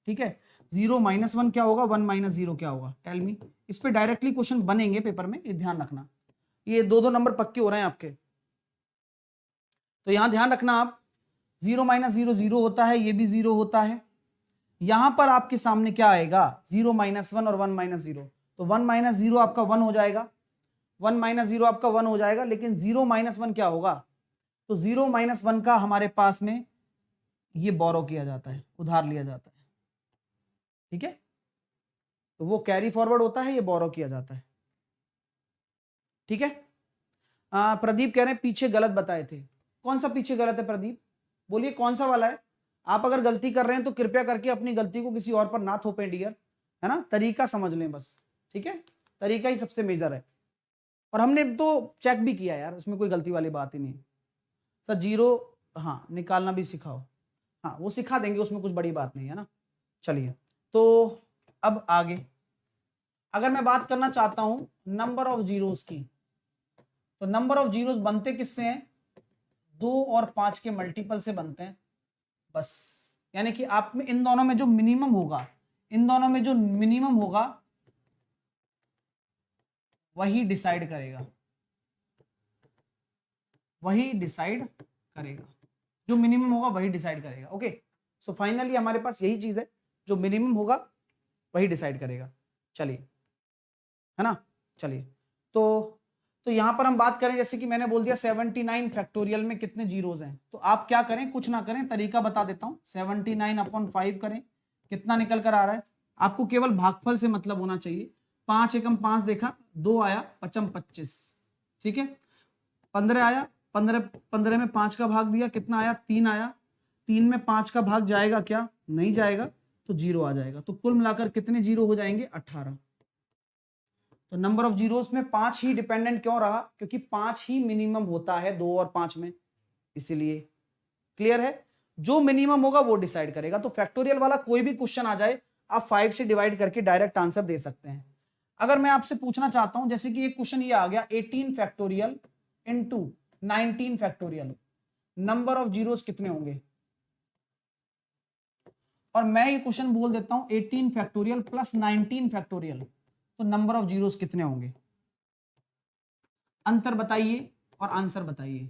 ठीक है, 0 माइनस 1 क्या होगा, 1 माइनस 0 क्या होगा, टेल मी। इस पे डायरेक्टली क्वेश्चन बनेंगे पेपर में, ये ध्यान रखना, ये 2-2 नंबर पक्के हो रहे हैं आपके, तो यहां ध्यान रखना आप, 0 माइनस 0 0 होता है, ये भी 0 होता है, यहां पर आपके सामने क्या आएगा, 0 माइनस 1 और 1 माइनस 0, तो 1 माइनस 0 आपका 1 हो जाएगा, 1 माइनस 0 आपका 1 हो जाएगा, लेकिन 0 माइनस 1 क्या होगा, तो 0 माइनस 1 का हमारे पास में ये बोरो किया जाता है, उधार लिया जाता है। ठीक है, तो वो कैरी फॉरवर्ड होता है, ये बोरो किया जाता है। ठीक है, प्रदीप कह रहे हैं पीछे गलत बताए थे, कौन सा पीछे गलत है प्रदीप, बोलिए कौन सा वाला है। आप अगर गलती कर रहे हैं तो कृपया करके अपनी गलती को किसी और पर ना थोपें डियर, है ना, तरीका समझ लें बस। ठीक है, तरीका ही सबसे मेजर है, और हमने तो चेक भी किया यार, उसमें कोई गलती वाली बात ही नहीं। सर 0, हाँ निकालना भी सिखाओ, हाँ वो सिखा देंगे, उसमें कुछ बड़ी बात नहीं है ना। चलिए, तो अब आगे अगर मैं बात करना चाहता हूं नंबर ऑफ जीरोस की, तो नंबर ऑफ जीरोस बनते किससे हैं, 2 और 5 के मल्टीपल से बनते हैं बस। यानी कि आप में इन दोनों में जो मिनिमम होगा, इन दोनों में जो मिनिमम होगा वही डिसाइड करेगा, वही डिसाइड करेगा, जो मिनिमम होगा वही डिसाइड करेगा। ओके, सो फाइनली हमारे पास यही चीज है, जो मिनिमम होगा वही डिसाइड करेगा। चलिए, है ना, चलिए, तो यहां पर हम बात करें, जैसे कि मैंने बोल दिया 79 फैक्टोरियल में कितने जीरोज हैं, तो आप क्या करें, कुछ ना करें, तरीका बता देता हूं, 79/5 करें, कितना निकल कर आ रहा है, आपको केवल भागफल से मतलब होना चाहिए, 5 एकम 5 देखा, 2 आया, 5 25, ठीक है, 15 आया, 15 में 5 का भाग दिया, कितना आया, 3 आया, 3 में 5 का भाग जाएगा क्या, नहीं जाएगा, तो 0 आ जाएगा, तो कुल मिलाकर कितने जीरो हो जाएंगे, 18। तो नंबर ऑफ जीरोस में 5 ही डिपेंडेंट क्यों रहा, क्योंकि 5 ही मिनिमम होता है 2 और 5 में, इसीलिए। क्लियर है, जो मिनिमम होगा वो डिसाइड करेगा। तो फैक्टोरियल वाला कोई भी क्वेश्चन आ जाए, आप 5 से डिवाइड करके डायरेक्ट आंसर दे सकते हैं। अगर मैं आपसे पूछना चाहता हूं, जैसे कि एक क्वेश्चन ये आ गया 18 factorial into 19 factorial, number of zeros कितने होंगे? और मैं ये क्वेश्चन बोल देता हूं 18 फैक्टोरियल प्लस 19 फैक्टोरियल, तो नंबर ऑफ जीरोस कितने होंगे? अंतर बताइए और आंसर बताइए।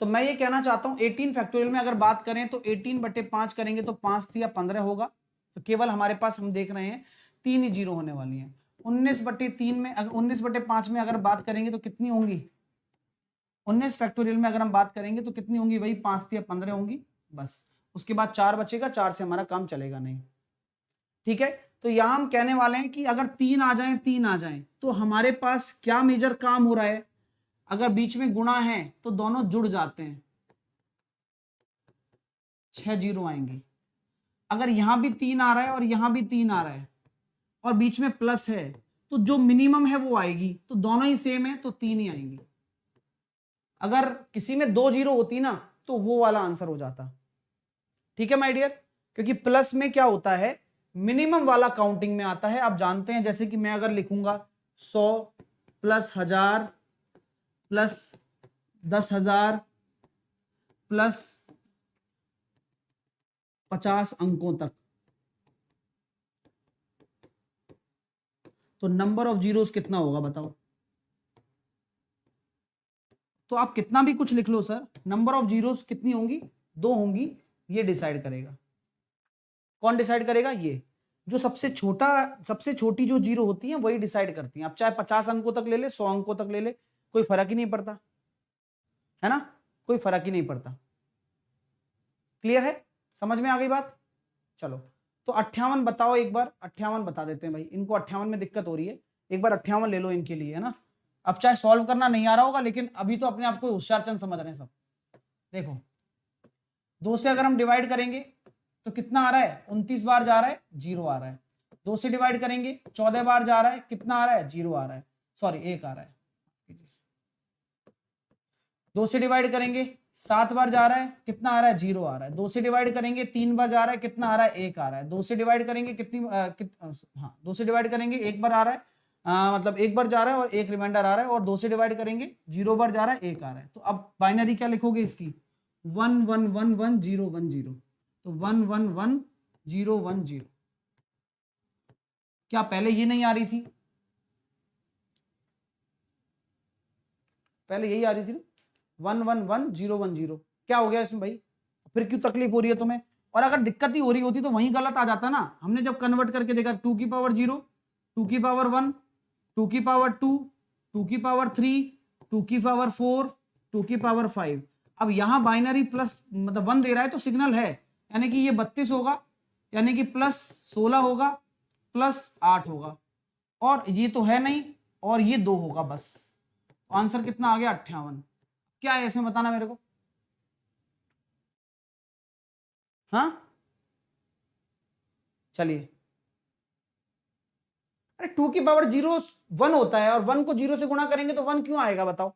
तो मैं ये कहना चाहता हूं 18 फैक्टोरियल में अगर बात करें तो 18/5 करेंगे तो 5 या 15 होगा, तो केवल हमारे पास हम देख रहे हैं 3 ही जीरो होने वाली हैं। 19/3 में 19/5 में अगर बात करेंगे तो कितनी होंगी? 19 फैक्टोरियल में अगर हम बात करेंगे तो कितनी होंगी? वही 5 या 15 होंगी बस। उसके बाद 4 बचेगा, 4 से हमारा काम चलेगा नहीं। ठीक है, तो यहां हम कहने वाले हैं कि अगर 3 आ जाएं, 3 आ जाएं तो हमारे पास क्या मेजर काम हो रहा है? अगर बीच में गुणा है तो दोनों जुड़ जाते हैं, 6 जीरो आएंगी। अगर यहां भी 3 आ रहा है और यहां भी 3 आ रहा है और बीच में प्लस है, तो जो मिनिमम है वो आएगी, तो दोनों ही सेम है तो 3 ही आएंगी। अगर किसी में 2 जीरो होती ना तो वो वाला आंसर हो जाता। ठीक है माय डियर, क्योंकि प्लस में क्या होता है, मिनिमम वाला काउंटिंग में आता है। आप जानते हैं, जैसे कि मैं अगर लिखूंगा 100 प्लस 1000 प्लस 10,000 प्लस 50 अंकों तक, तो नंबर ऑफ जीरोस कितना होगा बताओ? तो आप कितना भी कुछ लिख लो सर, नंबर ऑफ जीरोस कितनी होंगी? 2 होंगी। ये डिसाइड करेगा। कौन डिसाइड करेगा? ये जो सबसे छोटी जो जीरो होती है वही डिसाइड करती हैं। आप चाहे 50 अंकों तक ले ले, 100 अंकों तक ले ले, कोई फर्क ही नहीं पड़ता, है ना? कोई फर्क ही नहीं पड़ता। क्लियर है? समझ में आ गई बात? चलो, तो 58 बताओ एक बार। 58 बता देते हैं भाई, इनको 58 में दिक्कत हो रही है, एक बार 58 ले लो इनके लिए, है ना? अब चाहे सॉल्व करना नहीं आ रहा होगा, लेकिन अभी तो अपने आप को होशियार चंद समझ रहे हैं सब। देखो, 2 से अगर हम डिवाइड करेंगे तो कितना आ रहा है? 29 बार जा रहा है, 0 आ रहा है। 2 से डिवाइड करेंगे 14 बार जा रहा है, कितना आ रहा है? 0 आ रहा है, सॉरी 1 आ रहा है। 2 से डिवाइड करेंगे 7 बार जा रहा है, कितना आ रहा है? 0 आ रहा है। 2 से डिवाइड करेंगे 3 बार जा रहा है, कितना आ रहा है? 1 आ रहा है। 2 से डिवाइड करेंगे हाँ 2 से डिवाइड करेंगे 1 बार आ रहा है, मतलब 1 बार जा रहा है और 1 रिमाइंडर आ रहा है, और 2 से डिवाइड करेंगे 0 बार जा रहा है, 1 आ रहा है। तो अब बाइनरी क्या लिखोगे इसकी? 1 1 1 1 0 1 0, तो 1 1 1 0 1 0। क्या पहले ये नहीं आ रही थी? पहले यही आ रही थी ना, 1 1 1 0 1 0। क्या हो गया इसमें भाई? फिर क्यों तकलीफ हो रही है तुम्हें? और अगर दिक्कत ही हो रही होती तो वहीं गलत आ जाता ना। हमने जब कन्वर्ट करके देखा 2 की पावर 0, 2 की पावर 1, 2 की पावर 2, 2 की पावर 3, 2 की पावर 4, 2 की पावर 5। अब यहां बाइनरी प्लस मतलब 1 दे रहा है तो सिग्नल है, यानी कि ये 32 होगा, यानी कि प्लस 16 होगा, प्लस 8 होगा, और ये तो है नहीं, और ये 2 होगा बस। आंसर कितना आ गया? 58। क्या है इसमें बताना मेरे को? हाँ चलिए, अरे 2 की पावर 0 1 होता है, और 1 को 0 से गुणा करेंगे तो 1 क्यों आएगा बताओ?